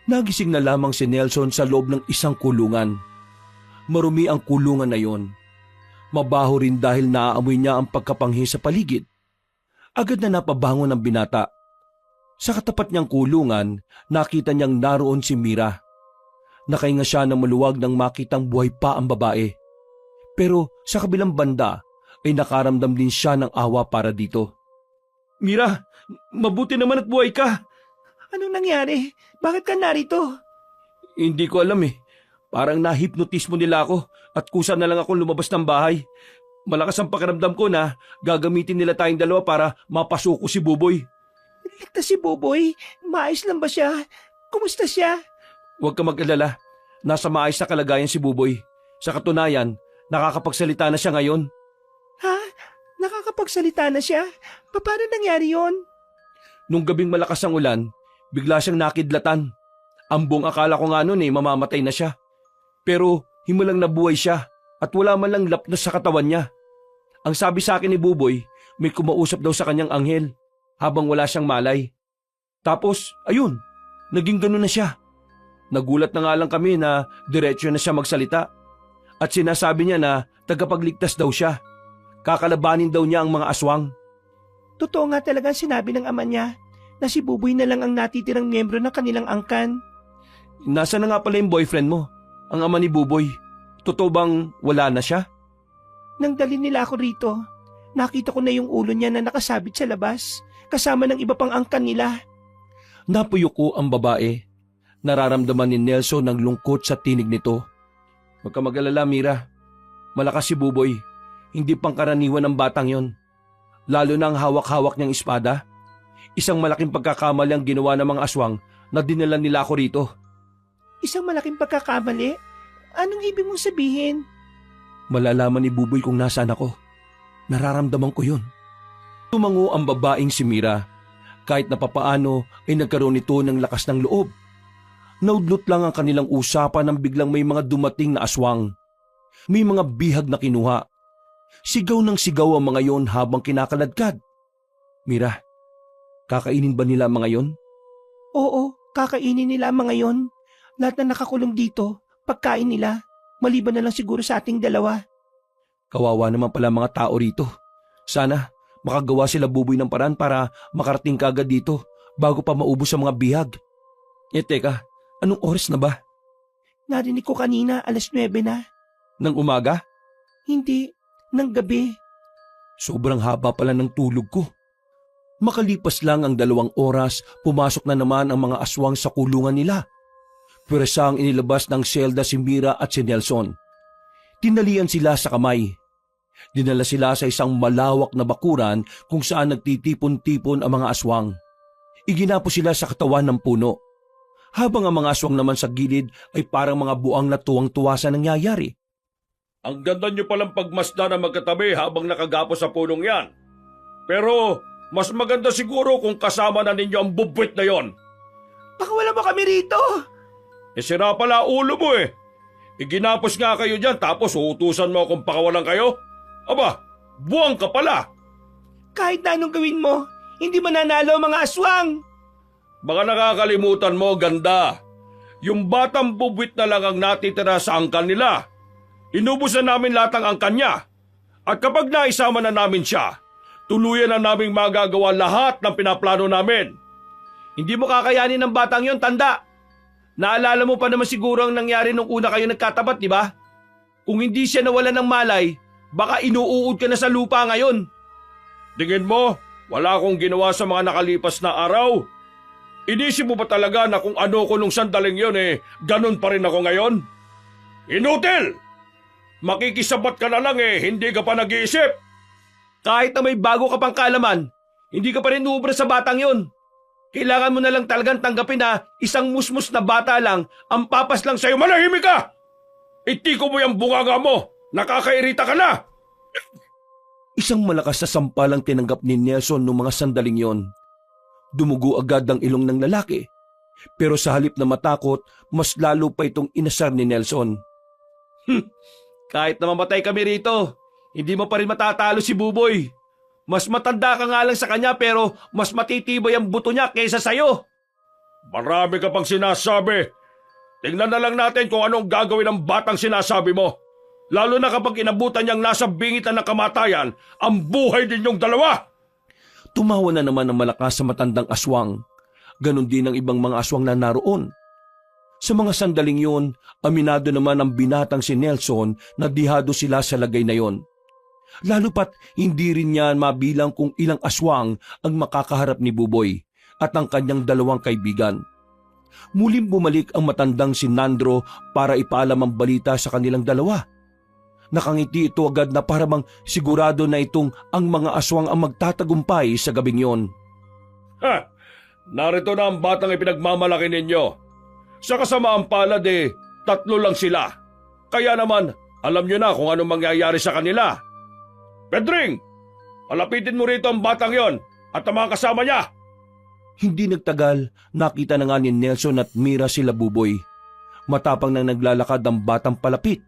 Speaker 3: Nagising na lamang si Nelson sa loob ng isang kulungan. Marumi ang kulungan na yon. Mabaho rin dahil naaamoy niya ang pagkapanghi sa paligid. Agad na napabangon ang binata. Sa katapat niyang kulungan, nakita niyang naroon si Mira. Nakahinga siya ng maluwag nang makitang buhay pa ang babae. Pero sa kabilang banda ay nakaramdam din siya ng awa para dito.
Speaker 1: Mira, mabuti naman at buhay ka.
Speaker 2: Anong nangyari? Bakit ka narito?
Speaker 3: Hindi ko alam Parang nahipnotismo nila ako at kusa na lang ako lumabas ng bahay. Malakas ang pakiramdam ko na gagamitin nila tayong 2 para mapasuko si Buboy.
Speaker 2: Ligtas si Buboy? Maayos lang ba siya? Kumusta siya?
Speaker 3: Huwag ka mag-alala. Nasa maayos na kalagayan si Buboy. Sa katunayan, nakakapagsalita na siya ngayon.
Speaker 2: Ha? Nakakapagsalita na siya? Paano nangyari yon?
Speaker 3: Nung gabing malakas ang ulan, bigla siyang nakidlatan. Ang buong akala ko nga noon mamamatay na siya. Pero himulang nabuhay siya at wala man lang lapnos sa katawan niya. Ang sabi sa akin ni Buboy, may kumausap daw sa kanyang anghel habang wala siyang malay. Tapos, ayun, naging ganun na siya. Nagulat na nga lang kami na diretsyo na siya magsalita. At sinasabi niya na tagapagligtas daw siya. Kakalabanin daw niya ang mga aswang.
Speaker 2: Totoo nga talaga ang sinabi ng ama niya na si Buboy na lang ang natitirang miyembro ng kanilang angkan.
Speaker 3: Nasa na nga pala yung boyfriend mo, ang ama ni Buboy? Totoo bang wala na siya?
Speaker 2: Nang dali nila ako rito, nakita ko na yung ulo niya na nakasabit sa labas, kasama ng iba pang angkan nila.
Speaker 3: Napuyuko ang babae. Nararamdaman ni Nelson ng lungkot sa tinig nito. Huwag ka mag-alala, Mira. Malakas si Buboy. Hindi pangkaraniwan ng batang yon. Lalo na ang hawak-hawak niyang espada. Isang malaking pagkakamali ang ginawa ng mga aswang na dinala nila ako rito.
Speaker 2: Isang malaking pagkakamali? Anong ibig mong sabihin?
Speaker 3: Malalaman ni Buboy kung nasaan ako. Nararamdaman ko yun. Tumango ang babaeng si Mira. Kahit na papaano ay nagkaroon nito ng lakas ng loob. Naudlot lang ang kanilang usapan nang biglang may mga dumating na aswang. May mga bihag na kinuha. Sigaw ng sigaw ang mga yon habang kinakaladkad. Mira, kakainin ba nila ang mga yon?
Speaker 2: Oo, kakainin nila ang mga yon. Lahat na nakakulong dito, pagkain nila. Maliban na lang siguro sa ating dalawa.
Speaker 3: Kawawa naman pala mga tao rito. Sana makagawa sila Buboy ng paraan para makarating kagad dito bago pa maubos ang mga bihag. Teka, anong oras na ba?
Speaker 2: Narinig ko kanina 9:00 na.
Speaker 3: Nang umaga?
Speaker 2: Hindi, ng gabi.
Speaker 3: Sobrang haba pala ng tulog ko. Makalipas lang ang 2 oras, pumasok na naman ang mga aswang sa kulungan nila. Pweresang inilabas ng selda si Mira at si Nelson. Tinalian sila sa kamay. Dinala sila sa isang malawak na bakuran kung saan nagtitipon-tipon ang mga aswang. Iginapo sila sa katawan ng puno. Habang ang mga aswang naman sa gilid ay parang mga buang na tuwang-tuwa sa nangyayari.
Speaker 1: Ang ganda niyo palang pagmasda na magkatabi habang nakagapos sa punong yan. Pero mas maganda siguro kung kasama na ninyo ang bubwit na yon.
Speaker 2: Baka wala ba kami rito?
Speaker 1: Sira pala ulo mo eh. Iginapos nga kayo dyan tapos uutusan mo akong pakawalan kayo? Aba, buwang ka pala.
Speaker 2: Kahit na anong gawin mo, hindi mananalo ang mga aswang.
Speaker 1: Baka nakakalimutan mo, ganda. Yung batang bubwit na lang ang natitira sa angkan nila. Inubusan namin lahat ang angkan niya. At kapag naisama na namin siya, tuluyan na naming magagawa lahat ng pinaplano namin.
Speaker 2: Hindi mo kakayanin ng batang yon, tanda. Naalala mo pa naman siguro ang nangyari nung una kayo nagkatapat, di ba? Kung hindi siya nawala ng malay, baka inuuod ka na sa lupa ngayon.
Speaker 1: Tingin mo, wala akong ginawa sa mga nakalipas na araw? Inisip mo ba talaga na kung ano ko nung sandaling yon ganun pa rin ako ngayon? Inutil! Makikisabat ka na lang hindi ka pa nag-iisip.
Speaker 2: Kahit na may bago ka pang kaalaman, hindi ka pa rin uubra sa batang yon. Kailangan mo na lang talagang tanggapin na isang musmus na bata lang ang papas lang sa'yo.
Speaker 1: Manahimik ka! Itiko mo yung bunganga mo! Nakakairita ka na!
Speaker 3: Isang malakas na sampalang tinanggap ni Nelson noong mga sandaling yon. Dumugo agad ang ilong ng lalaki. Pero sa halip na matakot, mas lalo pa itong inasar ni Nelson.
Speaker 2: Kahit na mamatay kami rito, hindi mo pa rin matatalo si Buboy. Mas matanda ka nga lang sa kanya pero mas matitibay ang buto niya kaysa sa'yo.
Speaker 1: Marami ka pang sinasabi. Tingnan na lang natin kung anong gagawin ng batang sinasabi mo. Lalo na kapag inabutan niyang nasa bingitan ng kamatayan ang buhay ninyong dalawa.
Speaker 3: Tumawa na naman ang malakas sa matandang aswang. Ganon din ang ibang mga aswang na naroon. Sa mga sandaling yun, aminado naman ang binatang si Nelson na dihado sila sa lagay na yon. Lalo pat hindi rin niya mabilang kung ilang aswang ang makakaharap ni Buboy at ang kanyang 2 kaibigan. Muling bumalik ang matandang si Nandro para ipaalam ang balita sa kanilang 2. Nakangiti ito agad na parang sigurado na itong ang mga aswang ang magtatagumpay sa gabing yon.
Speaker 1: Ha! Narito na ang batang ipinagmamalaki ninyo. Sa kasamaan palad 3 lang sila. Kaya naman, alam nyo na kung anong mangyayari sa kanila. Pedring! Malapitin mo rito ang batang yon at ang mga kasama niya.
Speaker 3: Hindi nagtagal, nakita na nga ni Nelson at Mira sila Buboy. Matapang nang naglalakad ang batang palapit.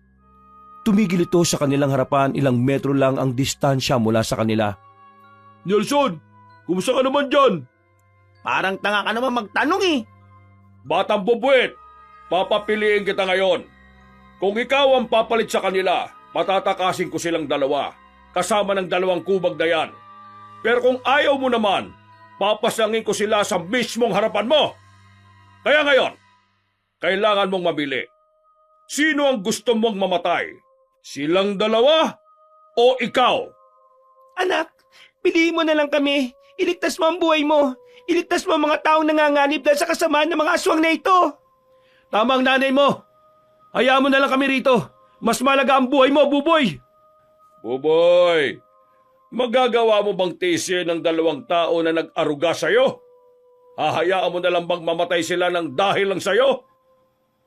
Speaker 3: Tumigil ito sa kanilang harapan, ilang metro lang ang distansya mula sa kanila.
Speaker 1: Nelson, kumusta ka naman dyan?
Speaker 2: Parang tanga ka naman magtanong
Speaker 1: Batang bubwit, papapiliin kita ngayon. Kung ikaw ang papalit sa kanila, patatakasin ko silang 2, kasama ng 2 kubag na yan. Pero kung ayaw mo naman, papasangin ko sila sa mismong harapan mo. Kaya ngayon, kailangan mong mamili. Sino ang gusto mong mamatay? Silang dalawa o ikaw?
Speaker 2: Anak, piliin mo na lang kami. Iligtas mo ang buhay mo. Iligtas mo ang mga taong nanganganib dahil sa kasamaan ng mga aswang na ito.
Speaker 1: Tama ang nanay mo. Hayaan mo na lang kami rito. Mas malaga ang buhay mo, Buboy. Buboy, magagawa mo bang tiisin ng dalawang tao na nag-aruga sa'yo? Hahayaan mo na lang bang mamatay sila ng dahil lang sa'yo?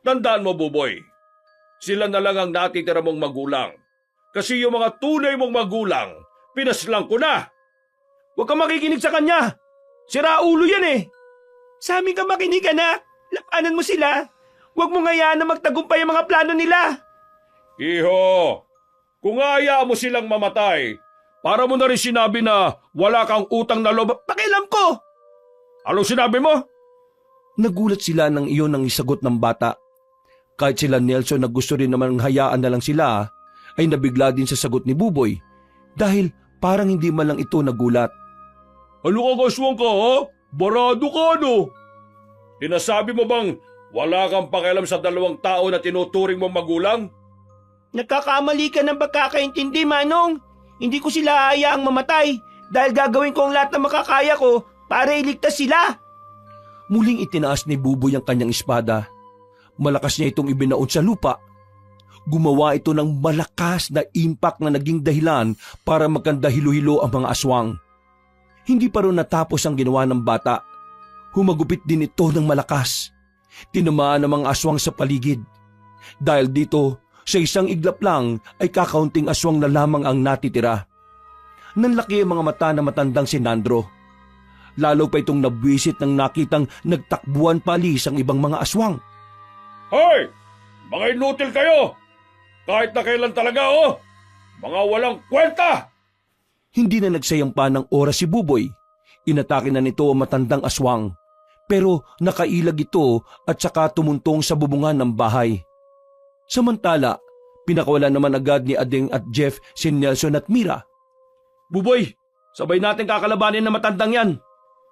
Speaker 1: Tandaan mo, Buboy, sila na lang ang natitira mong magulang. Kasi yung mga tunay mong magulang, pinaslang ko na. Huwag kang makikinig sa kanya. Sira ulo yan eh.
Speaker 2: Sa amin ka makinig, anak. Lapanan mo sila. Huwag mo ngayaan na magtagumpay ang mga plano nila.
Speaker 1: Iho, kung hayaan mo silang mamatay, para mo na rin sinabi na wala kang utang na loob.
Speaker 2: Pakialam ko!
Speaker 1: Anong sinabi mo?
Speaker 3: Nagulat sila nang iyon ang isagot ng bata. Kahit sila Nelson na gusto rin naman hayaan na lang sila, ay nabigla din sa sagot ni Buboy dahil parang hindi man lang ito nagulat.
Speaker 1: Ano ka kaswang ka ha? Barado ka no? Sinasabi mo bang wala kang pakialam sa dalawang tao na tinuturing mong magulang?
Speaker 2: Nagkakamali ka ng pagkakaintindi, Manong. Hindi ko sila hayaang mamatay dahil gagawin ko ang lahat na makakaya ko para iligtas sila.
Speaker 3: Muling itinaas ni Buboy ang kanyang espada. Malakas niya itong ibinaon sa lupa. Gumawa ito ng malakas na impact na naging dahilan para magkandahilo-hilo ang mga aswang. Hindi pa rin natapos ang ginawa ng bata. Humagupit din ito ng malakas. Tinamaan ang mga aswang sa paligid. Dahil dito, sa isang iglap lang ay kakaunting aswang na lamang ang natitira. Nanlaki ang mga mata na matandang si Nandro. Lalo pa itong nabwisit nang nakitang nagtakbuhan palis ang ibang mga aswang.
Speaker 1: Hoy! Mga inutil kayo! Kahit na kailan talaga oh! Mga walang kwenta!
Speaker 3: Hindi na nagsayang pa ng oras si Buboy. Inatake na nito ang matandang aswang. Pero nakailag ito at saka tumuntong sa bubungan ng bahay. Samantala, pinakawalan naman agad ni Ading at Jeff si Nelson at Mira.
Speaker 1: Buboy, sabay natin kakalabanin na matandang yan.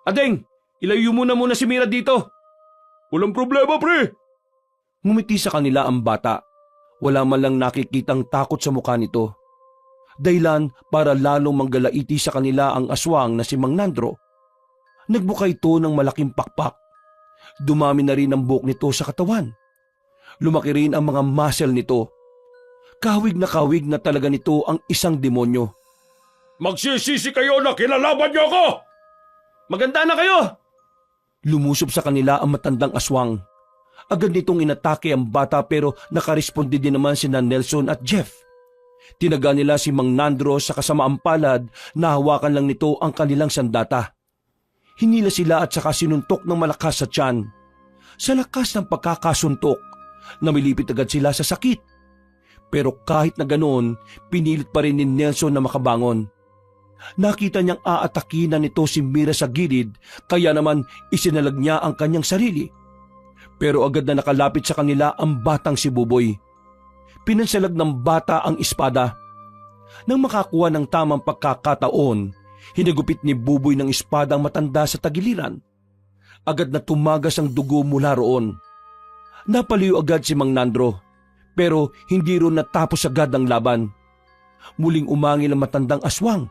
Speaker 1: Ading, ilayo mo na muna si Mira dito. Walang problema, pre.
Speaker 3: Ngumiti sa kanila ang bata. Wala man lang nakikitang takot sa mukha nito. Dahilan para lalong manggalaiti sa kanila ang aswang na si Mang Nandro. Nagbuka ito ng malaking pakpak. Dumami na rin ang buhok nito sa katawan. Lumaki rin ang mga muscle nito. Kahawig na talaga nito ang isang demonyo.
Speaker 1: Magsisisi kayo na kinalaban niyo ako! Maganda na kayo!
Speaker 3: Lumusob sa kanila ang matandang aswang. Agad nitong inatake ang bata pero nakaresponde din naman sina Nelson at Jeff. Tinaga nila si Mang Nandro sa kasamaang palad na hawakan lang nito ang kanilang sandata. Hinila sila at saka sinuntok ng malakas sa tiyan. Sa lakas ng pagkakasuntok, namilipit agad sila sa sakit. Pero kahit na ganoon, pinilit pa rin ni Nelson na makabangon. Nakita niyang aatakinan nito si Mira sa gilid kaya naman isinalag niya ang kanyang sarili. Pero agad na nakalapit sa kanila ang batang si Buboy. Pinansalag ng bata ang espada. Nang makakuha ng tamang pagkakataon, hinagupit ni Buboy ng espada ang matanda sa tagiliran. Agad na tumagas ang dugo mula roon. Napaliw agad si Mang Nandro, pero hindi ron natapos agad ang laban. Muling umangil ang matandang aswang.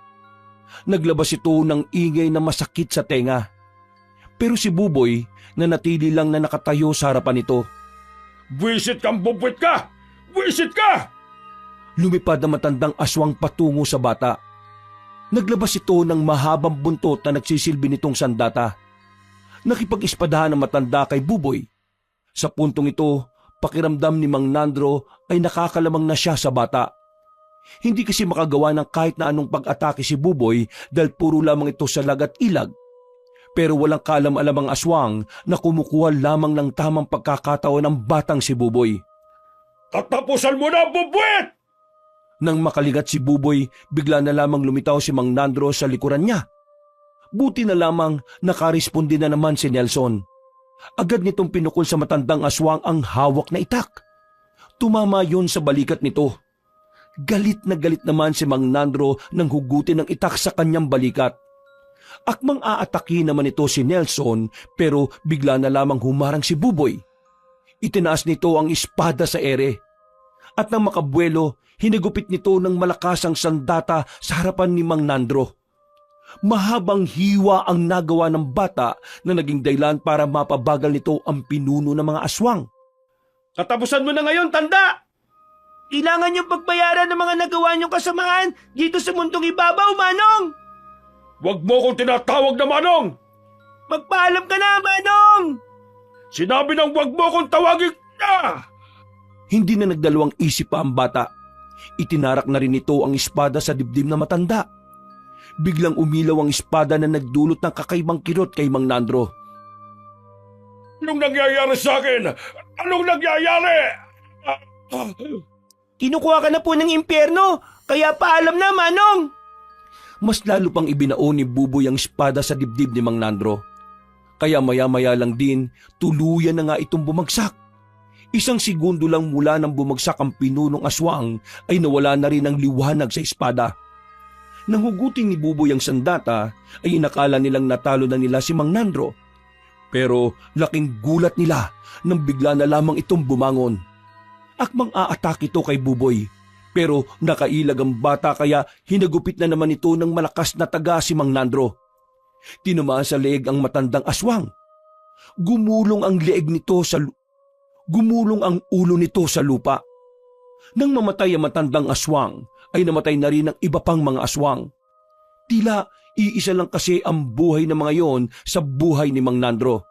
Speaker 3: Naglabas ito ng ingay na masakit sa tenga. Pero si Buboy nanatili lang na nakatayo sa harapan nito.
Speaker 1: Buwisit kang bubwit ka! Buwisit ka!
Speaker 3: Lumipad ang matandang aswang patungo sa bata. Naglabas ito ng mahabang buntot na nagsisilbi nitong sandata. Nakipag-ispadahan ang matanda kay Buboy. Sa puntong ito, pakiramdam ni Mang Nandro ay nakakalamang na siya sa bata. Hindi kasi makagawa ng kahit na anong pag-atake si Buboy dahil puro lamang ito sa lagat ilag. Pero walang kalam-alam ang aswang na kumukuha lamang ng tamang pagkakataon ng batang si Buboy.
Speaker 1: Tatapusan mo na, bubwit!
Speaker 3: Nang makaligat si Buboy, bigla na lamang lumitaw si Mang Nandro sa likuran niya. Buti na lamang nakaresponde na naman si Nelson. Agad nitong pinukol sa matandang aswang ang hawak na itak. Tumama yon sa balikat nito. Galit na galit naman si Mang Nandro nang hugutin ng itak sa kanyang balikat. Akmang aatake naman ito si Nelson pero bigla na lamang humarang si Buboy. Itinaas nito ang espada sa ere. At nang makabuelo, hinagupit nito ng malakas ang sandata sa harapan ni Mang Nandro. Mahabang hiwa ang nagawa ng bata na naging dahilan para mapabagal nito ang pinuno ng mga aswang.
Speaker 1: Katapusan mo na ngayon, tanda!
Speaker 2: Kailangan niyong pagbayaran ng mga nagawa niyong kasamaan dito sa mundong ibabaw, Manong!
Speaker 1: Huwag mo kong tinatawag na Manong!
Speaker 2: Magpaalam ka na, Manong!
Speaker 1: Sinabi ng huwag mo kong tawagin na!
Speaker 3: Hindi na nagdalawang isip pa ang bata. Itinarak na rin ito ang espada sa dibdib na matanda. Biglang umilaw ang espada na nagdulot ng kakaibang kirot kay Mang Nandro.
Speaker 1: Anong nangyayari sa akin? Anong nangyayari?
Speaker 2: Kinukuha ka na po ng impyerno, kaya paalam na, Manong!
Speaker 3: Mas lalo pang ibinaon ni Buboy ang espada sa dibdib ni Mang Nandro. Kaya maya-maya lang din, tuluyan na nga itong bumagsak. Isang segundo lang mula nang bumagsak ang pinunong aswang ay nawala na rin ang liwanag sa espada. Nang hugutin ni Buboy ang sandata ay inakala nilang natalo na nila si Mang Nandro. Pero laking gulat nila nang bigla na lamang itong bumangon. Akmang aatake ito kay Buboy pero nakailag ang bata kaya hinagupit na naman ito ng malakas na taga si Mang Nandro. Tinamaan sa leeg ang matandang aswang. Gumulong ang ulo nito sa lupa. Nang mamatay ang matandang aswang, ay namatay na rin ang iba pang mga aswang. Tila iisa lang kasi ang buhay ng mga yon sa buhay ni Mang Nandro.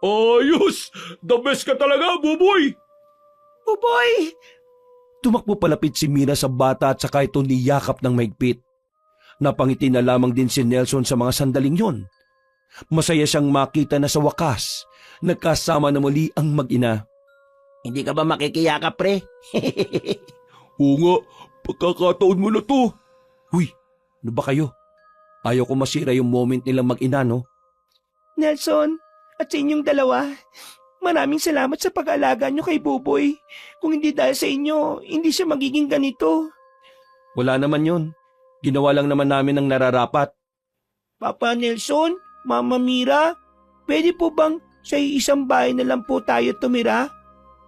Speaker 1: Ayos! The best ka talaga, Buboy!
Speaker 2: Buboy!
Speaker 3: Tumakbo palapit si Mira sa bata at saka ito niyakap ng mahigpit. Napangiti na lamang din si Nelson sa mga sandaling yon. Masaya siyang makita na sa wakas, nagkasama na muli ang mag-ina.
Speaker 2: Hindi ka ba makikiyakap, pre?
Speaker 3: Oo nga, pagkakataon mo na to. Huy, ano ba kayo? Ayaw ko masira yung moment nilang mag-ina, no?
Speaker 2: Nelson, at sa inyong dalawa, maraming salamat sa pag-aalaga niyo kay Buboy. Kung hindi dahil sa inyo, hindi siya magiging ganito.
Speaker 3: Wala naman yon. Ginawa lang naman namin ang nararapat.
Speaker 2: Papa Nelson, Mama Mira, pwede po bang sa isang bahay na lang po tayo tumira?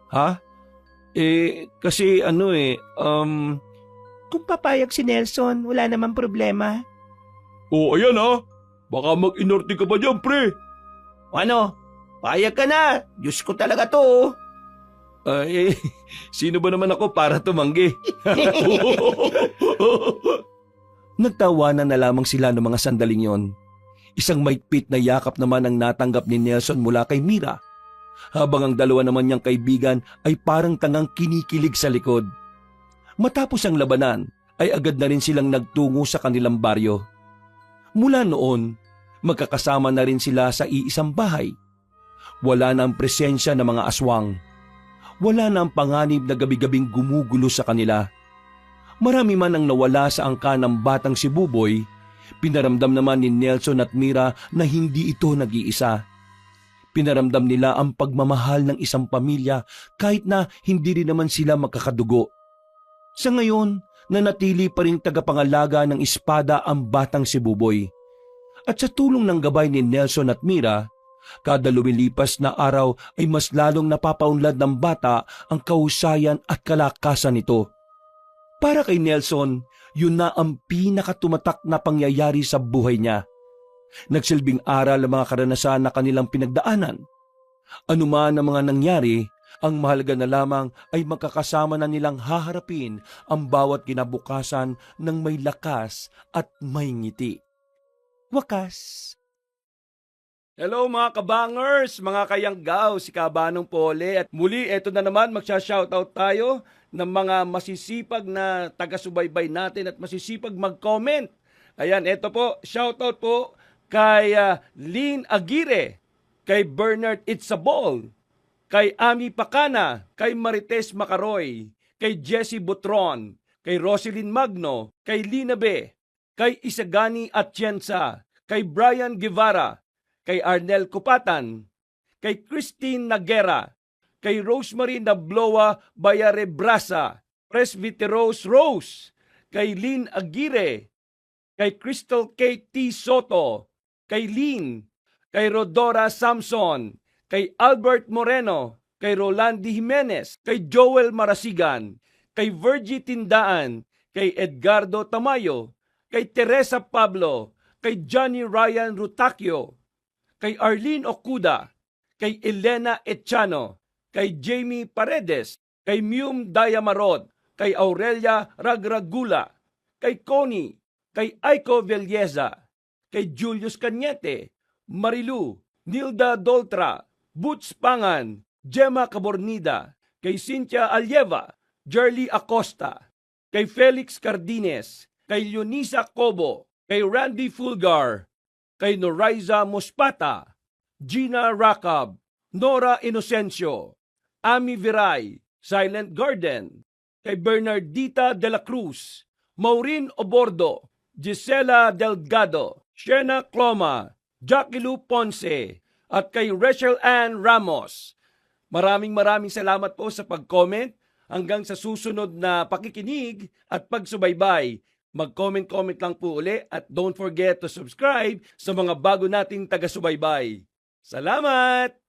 Speaker 3: Ha? Kasi
Speaker 2: Kung papayag si Nelson, wala namang problema.
Speaker 1: Ayan ha. Baka mag-inorte ka ba dyan, pre?
Speaker 2: Ano? Payag ka na. Diyos ko talaga to.
Speaker 3: Sino ba naman ako para tumanggi? Nagtawanan na lamang sila ng mga sandaling yon. Isang maigpit na yakap naman ang natanggap ni Nelson mula kay Mira, habang ang dalawa naman niyang kaibigan ay parang tangang kinikilig sa likod. Matapos ang labanan, ay agad na rin silang nagtungo sa kanilang baryo. Mula noon, magkakasama na rin sila sa iisang bahay. Wala na ang presensya ng mga aswang. Wala na ang panganib na gabi-gabing gumugulo sa kanila. Marami man ang nawala sa angka ng batang si Buboy, pinaramdam naman ni Nelson at Mira na hindi ito nag-iisa. Pinaramdam nila ang pagmamahal ng isang pamilya kahit na hindi rin naman sila magkakadugo. Sa ngayon, nanatili pa rin tagapangalaga ng espada ang batang si Buboy. At sa tulong ng gabay ni Nelson at Mira, kada lumilipas na araw ay mas lalong napapaunlad ng bata ang kahusayan at kalakasan nito. Para kay Nelson, yun na ang pinakatumatak na pangyayari sa buhay niya. Nagsilbing aral ang mga karanasan na kanilang pinagdaanan. Ano man ang mga nangyari, ang mahalaga na lamang ay magkakasama na nilang haharapin ang bawat kinabukasan ng may lakas at may ngiti. Wakas. Hello mga kabangers, mga kayanggaw, si Kabanong Pole. At muli, eto na naman, magsha-shoutout tayo ng mga masisipag na taga-subaybay natin at masisipag mag-comment. Ayan, eto po, shoutout po kay Lynn Aguirre, kay Bernard Itzabol, kay Ami Pacana, kay Marites Macaroy, kay Jessie Butron, kay Roselyn Magno, kay Lina B, kay Isagani Atienza, kay Brian Guevara, kay Arnel Kupatan, kay Christine Nagera, kay Rosemary Nabloa Bayarebrasa, Presbyteros Rose, kay Lynn Aguirre, kay Crystal Kate T. Soto, kay Lynn, kay Rodora Samson, kay Albert Moreno, kay Rolandi Jimenez, kay Joel Marasigan, kay Virgie Tindaan, kay Edgardo Tamayo, kay Teresa Pablo, kay Johnny Ryan Rutacchio, kay Arlene Okuda, kay Elena Echano, kay Jamie Paredes, kay Mium Dayamarod, kay Aurelia Ragragula, kay Connie, kay Aiko Velleza, kay Julius Cañete, Marilu, Nilda Doltra, Boots Pangan, Gemma Cabornida, kay Cynthia Alieva, Jerly Acosta, kay Felix Cardines, kay Leonisa Cobo, kay Randy Fulgar, kay Noraiza Muspata, Gina Rakab, Nora Inocencio, Ami Viray, Silent Garden, kay Bernardita de la Cruz, Maureen Obordo, Gisela Delgado, Shena Cloma, Jackie Lou Ponce, at kay Rachel Ann Ramos. Maraming salamat po sa pag-comment. Hanggang sa susunod na pakikinig at pagsubaybay. Mag-comment lang po uli at don't forget to subscribe sa mga bago nating taga-subaybay. Salamat!